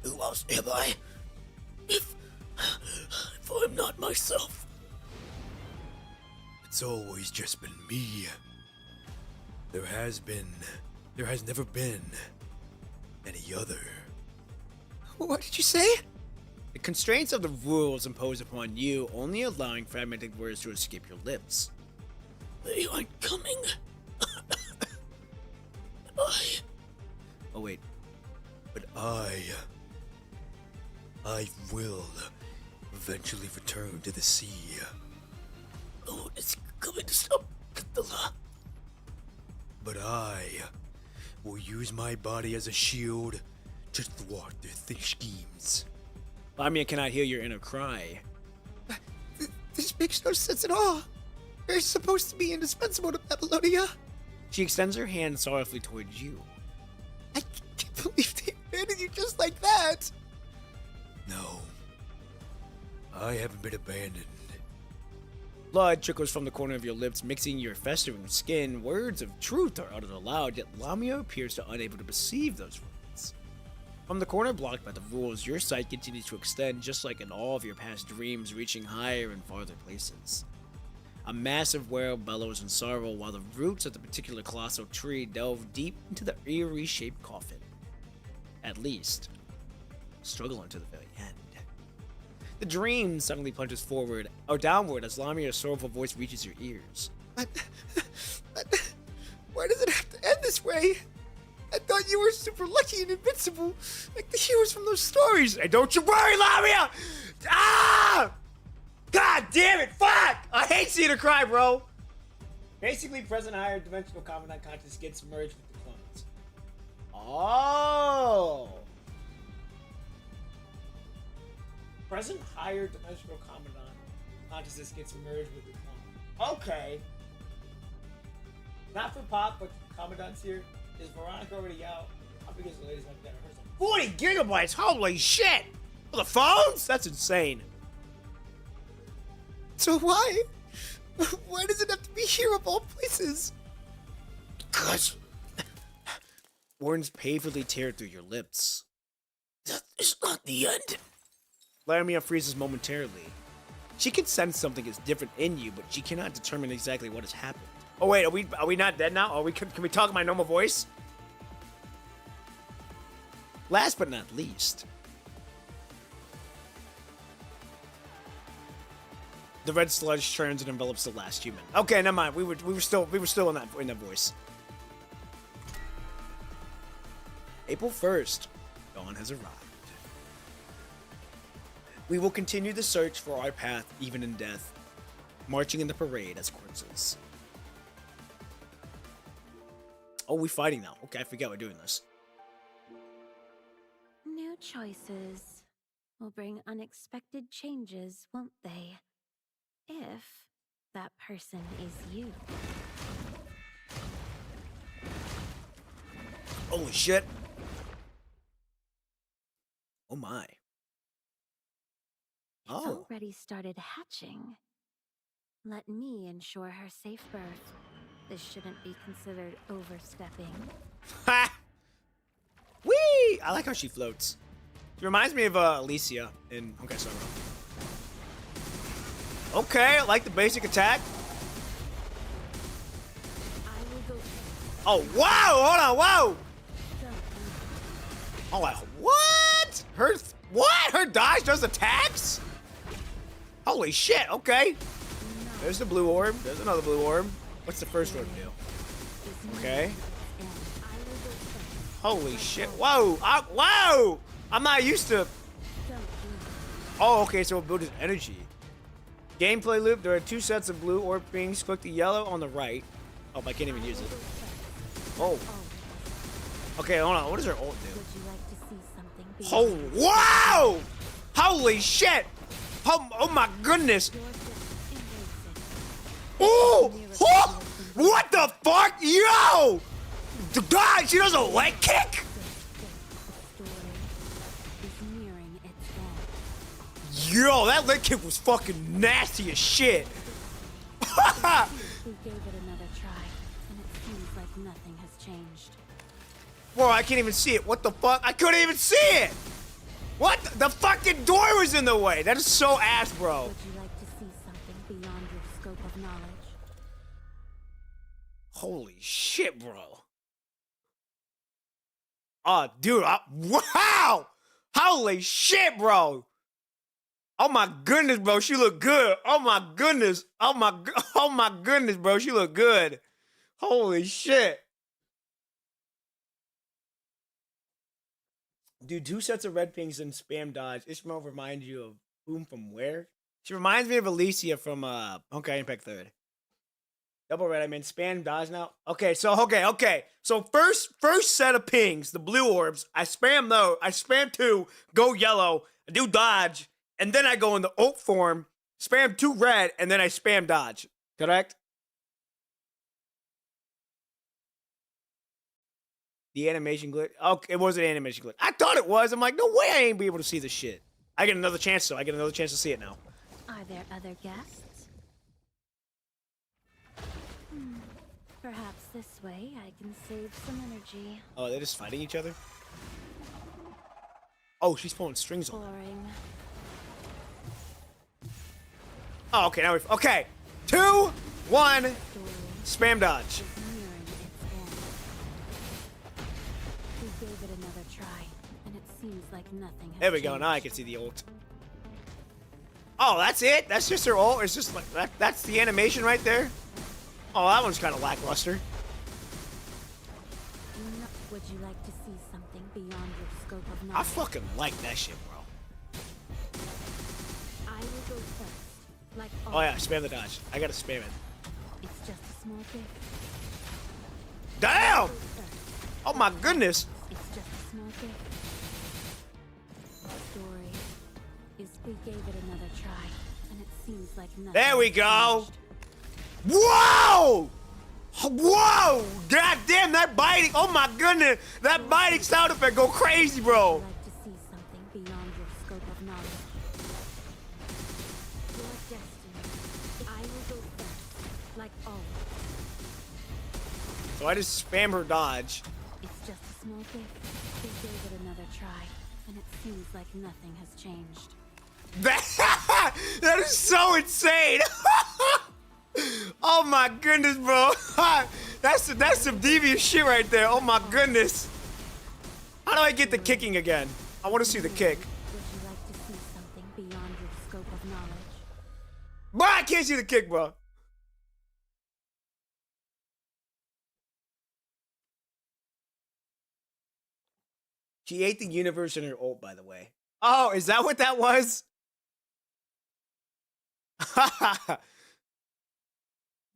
Who else am I? If I'm not myself. It's always just been me. There has never been any other. What did you say? The constraints of the rules imposed upon you, only allowing fragmented words to escape your lips. They aren't coming. Oh wait. But I will eventually return to the sea. Oh, it's coming to stop Cthulhu. But I will use my body as a shield to thwart their thick schemes. Lamia cannot hear your inner cry. This makes no sense at all. You're supposed to be indispensable to Babylonia. She extends her hand sorrowfully towards you. I can't believe they abandoned you just like that. No. I haven't been abandoned. Blood trickles from the corner of your lips, mixing your festering skin. Words of truth are uttered aloud, yet Lamia appears to unable to perceive those words. From the corner blocked by the rules, your sight continues to extend, just like in all of your past dreams, reaching higher and farther places. A massive wail bellows in sorrow, while the roots of the particular colossal tree delve deep into the eerie shaped coffin. At least, struggle until the very end. The dream suddenly plunges forward, or downward, as Lamia's sorrowful voice reaches your ears. But why does it have to end this way? I thought you were super lucky and invincible, like the heroes from those stories. Hey, don't you worry, Lamia! Ah! God damn it, fuck! I hate seeing her cry, bro! Basically, present higher dimensional commandant conscious gets merged with the clones. Oh! Present higher dimensional commandant consciousness gets merged with the clone. Okay. Not for Pop, but Commandant's here. Is Veronica already out? How big is the latest one that I heard? 40 gigabytes! Holy shit! For the phones? That's insane. So why? Why does it have to be here of all places? Because words painfully tear through your lips. That is not the end. Lamia freezes momentarily. She can sense something is different in you, but she cannot determine exactly what has happened. Oh wait, are we not dead now? Can we talk in my normal voice? Last but not least, the red sludge turns and envelops the last human. Okay, never mind. We were still in that voice. April 1st, dawn has arrived. We will continue the search for our path even in death, marching in the parade as corpses. Oh, we're fighting now. Okay, I forget we're doing this. New choices will bring unexpected changes, won't they? If that person is you. Holy shit. Oh my. It's Oh. already started hatching. Let me ensure her safe birth. This shouldn't be considered overstepping. Ha! Whee! I like how she floats. She reminds me of Alicia in Okay, sorry. Okay, I like the basic attack. I will go. Oh, wow! Hold on, whoa! Don't Oh, what? What? Her dodge does attacks? Holy shit, okay. There's the blue orb. There's another blue orb. What's the first orb do? Okay. Holy shit. Whoa! Whoa! I'm not used to... Oh, okay, so it builds energy. Gameplay loop. There are 2 sets of blue orb pings. Click the yellow on the right. Oh, I can't even use it. Oh. Okay, hold on. What does her ult do? Would you like to see something? Oh, wow! Holy shit! Oh my goodness! Oh! Oh! What the fuck? Yo! The guy, she does a leg kick? Yo, that leg kick was fucking nasty as shit. We gave it another try, and it seems like nothing has changed. Bro, I can't even see it. What the fuck? I couldn't even see it! What? The fucking door was in the way. That is so ass, bro. Would you like to see something beyond your scope of knowledge? Holy shit, bro. Oh, dude. Wow! Holy shit, bro. Oh my goodness, bro. She look good. Oh my goodness. Oh my goodness, bro. She look good. Holy shit. Dude, 2 sets of red pings and spam dodge. Ishmael reminds you of whom from where? She reminds me of Alicia from Honkai Impact 3rd. Double red, I mean spam dodge now. Okay. So first set of pings, the blue orbs, I spam those. I spam 2, go yellow, I do dodge, and then I go in the ult form, spam 2 red, and then I spam dodge. Correct? The animation glitch. Oh, it was an animation glitch. I thought it was. I'm like, no way I ain't be able to see this shit. I get another chance, though. I get another chance to see it now. Are there other guests? Perhaps this way I can save some energy. Oh, they're just fighting each other? Oh, she's pulling strings on. Boring. Oh, okay, now we've... Okay. 2, 1, Story spam dodge. is nearing its end. We gave it another try, and it seems like nothing has There we go. changed. Now I can see the ult. Oh, that's it? That's just her ult? It's just like... That's the animation right there? Oh, that one's kind of lackluster. Would you like to see something beyond your scope of I knowledge? fucking like that shit, bro. I will go first. Like Oh, yeah. Spam the dodge. I gotta spam it. It's just a small gift. Damn! Go first. Oh, my goodness. It's just a small gift. The story is we gave it another try, and it seems like nothing. There we has go. changed. Whoa! Whoa! God damn, that biting! Oh my goodness! That biting sound effect go crazy, bro! Would you like to see something beyond your scope of knowledge? Your destiny. I will go first, like always. So I just spam her dodge. It's just a small gift. We gave it another try, and it seems like nothing has changed. That is so insane! Oh my goodness, bro! That's some devious shit right there. Oh my goodness! How do I get the kicking again? I want to see the kick. Would you like to see something beyond your scope of knowledge? Bro, I can't see the kick, bro. She ate the universe in her ult, by the way. Oh, is that what that was?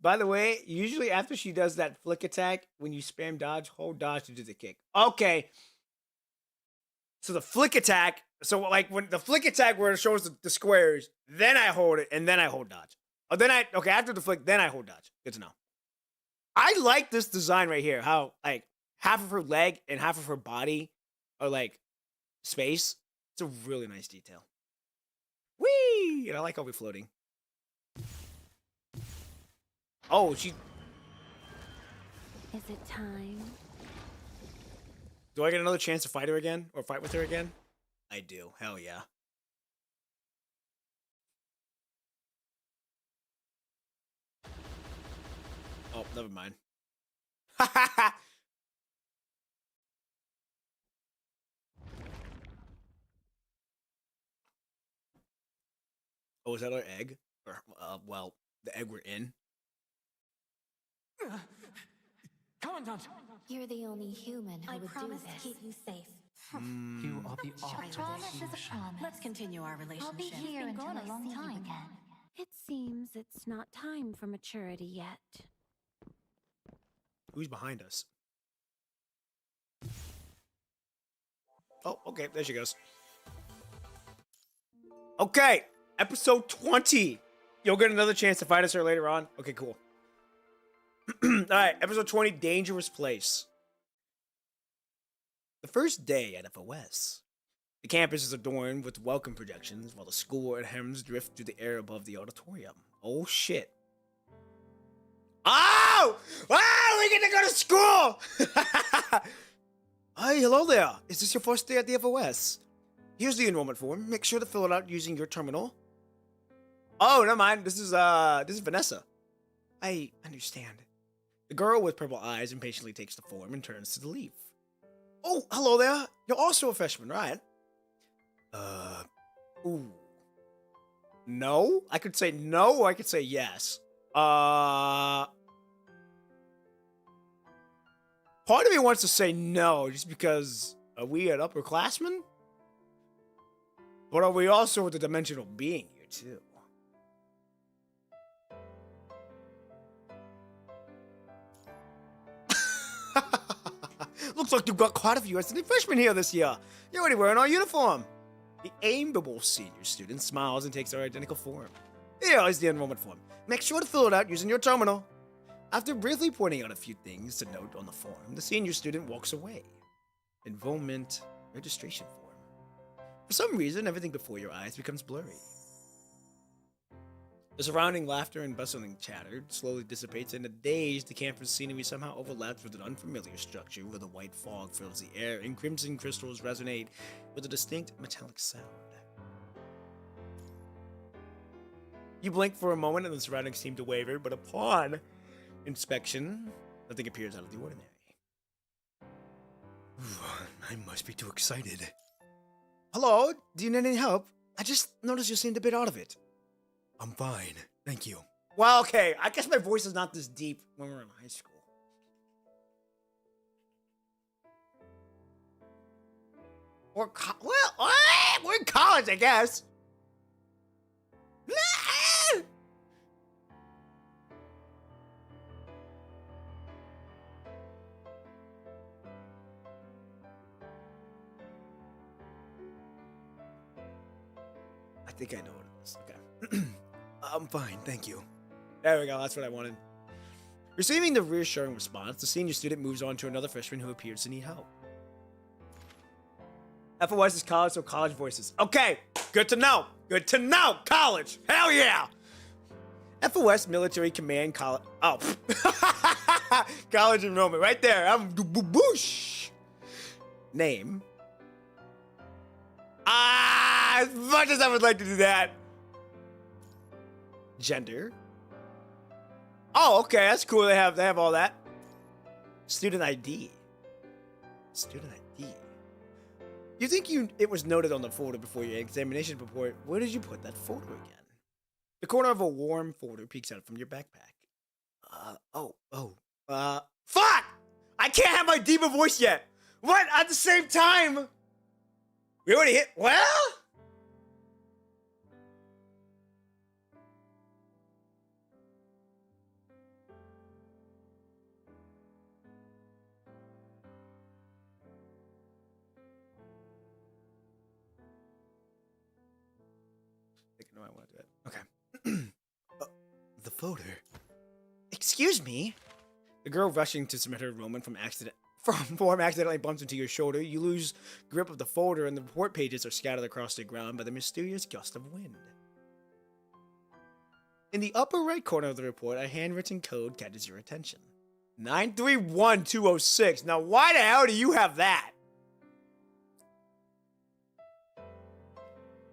By the way, usually after she does that flick attack, when you spam dodge, hold dodge to do the kick. Okay. So the flick attack, so like when the flick attack where it shows the squares, then I hold it and then I hold dodge. Oh, okay, after the flick, then I hold dodge. Good to know. I like this design right here, how like half of her leg and half of her body are like space. It's a really nice detail. Whee! And I like how we're floating. Oh, she... Is it time? Do I get another chance to fight her again? Or fight with her again? I do. Hell yeah. Oh, never mind. Oh, is that our egg? Or, well, the egg we're in? Commandant! You're the only human who I would do promise to this. keep you safe. You are the A optimal promise is a solution. promise. Let's continue our relationship. I'll be here You've been until gone I a long see you time. again. It seems it's not time for maturity yet. Who's behind us? Oh, okay. There she goes. Okay. Episode 20. You'll get another chance to fight us her later on. Okay, cool. Alright, episode 20, Dangerous Place. The first day at FOS. The campus is adorned with welcome projections while the school and hymns drift through the air above the auditorium. Oh shit. Oh! Oh, we get to go to school! Hi, hello there. Is this your first day at the FOS? Here's the enrollment form. Make sure to fill it out using your terminal. Oh, never mind. This is Vanessa. I understand. The girl with purple eyes impatiently takes the form and turns to the leaf. Oh, hello there. You're also a freshman, right? Ooh. No? I could say no, or I could say yes. Part of me wants to say no, just because are we an upperclassman? But are we also the dimensional being here, too? Looks like you've got quite a few resident freshmen here this year. You're already wearing our uniform. The amiable senior student smiles and takes our identical form. Here is the enrollment form. Make sure to fill it out using your terminal. After briefly pointing out a few things to note on the form, the senior student walks away. Enrollment registration form. For some reason, everything before your eyes becomes blurry. The surrounding laughter and bustling chatter slowly dissipates, and a daze, the campus scenery somehow overlaps with an unfamiliar structure where the white fog fills the air and crimson crystals resonate with a distinct metallic sound. You blink for a moment and the surroundings seem to waver, but upon inspection, nothing appears out of the ordinary. I must be too excited. Hello? Do you need any help? I just noticed you seemed a bit out of it. I'm fine. Thank you. Well, okay. I guess my voice is not this deep when we're in high school. Or, we're in college, I guess. I think I know what it is. Okay. I'm fine, thank you. There we go. That's what I wanted. Receiving the reassuring response, the senior student moves on to another freshman who appears to need help. FOS is college, so college voices. Okay, good to know. Good to know. College. Hell yeah. FOS Military Command College. Oh. College enrollment. Right there. I'm boosh. Name. As much as I would like to do that. Gender. Oh, okay, that's cool. They have all that. Student ID. Student ID. You think it was noted on the folder before your examination report? Where did you put that folder again? The corner of a warm folder peeks out from your backpack. Fuck! I can't have my diva voice yet. What? At the same time? We already hit. Well. I know I want to do it. Okay. The folder. Excuse me. The girl rushing to submit her enrollment Form accidentally bumps into your shoulder, you lose grip of the folder, and the report pages are scattered across the ground by the mysterious gust of wind. In the upper right corner of the report, a handwritten code catches your attention. 931206. Now, why the hell do you have that?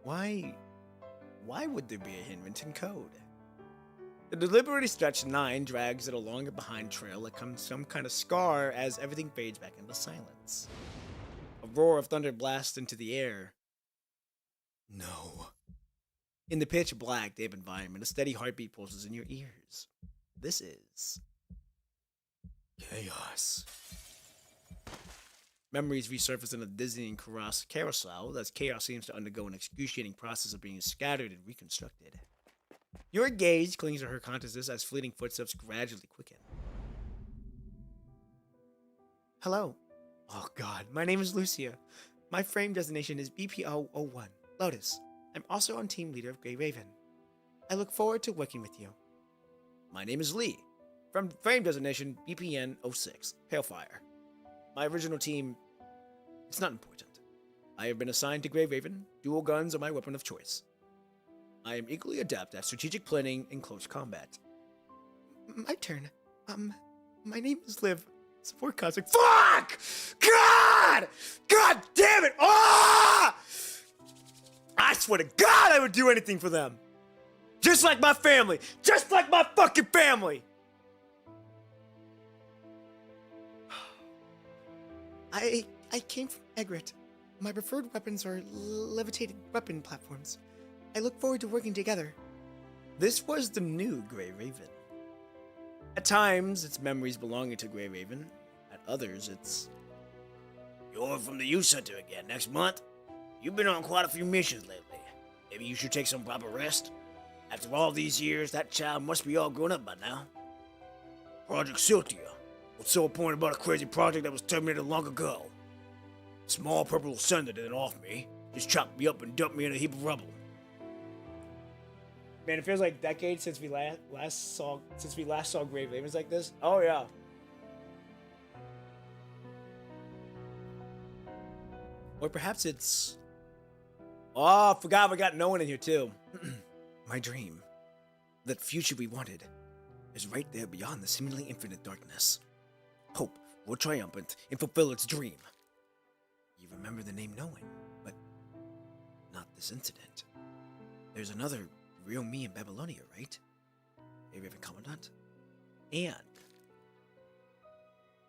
Why would there be a handwritten code? The deliberately stretched 9 drags it along a behind trail like some kind of scar as everything fades back into silence. A roar of thunder blasts into the air. No. In the pitch black, damp environment, a steady heartbeat pulses in your ears. This is chaos. Memories resurface in a dizzying carousel as chaos seems to undergo an excruciating process of being scattered and reconstructed. Your gaze clings to her consciousness as fleeting footsteps gradually quicken. Hello. Oh god, my name is Lucia. My frame designation is BPO01, Lotus. I'm also on team leader of Grey Raven. I look forward to working with you. My name is Lee. From frame designation BPN06, Palefire. My original team, it's not important. I have been assigned to Grey Raven. Dual guns are my weapon of choice. I am equally adept at strategic planning and close combat. My turn. My name is Liv. Support contact. Fuck! God! God damn it! Ah! I swear to God I would do anything for them. Just like my family. Just like my fucking family. I came from Egret. My preferred weapons are levitated weapon platforms. I look forward to working together. This was the new Grey Raven. At times, it's memories belonging to Grey Raven. At others, it's... You're from the youth center again next month. You've been on quite a few missions lately. Maybe you should take some proper rest. After all these years, that child must be all grown up by now. Project Siltia. What's so important about a crazy project that was terminated long ago? Small purple sender didn't off me. Just chopped me up and dumped me in a heap of rubble. Man, it feels like decades since we last saw Grey Ravens like this. Oh yeah. Or perhaps it's... Oh, I forgot we got no one in here too. My dream, that future we wanted, is right there beyond the seemingly infinite darkness. Hope will triumphant and fulfill its dream. You remember the name knowing, but not this incident. There's another real me in Babylonia, right? A Raven Commandant? And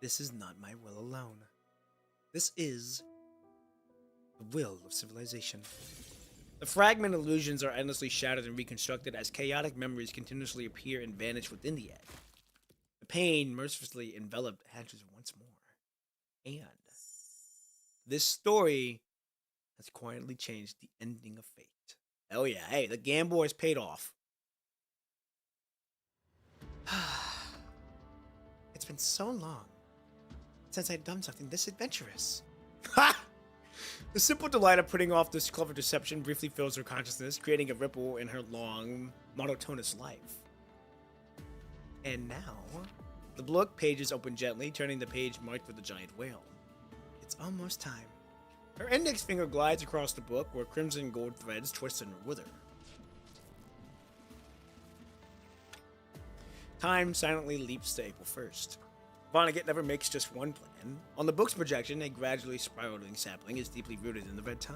this is not my will alone. This is the will of civilization. The fragment illusions are endlessly shattered and reconstructed as chaotic memories continuously appear and vanish within the egg. The pain mercilessly enveloped hatches once more. And this story has quietly changed the ending of fate. Oh yeah, hey, the gamble has paid off. It's been so long since I'd done something this adventurous. Ha! The simple delight of putting off this clever deception briefly fills her consciousness, creating a ripple in her long, monotonous life. And now, the book pages open gently, turning the page marked with the giant whale. It's almost time. Her index finger glides across the book, where crimson gold threads twist and wither. Time silently leaps to April 1st. Vonnegut never makes just one plan. On the book's projection, a gradually spiraling sapling is deeply rooted in the red tide.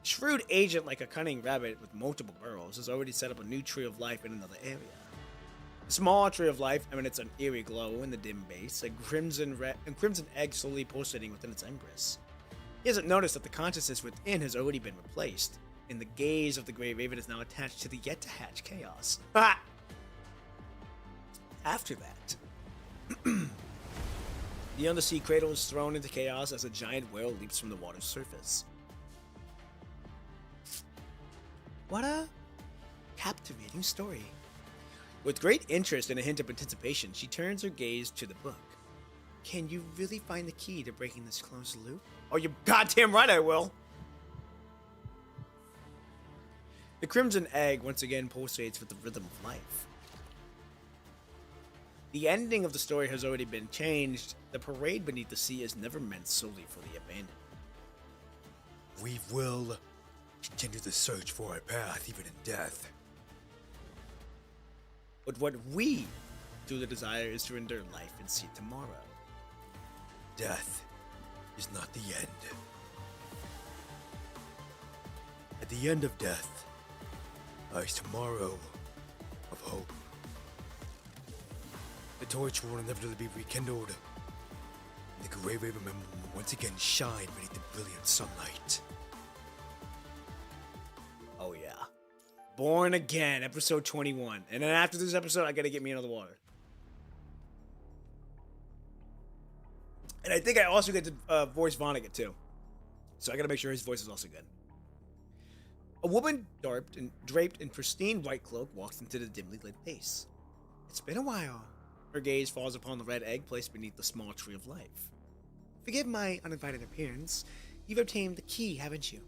The shrewd agent, like a cunning rabbit with multiple burrows, has already set up a new tree of life in another area. The small tree of life emanates an eerie glow in the dim base, a crimson egg slowly pulsating within its embrace. He hasn't noticed that the consciousness within has already been replaced, and the gaze of the Grey Raven is now attached to the yet-to-hatch chaos. Ha! After that, the undersea cradle is thrown into chaos as a giant whale leaps from the water's surface. What a captivating story. With great interest and a hint of anticipation, she turns her gaze to the book. Can you really find the key to breaking this closed loop? Oh, you're goddamn right I will! The crimson egg once again pulsates with the rhythm of life. The ending of the story has already been changed. The parade beneath the sea is never meant solely for the abandoned. We will continue the search for our path, even in death. But what we do the desire is to endure life and see tomorrow. Death is not the end. At the end of death lies tomorrow of hope. The torch will inevitably be rekindled, and the Grey Raven will once again shine beneath the brilliant sunlight. Oh yeah. Born Again, episode 21. And then after this episode, I gotta get me another water. And I think I also get to voice Vonnegut too. So I gotta make sure his voice is also good. A woman draped in pristine white cloak walks into the dimly lit base. It's been a while. Her gaze falls upon the red egg placed beneath the small tree of life. Forgive my uninvited appearance. You've obtained the key, haven't you?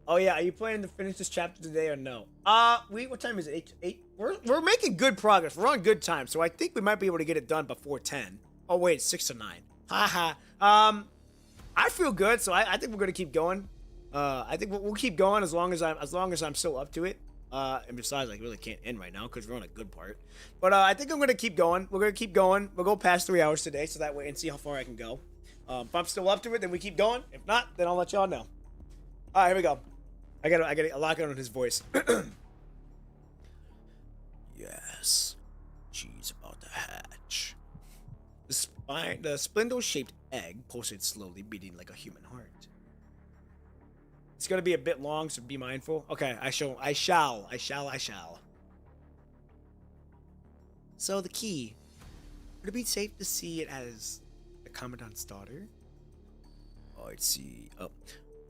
Oh yeah, are you planning to finish this chapter today or no? What time is it? 8? We're making good progress. We're on good time, so I think we might be able to get it done before 10. Oh wait, 6 to 9. Haha. I feel good, so I think we're gonna keep going. I think we'll keep going as long as I'm still up to it. And besides, I really can't end right now because we're on a good part. But I think I'm gonna keep going. We're gonna keep going. We'll go past 3 hours today, so that way and see how far I can go. If I'm still up to it, then we keep going. If not, then I'll let y'all know. All right, here we go. I gotta lock it on his voice. Yes, she's about to hatch. The spindle-shaped egg pulsates slowly, beating like a human heart. It's gonna be a bit long, so be mindful. Okay, I shall. So the key. Would it be safe to see it as the Commandant's daughter? I'd say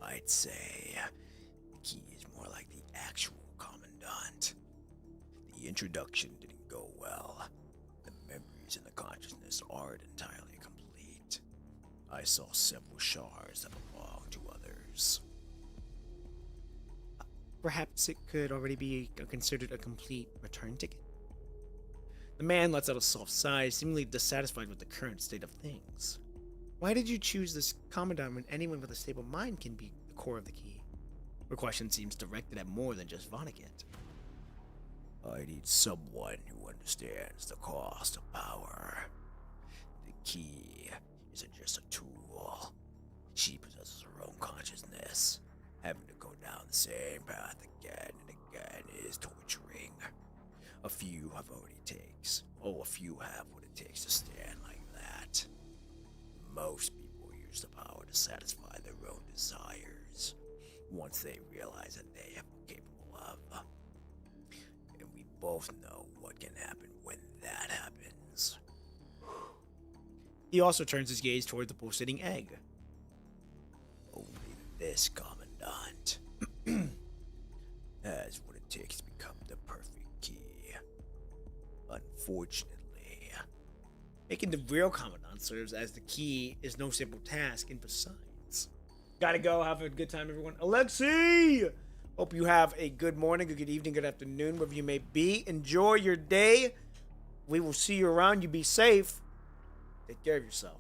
the key is more like the actual Commandant. The introduction didn't go well. The memories and the consciousness aren't entirely complete. I saw several shards that belong to others. Perhaps it could already be considered a complete return ticket? The man lets out a soft sigh, seemingly dissatisfied with the current state of things. Why did you choose this Commandant when anyone with a stable mind can be the core of the key? Her question seems directed at more than just Vonnegut. I need someone who understands the cost of power. The key isn't just a tool. She possesses her own consciousness. Having to go down the same path again and again is torturing. A few have what it takes. A few have what it takes to stand like that. Most people use the power to satisfy their own desires, once they realize that they are capable of. And we both know what can happen when that happens. He also turns his gaze toward the pulsating egg. Only this Commandant has what it takes to become the perfect key. Unfortunately, making the real Commandant serves as the key is no simple task, and besides, gotta go. Have a good time, everyone. Alexei! Hope you have a good morning, a good evening, good afternoon, wherever you may be. Enjoy your day. We will see you around. You be safe. Take care of yourself.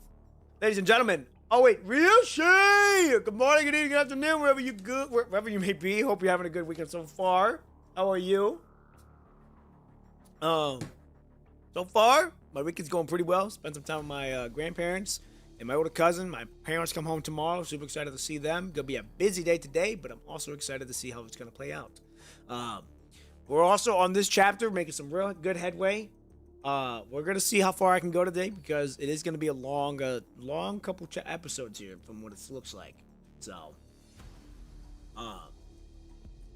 Ladies and gentlemen. Oh, wait. Ryushi! Good morning, good evening, good afternoon, wherever you may be. Hope you're having a good weekend so far. How are you? So far, my weekend's going pretty well. Spent some time with my grandparents and my older cousin. My parents come home tomorrow. Super excited to see them. Gonna be a busy day today, but I'm also excited to see how it's gonna play out. We're also on this chapter making some real good headway. We're gonna see how far I can go today because it is gonna be a long couple episodes here from what it looks like. So,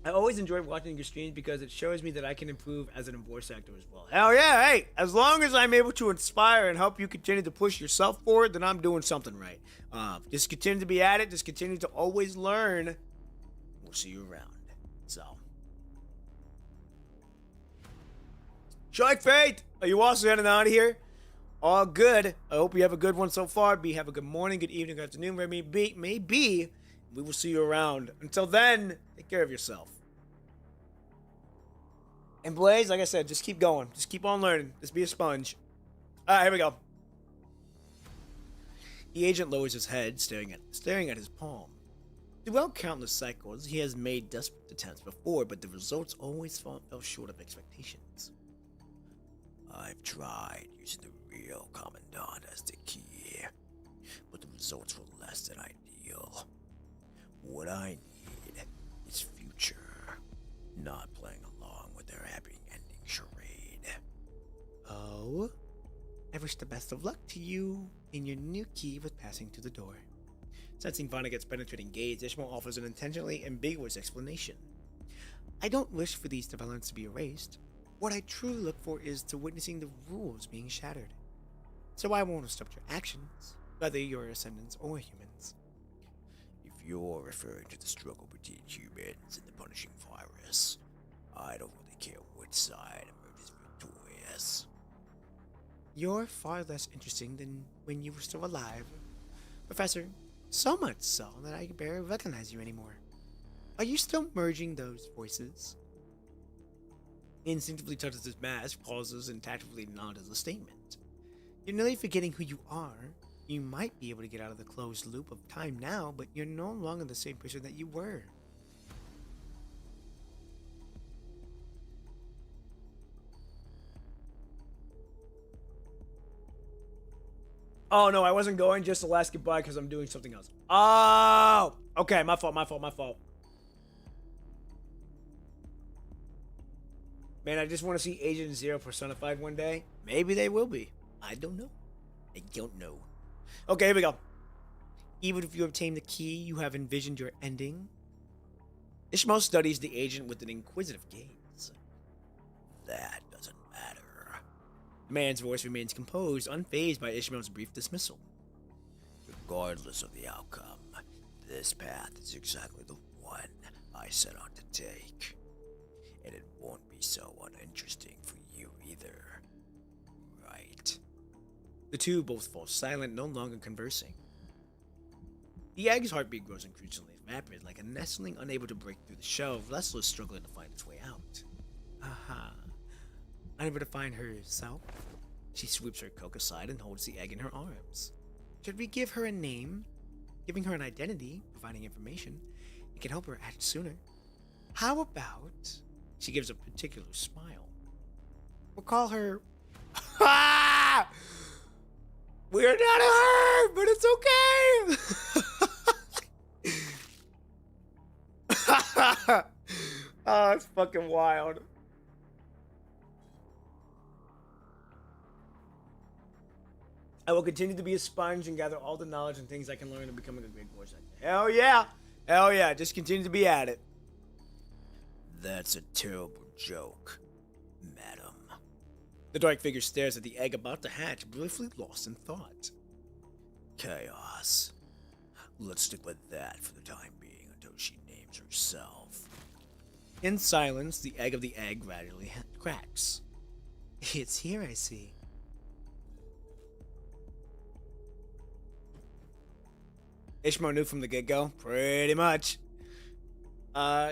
I always enjoy watching your streams because it shows me that I can improve as an voice actor as well. Hell yeah, hey! As long as I'm able to inspire and help you continue to push yourself forward, then I'm doing something right. Just continue to be at it. Just continue to always learn. We'll see you around. So, Shark Fate, are you also heading out of here? All good. I hope you have a good one so far. Have a good morning, good evening, good afternoon, wherever it may be. We will see you around. Until then, take care of yourself. And Blaze, like I said, just keep going. Just keep on learning. Just be a sponge. Alright, here we go. The agent lowers his head, staring at his palm. Throughout countless cycles, he has made desperate attempts before, but the results always fell short of expectations. I've tried using the real Commandant as the key, but the results were less than ideal. What I need is future, not playing along with their happy ending charade. Oh? I wish the best of luck to you in your new key with passing through the door. Sensing Vonnegut's penetrating gaze, Ishmael offers an intentionally ambiguous explanation. I don't wish for these developments to be erased. What I truly look for is to witnessing the rules being shattered. So I won't obstruct your actions, whether you're ascendants or humans. If you're referring to the struggle between humans and the punishing virus, I don't really care which side emerges victorious. You're far less interesting than when you were still alive, Professor. So much so that I can barely recognize you anymore. Are you still merging those voices? He instinctively touches his mask, pauses, and tactfully nods a statement. You're nearly forgetting who you are. You might be able to get out of the closed loop of time now, but you're no longer the same person that you were. Oh, no, I wasn't going just to last goodbye because I'm doing something else. Oh! Okay, my fault. Man, I just want to see Agent Zero personified one day. Maybe they will be. I don't know. Okay, here we go. Even if you obtain the key, you have envisioned your ending. Ishmael studies the agent with an inquisitive gaze. That doesn't matter. The man's voice remains composed, unfazed by Ishmael's brief dismissal. Regardless of the outcome, this path is exactly the one I set out to take. And it won't be so uninteresting for you either. Right? The two both fall silent, no longer conversing. The egg's heartbeat grows increasingly rapid, like a nestling unable to break through the shell, restless struggling to find its way out. Aha. Unable to find herself, she sweeps her coke aside and holds the egg in her arms. Should we give her a name? Giving her an identity, providing information, it can help her act sooner. How about... She gives a particular smile. We'll call her... We're not her, but it's okay! Oh, it's fucking wild. I will continue to be a sponge and gather all the knowledge and things I can learn to becoming a great voice actor. Hell yeah! Hell yeah, just continue to be at it. That's a terrible joke, madam. The dark figure stares at the egg about to hatch, briefly lost in thought. Chaos. Let's stick with that for the time being until she names herself. In silence, the egg gradually cracks. It's here, I see. Ishmael knew from the get-go, pretty much.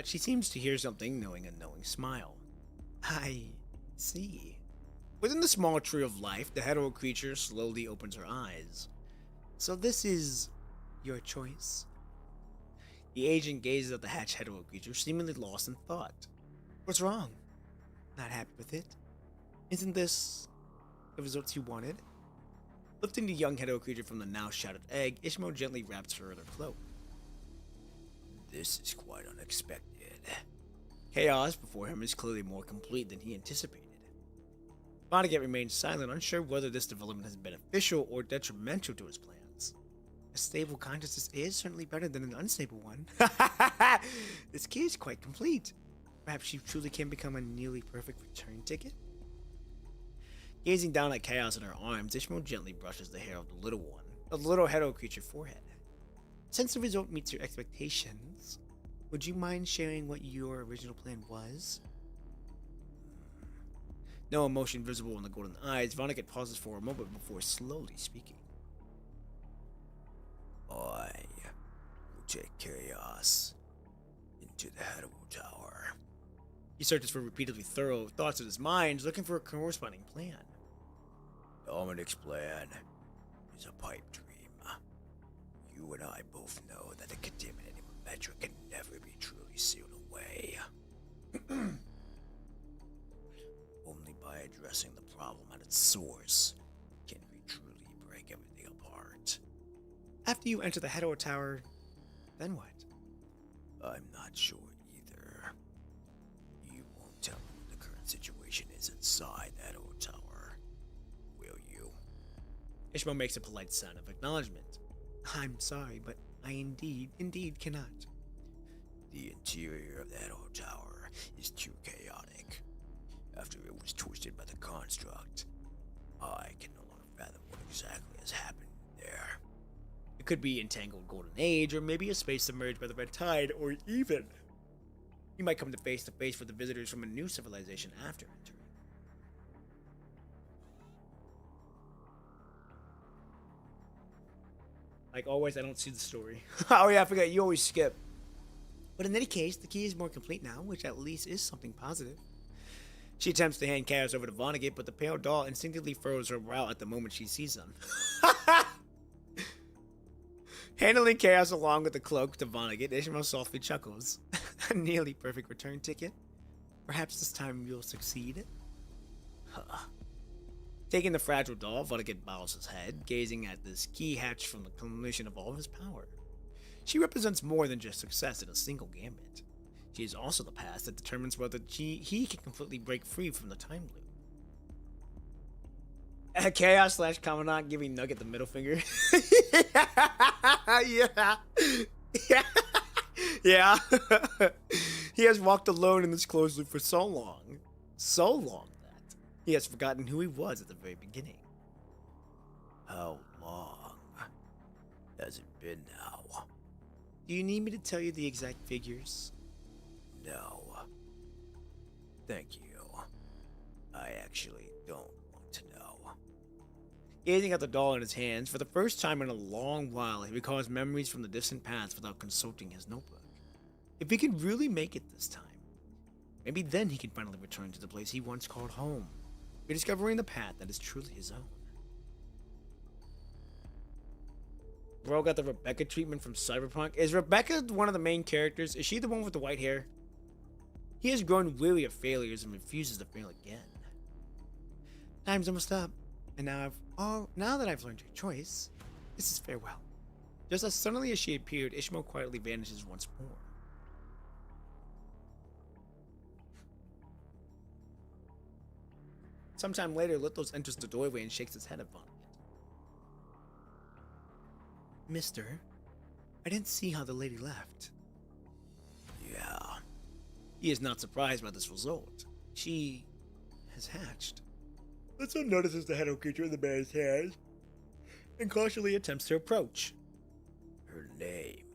She seems to hear something, knowing a knowing smile. I see. Within the small tree of life, the hetero creature slowly opens her eyes. So this is your choice? The agent gazes at the hatched hetero creature, seemingly lost in thought. What's wrong? Not happy with it? Isn't this the results you wanted? Lifting the young hetero creature from the now shattered egg, Ishmael gently wraps her in her cloak. This is quite unexpected. Chaos before him is clearly more complete than he anticipated. Vonnegut remains silent, unsure whether this development has been beneficial or detrimental to his plans. A stable consciousness is certainly better than an unstable one. This key is quite complete. Perhaps she truly can become a nearly perfect return ticket? Gazing down at Chaos in her arms, Ishmael gently brushes the hair of the little hetero creature forehead. Since the result meets your expectations, would you mind sharing what your original plan was? No emotion visible in the golden eyes, Vonnegut pauses for a moment before slowly speaking. I will take Chaos into the Hetero Tower. He searches for repeatedly thorough thoughts in his mind, looking for a corresponding plan. Dominic's plan is a pipe dream. You and I both know that the contaminated metric can never be truly sealed away. Only by addressing the problem at its source can we truly break everything apart. After you enter the Hedo Tower, then what? I'm not sure either. You won't tell me what the current situation is inside that old tower, will you? Ishmael makes a polite sign of acknowledgement. I'm sorry, but I indeed cannot. The interior of that old tower is too chaotic. After it was twisted by the construct, I can no longer fathom what exactly has happened there. It could be entangled golden age, or maybe a space submerged by the red tide, or even you might come to face with the visitors from a new civilization after entering. Like always, I don't see the story. Oh yeah, I forgot, you always skip. But in any case, the key is more complete now, which at least is something positive. She attempts to hand Chaos over to Vonnegut, but the pale doll instinctively furrows her brow at the moment she sees them. Handling Chaos along with the cloak to Vonnegut, Ishmael softly chuckles. A nearly perfect return ticket. Perhaps this time you'll succeed. Huh. Taking the fragile doll, Vonnegut bows his head, gazing at this key hatched from the culmination of all of his power. She represents more than just success in a single gambit. She is also the past that determines whether he can completely break free from the time loop. Chaos / Commandant giving Nugget the middle finger. Yeah. Yeah. Yeah. He has walked alone in this closed loop for so long that he has forgotten who he was at the very beginning. How long has it been now? Do you need me to tell you the exact figures? No. Thank you. I actually don't want to know. Gazing at the doll in his hands, for the first time in a long while, he recalls memories from the distant past without consulting his notebook. If he can really make it this time, maybe then he can finally return to the place he once called home, rediscovering the path that is truly his own. Bro got the Rebecca treatment from Cyberpunk. Is Rebecca one of the main characters? Is she the one with the white hair? He has grown weary of failures and refuses to fail again. Time's almost up, and now that I've learned your choice, this is farewell. Just as suddenly as she appeared, Ishmael quietly vanishes once more. Sometime later, Lithos enters the doorway and shakes his head at Vonnegut. Mister, I didn't see how the lady left. Yeah. He is not surprised by this result. She has hatched. Lithos notices the Hedo creature in the man's hand and cautiously attempts to approach. Her name.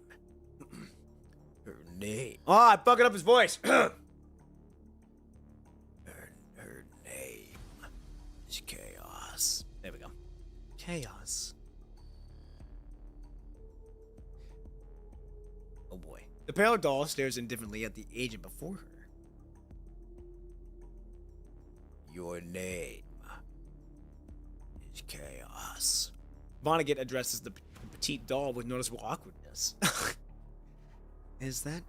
Her name. Oh, I fucked up his voice. Her name is Chaos. There we go. Chaos. Oh boy. The pale doll stares indifferently at the agent before her. Your name is Chaos. Vonnegut addresses the petite doll with noticeable awkwardness. Is that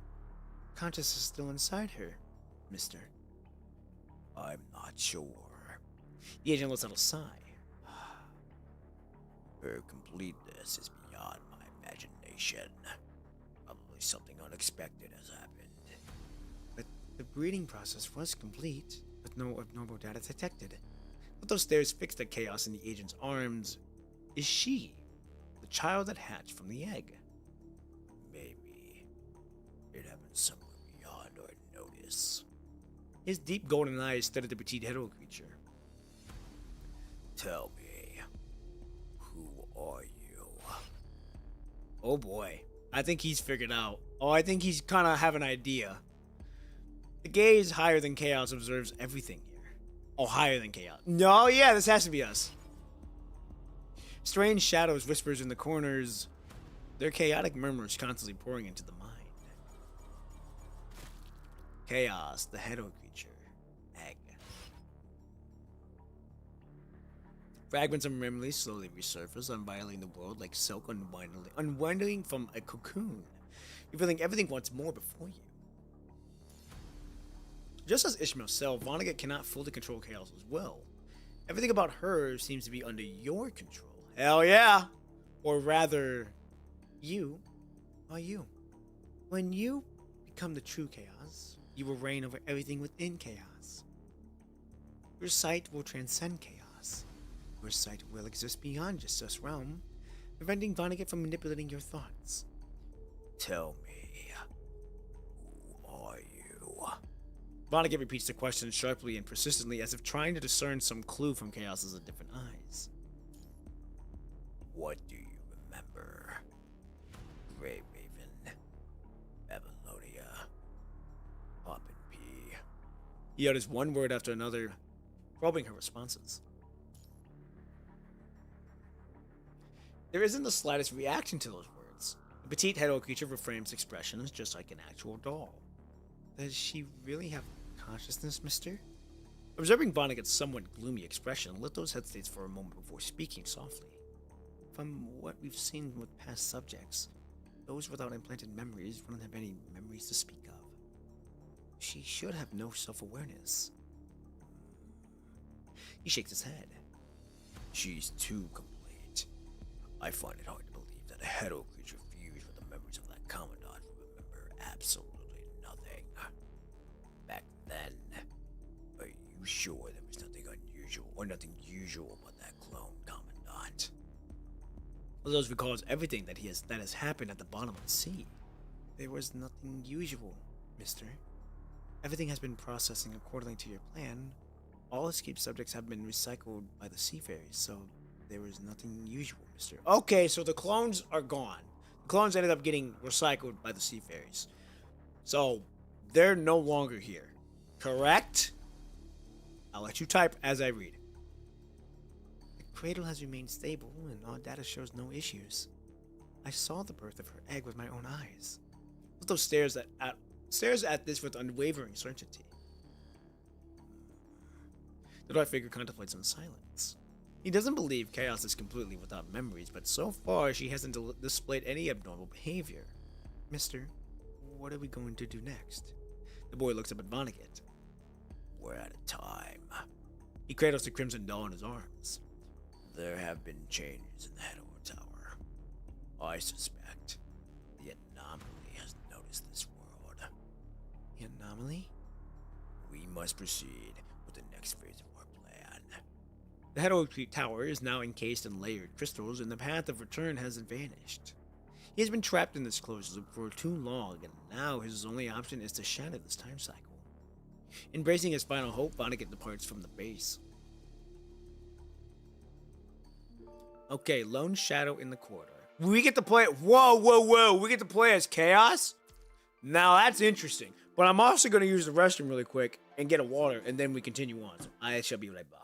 consciousness still inside her, mister? I'm not sure. The agent lets out a sigh. Her completeness is beyond my imagination. Probably something unexpected has happened. But the breeding process was complete, with no abnormal data detected. With those stares fixed at Chaos in the agent's arms, is she the child that hatched from the egg? Maybe it happened somewhere beyond our notice. His deep golden eyes studied the petite Hedo creature. Tell me, who are you? Oh boy. I think he's figured out. Oh, I think he's kind of have an idea. The gaze higher than Chaos observes everything here. Oh, higher than Chaos. No, yeah, this has to be us. Strange shadows whispers in the corners, their chaotic murmurs constantly pouring into the mind. Chaos, the Hero creature. Egg. Fragments of memory slowly resurface, unveiling the world like silk unwinding from a cocoon, revealing everything once more before you. Just as Ishmael said, Vonnegut cannot fully control Chaos as well. Everything about her seems to be under your control. Hell yeah! Or rather, you are you. When you become the true Chaos, you will reign over everything within Chaos. Your sight will transcend Chaos. Your sight will exist beyond just this realm, preventing Vonnegut from manipulating your thoughts. Tell me, who are you? Vonnegut repeats the question sharply and persistently, as if trying to discern some clue from Chaos's different eyes. What do you remember? Grey Raven, Babylonia, Poppin' P. He utters one word after another, probing her responses. There isn't the slightest reaction to those words. The petite Hero creature reframes expressions just like an actual doll. Does she really have consciousness, mister? Observing Vonnegut's somewhat gloomy expression, let those hesitates for a moment before speaking softly. From what we've seen with past subjects, those without implanted memories wouldn't have any memories to speak of. She should have no self-awareness. He shakes his head. She's too complete. I find it hard to believe that a Hero creature fused with the memories of that Commandant would remember absolutely nothing. Back then, are you sure there was nothing unusual or nothing usual about that clone, Commandant? Those recalls everything that has happened at the bottom of the sea. There was nothing usual, mister. Everything has been processing according to your plan. All escaped subjects have been recycled by the sea fairies, so there was nothing usual, mister. Okay, so the clones are gone. The clones ended up getting recycled by the sea fairies. So, they're no longer here. Correct? I'll let you type as I read. The cradle has remained stable, and all data shows no issues. I saw the birth of her egg with my own eyes. Otto stares at this with unwavering certainty. The dark figure contemplates in silence. He doesn't believe Chaos is completely without memories, but so far she hasn't displayed any abnormal behavior. Mister, what are we going to do next? The boy looks up at Vonnegut. We're out of time. He cradles the crimson doll in his arms. There have been changes in the Hero Tower. I suspect the anomaly has noticed this world. The anomaly? We must proceed with the next phase of our plan. The Hero Tower is now encased in layered crystals, and the path of return has vanished. He has been trapped in this closed loop for too long, and now his only option is to shatter this time cycle. Embracing his final hope, Vonnegut departs from the base. Okay, lone shadow in the corridor. We get to play. Whoa! We get to play as Chaos? Now that's interesting. But I'm also going to use the restroom really quick and get a water, and then we continue on. So I shall be right back.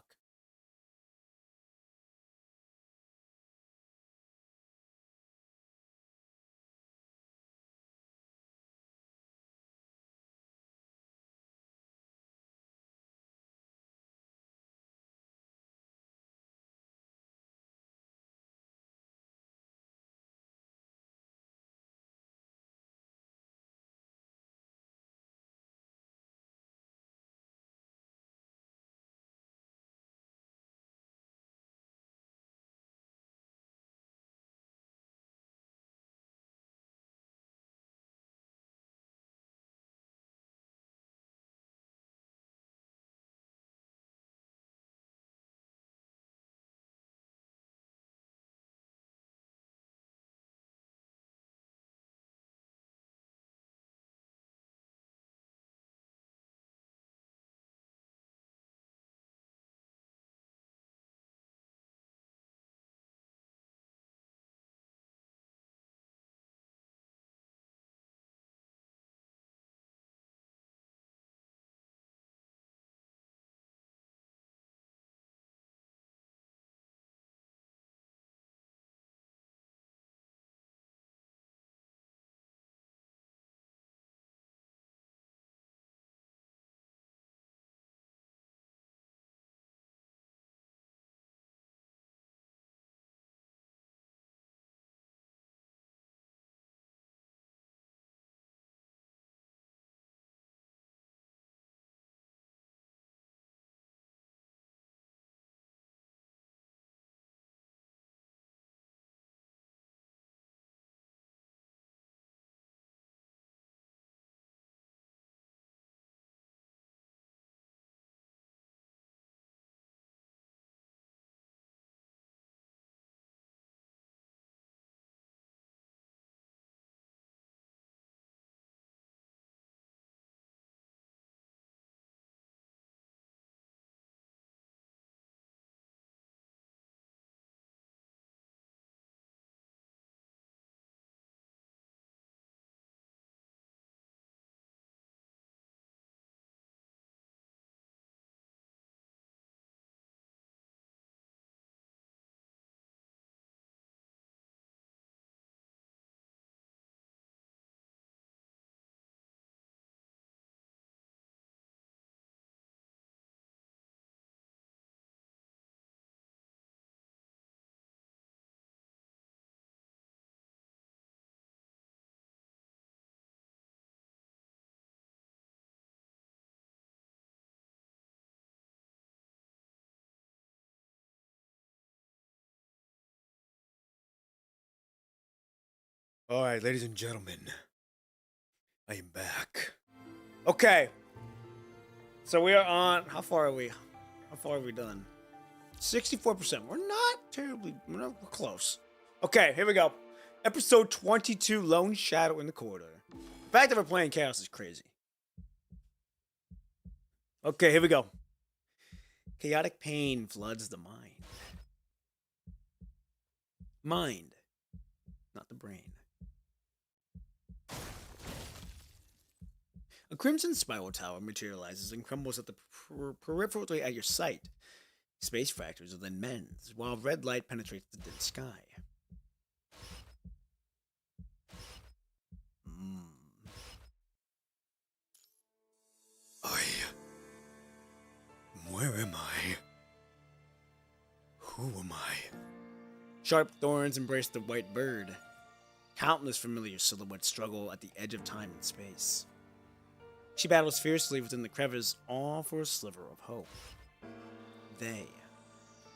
Alright, ladies and gentlemen. I am back. Okay. So we are on. How far are we? How far have we done? 64%. We're not terribly. We're close. Okay, here we go. Episode 22, Lone Shadow in the Corridor. The fact that we're playing Chaos is crazy. Okay, here we go. Chaotic pain floods the mind. Mind, not the brain. A crimson spiral tower materializes and crumbles at the peripherally at your sight. Space fractures within men's, while red light penetrates the dense sky. Where am I? Who am I? Sharp thorns embrace the white bird. Countless familiar silhouettes struggle at the edge of time and space. She battles fiercely within the crevice, all for a sliver of hope. They.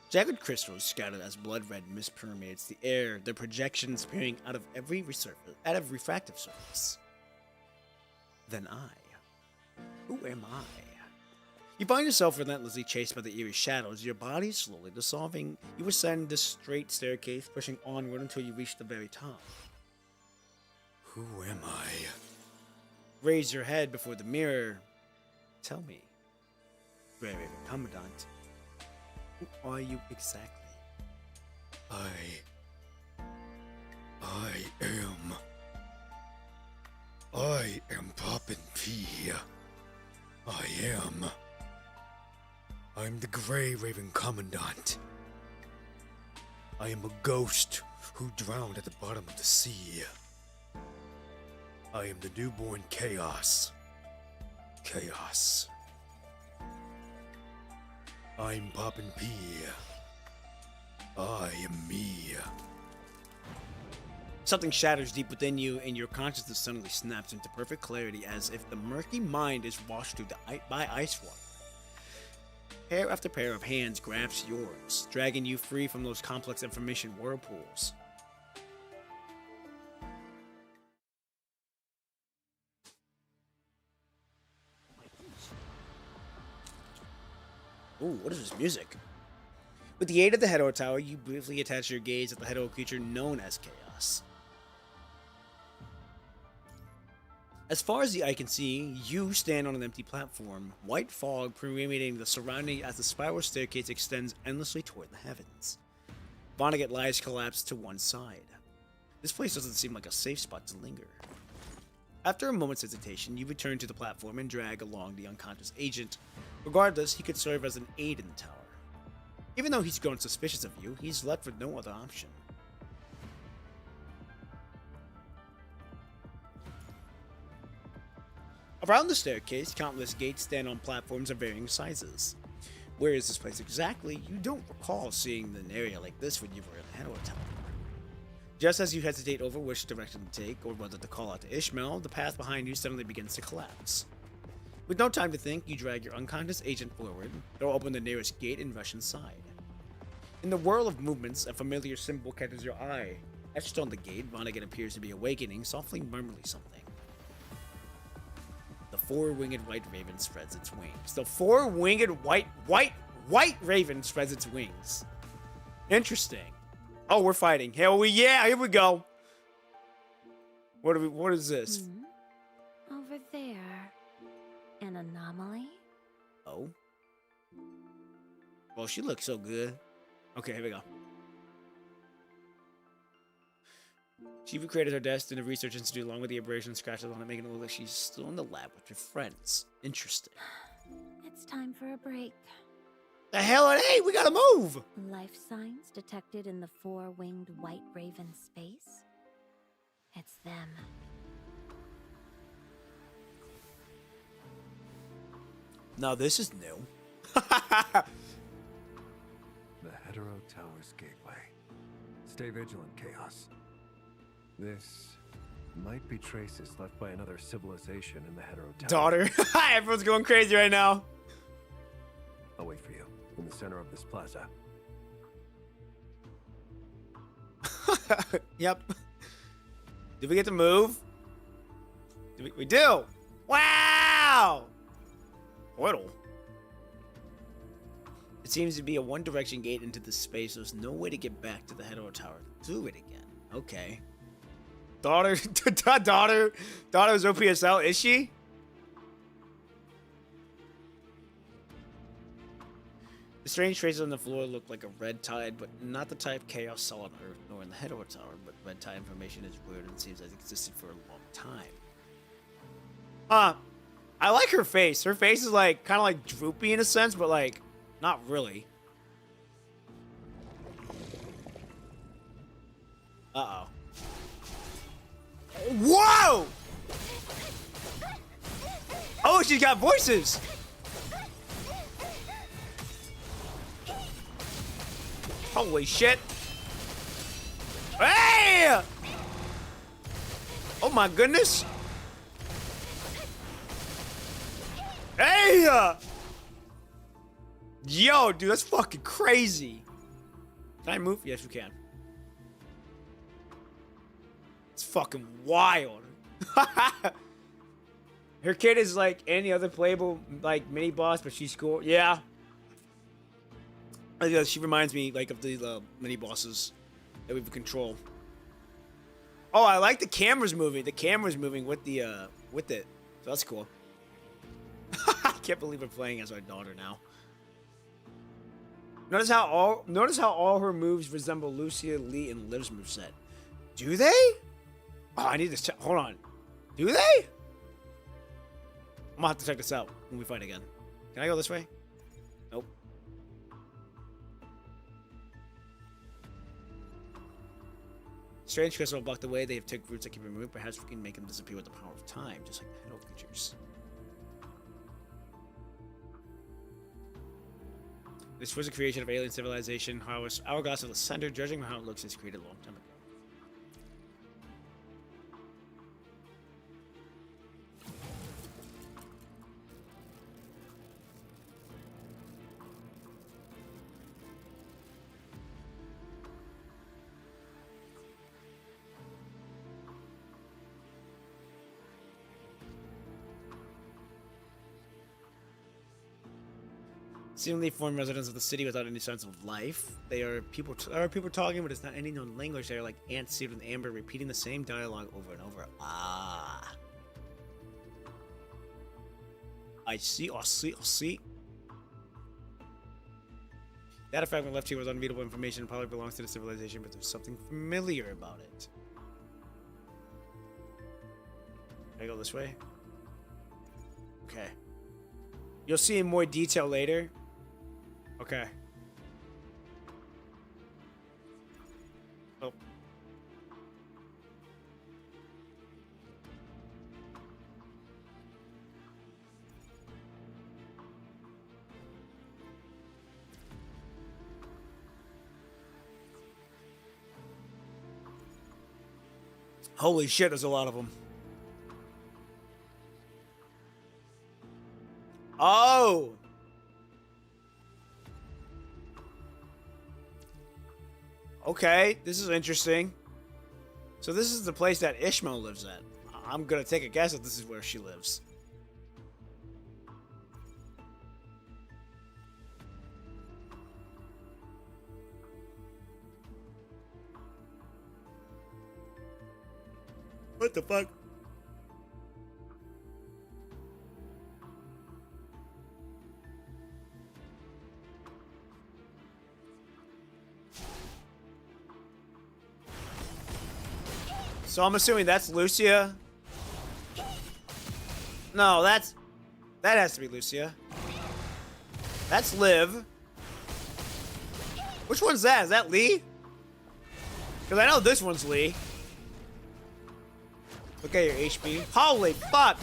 Jagged crystals scattered as blood red mist permeates the air, their projections peering out of every refractive surface. Then I. Who am I? You find yourself relentlessly chased by the eerie shadows, your body slowly dissolving. You ascend this straight staircase, pushing onward until you reach the very top. Who am I? Raise your head before the mirror. Tell me, Grey Raven Commandant, who are you exactly? I am Poppin' P. I'm the Grey Raven Commandant. I am a ghost who drowned at the bottom of the sea. I am the newborn Chaos. I'm Poppin' P. I am me. Something shatters deep within you, and your consciousness suddenly snaps into perfect clarity as if the murky mind is washed through by ice water. Pair after pair of hands grasps yours, dragging you free from those complex information whirlpools. Ooh, what is this music? With the aid of the Hetero Tower, you briefly attach your gaze at the hetero creature known as Chaos. As far as the eye can see, you stand on an empty platform, white fog permeating the surrounding as the spiral staircase extends endlessly toward the heavens. Vonnegut lies collapsed to one side. This place doesn't seem like a safe spot to linger. After a moment's hesitation, you return to the platform and drag along the unconscious agent. Regardless, he could serve as an aid in the tower. Even though he's grown suspicious of you, he's left with no other option. Around the staircase, countless gates stand on platforms of varying sizes. Where is this place exactly? You don't recall seeing an area like this when you were in the Hetero Tower. Just as you hesitate over which direction to take, or whether to call out to Ishmael, the path behind you suddenly begins to collapse. With no time to think, you drag your unconscious agent forward, throw open the nearest gate, and rush inside. In the whirl of movements, a familiar symbol catches your eye. Etched on the gate, Vonnegut appears to be awakening, softly murmuring something. The four-winged white raven spreads its wings. The four-winged white raven spreads its wings. Interesting. Oh, we're fighting. Here we go. What is this? Over there. An anomaly? Oh. Well, she looks so good. Okay, here we go. She recreated her desk in a research institute along with the abrasion scratches on it, making it look like she's still in the lab with her friends. Interesting. It's time for a break. The hell? Hey, we gotta move! Life signs detected in the four-winged white raven space? It's them. Now this is new. The Hetero Tower's gateway. Stay vigilant, Chaos. This might be traces left by another civilization in the Hetero Tower. Daughter. Everyone's going crazy right now. I'll wait for you in the center of this plaza. Yep. Did we get to move? We do! Wow! Portal. It seems to be a one-direction gate into the space. There's no way to get back to the head of the tower. Do it again. Okay. Daughter's OPSL, is she? The strange traces on the floor look like a red tide, but not the type chaos saw on Earth nor in the head of a tower. But red tide information is weird and seems like it existed for a long time. I like her face. Her face is like kind of like droopy in a sense, but like not really. Uh-oh. Whoa! Oh, she's got voices! Holy shit! Hey! Oh my goodness! Hey! Yo, dude, that's fucking crazy. Can I move? Yes, we can. It's fucking wild. Her kid is like any other playable like mini boss, but she's cool. Yeah. She reminds me like of the mini bosses that we control. Oh, I like the camera's moving. The camera's moving with the with it. So that's cool. I can't believe we're playing as our daughter now. Notice how all her moves resemble Lucia, Lee, and Liv's moveset. Do they? Oh, I need to check. Hold on. Do they? I'm gonna have to check this out when we fight again. Can I go this way? Nope. Strange crystal blocked the way. They have took roots that can be removed. Perhaps we can make them disappear with the power of time, just like the hell creatures. This was a creation of alien civilization. Hourglass of the center, judging how it looks, is created a long time ago. Seemingly formed residents of the city without any sense of life. There are people talking, but it's not any known language. They are like ants seared in amber, repeating the same dialogue over and over. Ah. I see. That fragment left here was unreadable information and probably belongs to the civilization, but there's something familiar about it. Can I go this way? Okay. You'll see in more detail later. Okay. Oh. Holy shit, there's a lot of them. Oh! Okay, this is interesting. So this is the place that Ishmael lives at. I'm gonna take a guess that this is where she lives. What the fuck? So I'm assuming that's Lucia. No, that has to be Lucia. That's Liv. Which one's that? Is that Lee? Because I know this one's Lee. Look at your HP. Holy fuck!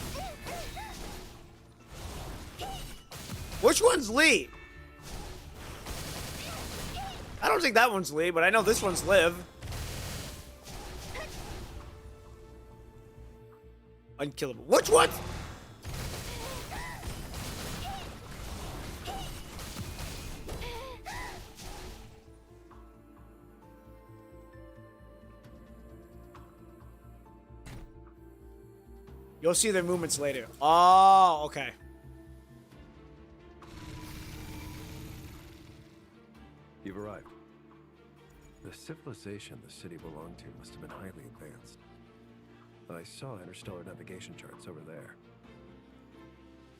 Which one's Lee? I don't think that one's Lee, but I know this one's Liv. Unkillable. Which one? You'll see their movements later. Oh, okay. You've arrived. The civilization the city belonged to must have been highly advanced. I saw interstellar navigation charts over there.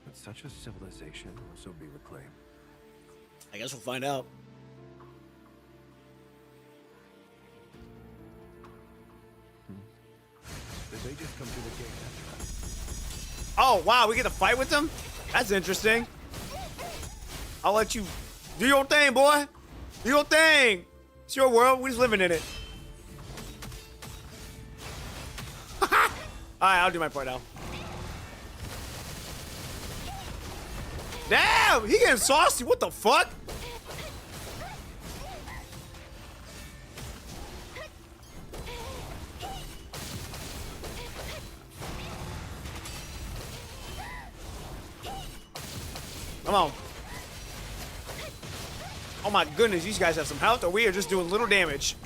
Would such a civilization also be reclaimed? I guess we'll find out. Did they just come through the gate after us? Oh, wow, we get to fight with them? That's interesting. I'll let you do your thing, boy. Do your thing. It's your world. We're just living in it. Alright, I'll do my part now. Damn, he getting saucy. What the fuck? Come on. Oh my goodness, these guys have some health, or we are just doing little damage.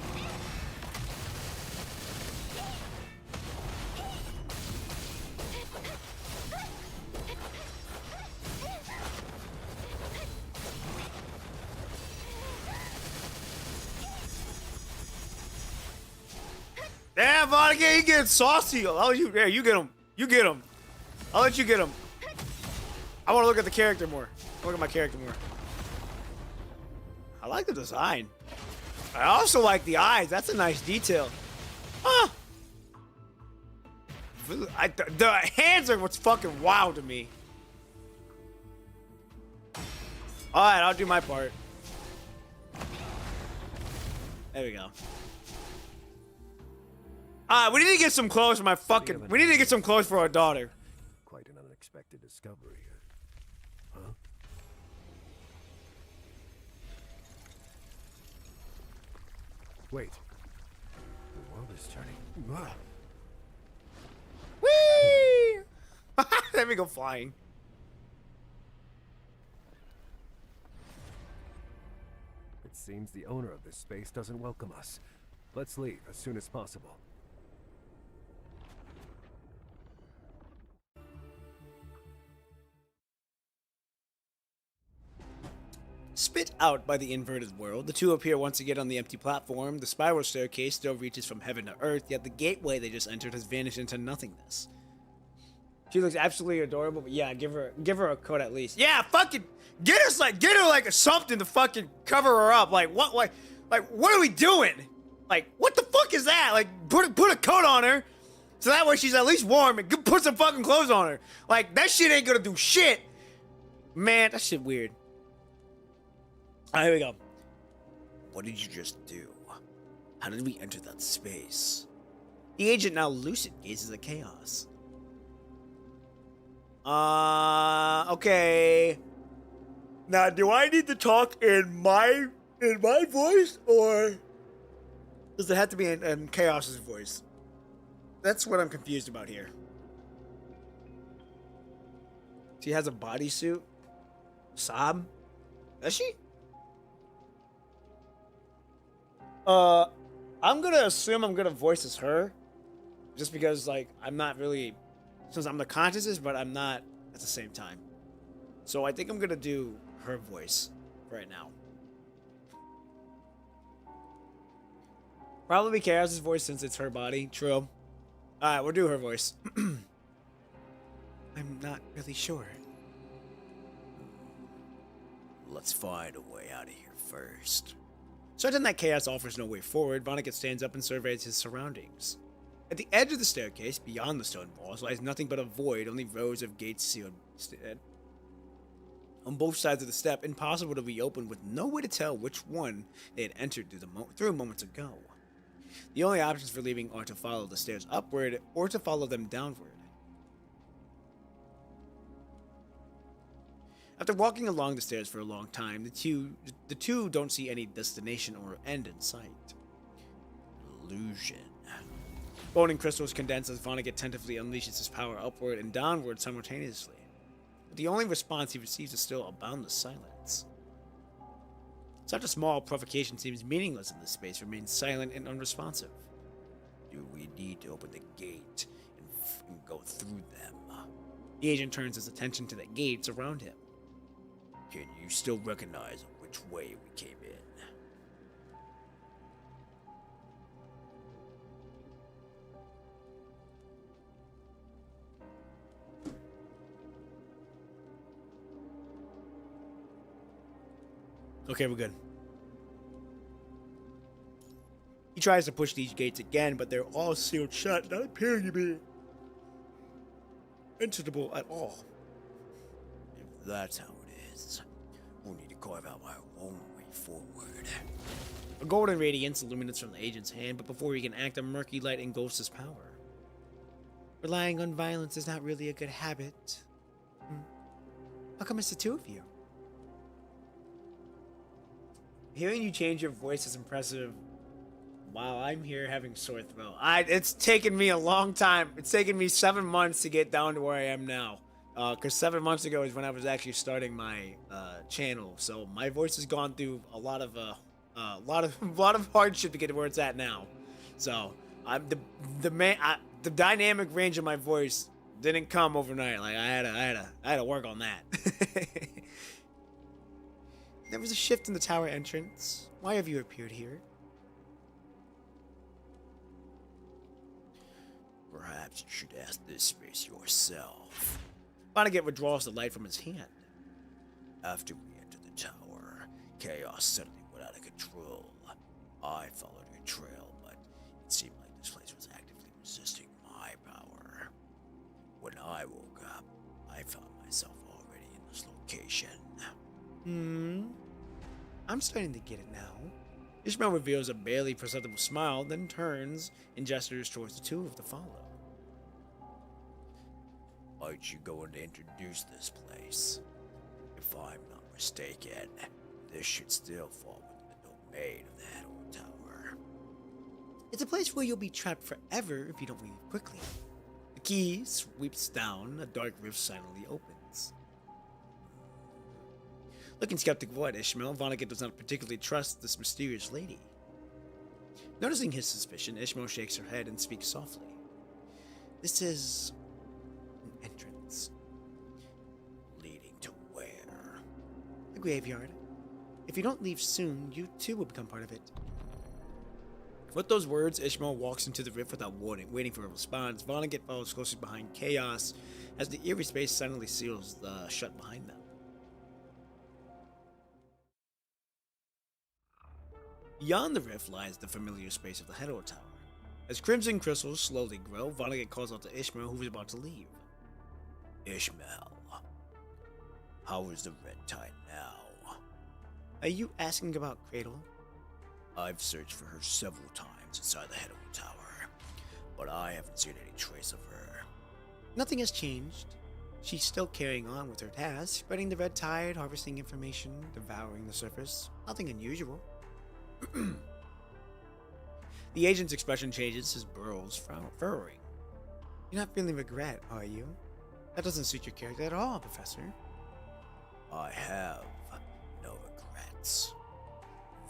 Damn, Vonnegut, he getting saucy. I'll let you, yeah, you get him. You get him. I'll let you get him. I want to look at the character more. Look at my character more. I like the design. I also like the eyes. That's a nice detail. Huh. The hands are what's fucking wild to me. Alright, I'll do my part. There we go. Alright, we need to get some clothes for my fucking... We need to get some clothes for our daughter. Quite an unexpected discovery. Huh? Wait. The world is turning. Ah. Whee! Let me go flying. It seems the owner of this space doesn't welcome us. Let's leave as soon as possible. Spit out by the inverted world, the two appear once again on the empty platform. The spiral staircase still reaches from heaven to earth, yet the gateway they just entered has vanished into nothingness. She looks absolutely adorable, but yeah, give her a coat at least. Yeah, fucking get her like something to fucking cover her up. Like what what are we doing? Like what the fuck is that? Like put a coat on her, so that way she's at least warm, and put some fucking clothes on her. Like that shit ain't gonna do shit. Man, that shit weird. Alright, here we go. What did you just do? How did we enter that space? The agent, now lucid, gazes at chaos. Okay. Now, do I need to talk in my voice, or does it have to be in Chaos's voice? That's what I'm confused about here. She has a bodysuit? Sob? Does she? I'm gonna assume I'm gonna voice as her, just because like I'm not really, since I'm the consciousness, but I'm not at the same time. So I think I'm gonna do her voice right now. Probably Chaos's voice since it's her body. True. All right, we'll do her voice. I'm not really sure. Let's find a way out of here first. Certain that Chaos offers no way forward, Vonnegut stands up and surveys his surroundings. At the edge of the staircase, beyond the stone walls, lies nothing but a void, only rows of gates sealed on both sides of the step, impossible to reopen, with no way to tell which one they had entered through moments ago. The only options for leaving are to follow the stairs upward, or to follow them downward. After walking along the stairs for a long time, the two don't see any destination or end in sight. Illusion. Bone and crystals condense as Vonnegut tentatively unleashes his power upward and downward simultaneously. But the only response he receives is still a boundless silence. Such a small provocation seems meaningless in this space, remains silent and unresponsive. Do we need to open the gate and go through them? The agent turns his attention to the gates around him. Can you still recognize which way we came in? Okay, we're good. He tries to push these gates again, but they're all sealed shut, not appearing to be enterable at all. If that's how it is, we'll need to carve out our own way forward. A golden radiance illuminates from the agent's hand, but before he can act, a murky light engulfs his power. Relying on violence is not really a good habit. How come it's the two of you? Hearing you change your voice is impressive. Wow, I'm here having sore throat. It's taken me a long time. It's taken me 7 months to get down to where I am now. Because 7 months ago is when I was actually starting my channel. So my voice has gone through a lot of hardship to get to where it's at now. So I'm the dynamic range of my voice didn't come overnight. Like I had to work on that. There was a shift in the tower entrance. Why have you appeared here? Perhaps you should ask this space yourself. Vonnegut withdraws the light from his hand. After we entered the tower, chaos suddenly went out of control. I followed your trail, but it seemed like this place was actively resisting my power. When I woke up, I found myself already in this location. I'm starting to get it now. Ishmael reveals a barely perceptible smile, then turns and gestures towards the two of to follow. Aren't you going to introduce this place? If I'm not mistaken, this should still fall within the domain of the head old tower. It's a place where you'll be trapped forever if you don't leave quickly. The key sweeps down, a dark rift silently opens. Looking skeptical at Ishmael, Vonnegut does not particularly trust this mysterious lady. Noticing his suspicion, Ishmael shakes her head and speaks softly. This is an entrance. Leading to where? The graveyard. If you don't leave soon, you too will become part of it. With those words, Ishmael walks into the rift without warning, waiting for a response. Vonnegut follows closely behind Chaos as the eerie space silently seals shut behind them. Beyond the rift lies the familiar space of the Hetero Tower. As crimson crystals slowly grow, Vonnegut calls out to Ishmael, who is about to leave. Ishmael, how is the Red Tide now? Are you asking about Cradle? I've searched for her several times inside the Hetero Tower, but I haven't seen any trace of her. Nothing has changed. She's still carrying on with her task, spreading the Red Tide, harvesting information, devouring the surface. Nothing unusual. The agent's expression changes, his brows furrowing. You're not feeling regret, are you? That doesn't suit your character at all, Professor. I have no regrets.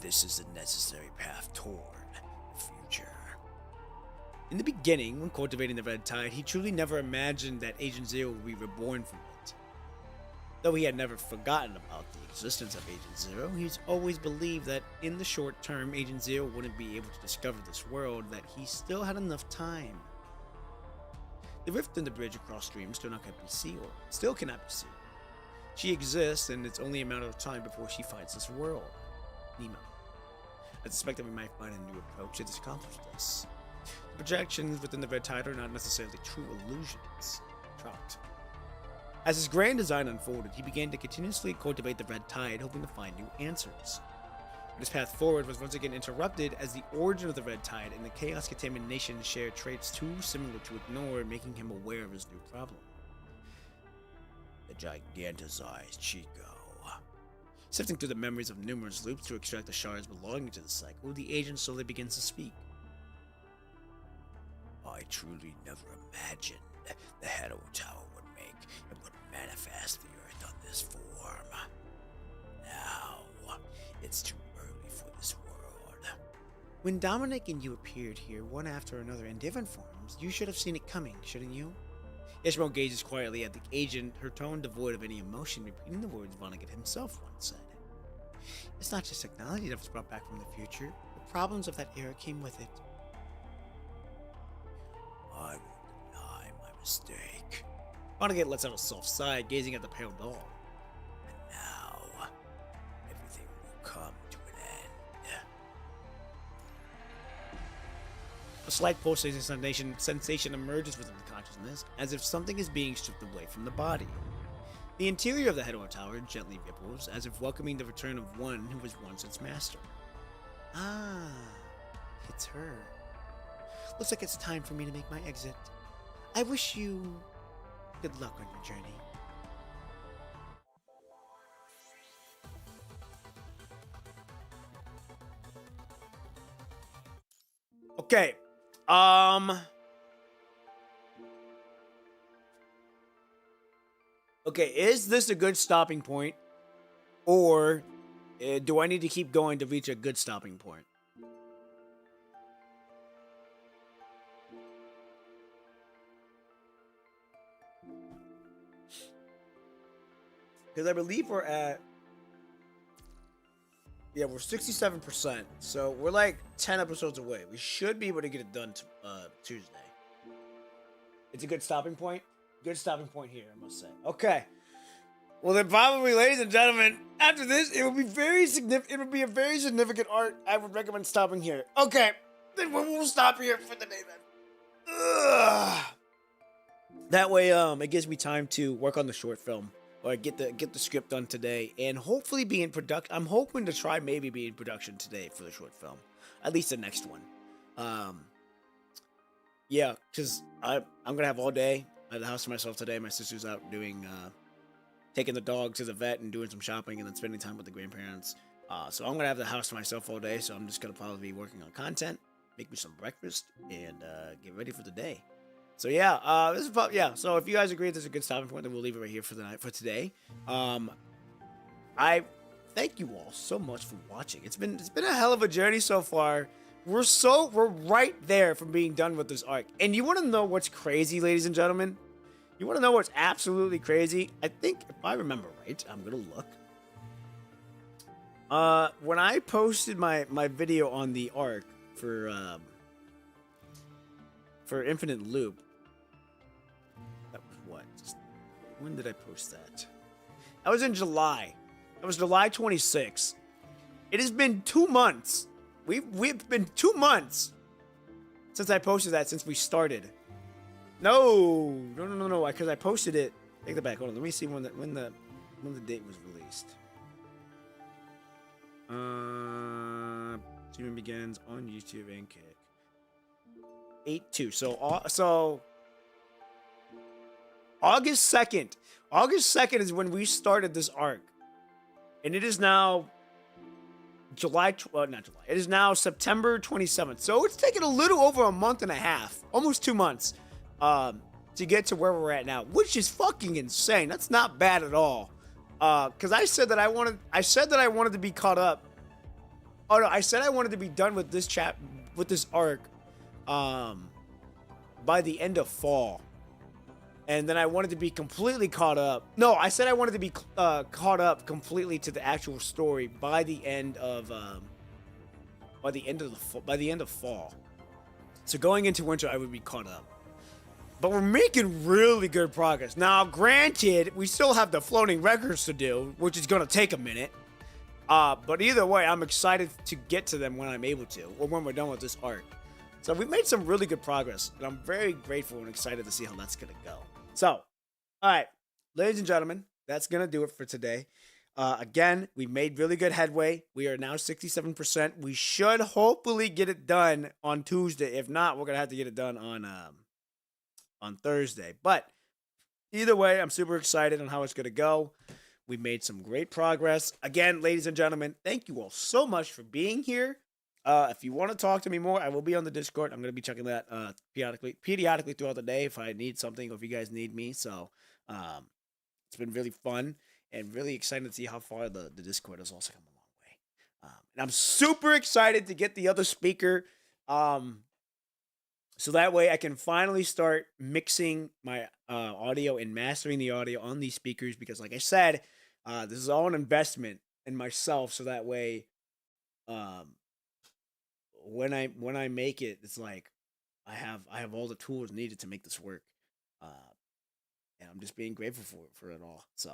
This is the necessary path toward the future. In the beginning, when cultivating the Red Tide, he truly never imagined that Agent Zero would be reborn from it. Though he had never forgotten about the existence of Agent Zero, he's always believed that in the short term, Agent Zero wouldn't be able to discover this world, that he still had enough time. The rift in the bridge across streams still cannot be sealed. She exists, and it's only a matter of time before she finds this world. Nemo. I suspect that we might find a new approach to accomplish this. The projections within the Red Tide are not necessarily true illusions. Trout. As his grand design unfolded, he began to continuously cultivate the Red Tide, hoping to find new answers. But his path forward was once again interrupted as the origin of the Red Tide and the Chaos Contamination shared traits too similar to ignore, making him aware of his new problem. The giganticized Chico. Sifting through the memories of numerous loops to extract the shards belonging to the cycle, the agent slowly begins to speak. I truly never imagined the Hetero Tower would make and would manifest the Earth on this form. Now, it's too early for this world. When Dominic and you appeared here one after another in different forms, you should have seen it coming, shouldn't you? Ishmael gazes quietly at the agent, her tone devoid of any emotion, repeating the words Vonnegut himself once said. It's not just technology that was brought back from the future. The problems of that era came with it. I will deny my mistake. Vonnegut lets out a soft sigh, gazing at the pale doll. And now, everything will come to an end. A slight pulsating sensation emerges within the consciousness, as if something is being stripped away from the body. The interior of the Hedor Tower gently ripples, as if welcoming the return of one who was once its master. Ah, it's her. Looks like it's time for me to make my exit. I wish you good luck on your journey. Okay. Okay, is this a good stopping point? Or do I need to keep going to reach a good stopping point? Because I believe we're at... Yeah, we're 67%. So we're like 10 episodes away. We should be able to get it done Tuesday. It's a good stopping point. Good stopping point here, I must say. Okay. Well, then probably, ladies and gentlemen, after this, it will be very significant. It will be a very significant arc. I would recommend stopping here. Okay. Then we'll stop here for the day then. Ugh. That way, it gives me time to work on the short film. Or get the script done today, and hopefully be in production. I'm hoping to try maybe be in production today for the short film, at least the next one. Yeah, because I'm gonna have all day at the house to myself today. My sister's out doing taking the dog to the vet and doing some shopping, and then spending time with the grandparents. So I'm gonna have the house to myself all day. So I'm just gonna probably be working on content, make me some breakfast, and get ready for the day. So yeah, this is probably, yeah. So if you guys agree this is a good stopping point, then we'll leave it right here for the night for today. I thank you all so much for watching. It's been a hell of a journey so far. We're right there from being done with this arc. And you want to know what's crazy, ladies and gentlemen? You want to know what's absolutely crazy? I think if I remember right, I'm gonna look. When I posted my video on the arc for Infinite Loop. That was what? When did I post that? That was in July. That was July 26th. It has been 2 months. We've been 2 months since I posted that, since we started. No, because I posted it. Take that back. Hold on. Let me see when the date was released. Streaming begins on YouTube and Kick. 8/2. So August 2nd. August 2nd is when we started this arc. And it is now It is now September 27th. So it's taken a little over a month and a half, almost 2 months, to get to where we're at now, which is fucking insane. That's not bad at all. Cause I said that I wanted to be caught up. Oh no, I said I wanted to be done with this arc by the end of fall, and then I wanted to be completely caught up. No, I said I wanted to be caught up completely to the actual story by the end of fall. So going into winter, I would be caught up. But we're making really good progress. Now, granted, we still have the floating records to do, which is going to take a minute. But either way, I'm excited to get to them when I'm able to, or when we're done with this arc. So we've made some really good progress, and I'm very grateful and excited to see how that's going to go. So, all right, ladies and gentlemen, that's going to do it for today. Again, we made really good headway. We are now 67%. We should hopefully get it done on Tuesday. If not, we're going to have to get it done on Thursday. But either way, I'm super excited on how it's going to go. We made some great progress. Again, ladies and gentlemen, thank you all so much for being here. If you want to talk to me more, I will be on the Discord. I'm going to be checking that periodically throughout the day if I need something or if you guys need me. So it's been really fun and really excited to see how far the Discord has also come a long way. And I'm super excited to get the other speaker. So that way I can finally start mixing my audio and mastering the audio on these speakers because, like I said, this is all an investment in myself. So that way, um, when I make it, it's like I have all the tools needed to make this work, uh, and I'm just being grateful for it all. So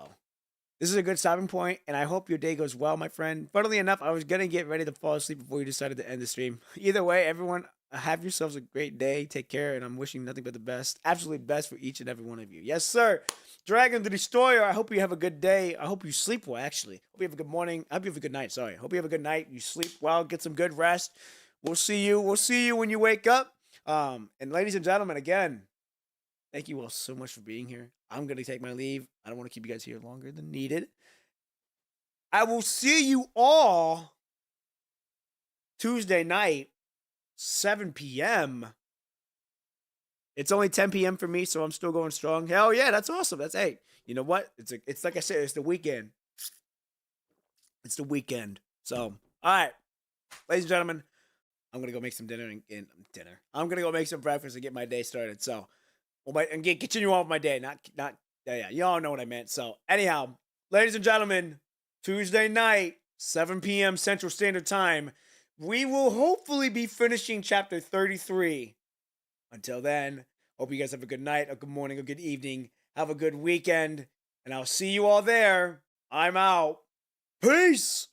this is a good stopping point, and I hope your day goes well, my friend. Funnily enough, I was gonna get ready to fall asleep before you decided to end the stream. Either way, everyone, have yourselves a great day. Take care, and I'm wishing nothing but the best, absolutely best for each and every one of you. Yes, sir. Dragon the Destroyer. I hope you have a good day. I hope you sleep well. Actually, hope you have a good morning. I hope you have a good night. Sorry. Hope you have a good night. You sleep well. Get some good rest. We'll see you. We'll see you when you wake up. And ladies and gentlemen, again, thank you all so much for being here. I'm going to take my leave. I don't want to keep you guys here longer than needed. I will see you all Tuesday night, 7 p.m. It's only 10 p.m. for me, so I'm still going strong. Hell yeah, that's awesome. That's, hey, you know what? It's like I said, it's the weekend. It's the weekend. So, all right, ladies and gentlemen, I'm going to go make some dinner and dinner. I'm going to go make some breakfast and get my day started. So, and continue on with my day. Yeah, you all know what I meant. So, anyhow, ladies and gentlemen, Tuesday night, 7 p.m. Central Standard Time, we will hopefully be finishing chapter 33. Until then, hope you guys have a good night, a good morning, a good evening. Have a good weekend, and I'll see you all there. I'm out. Peace!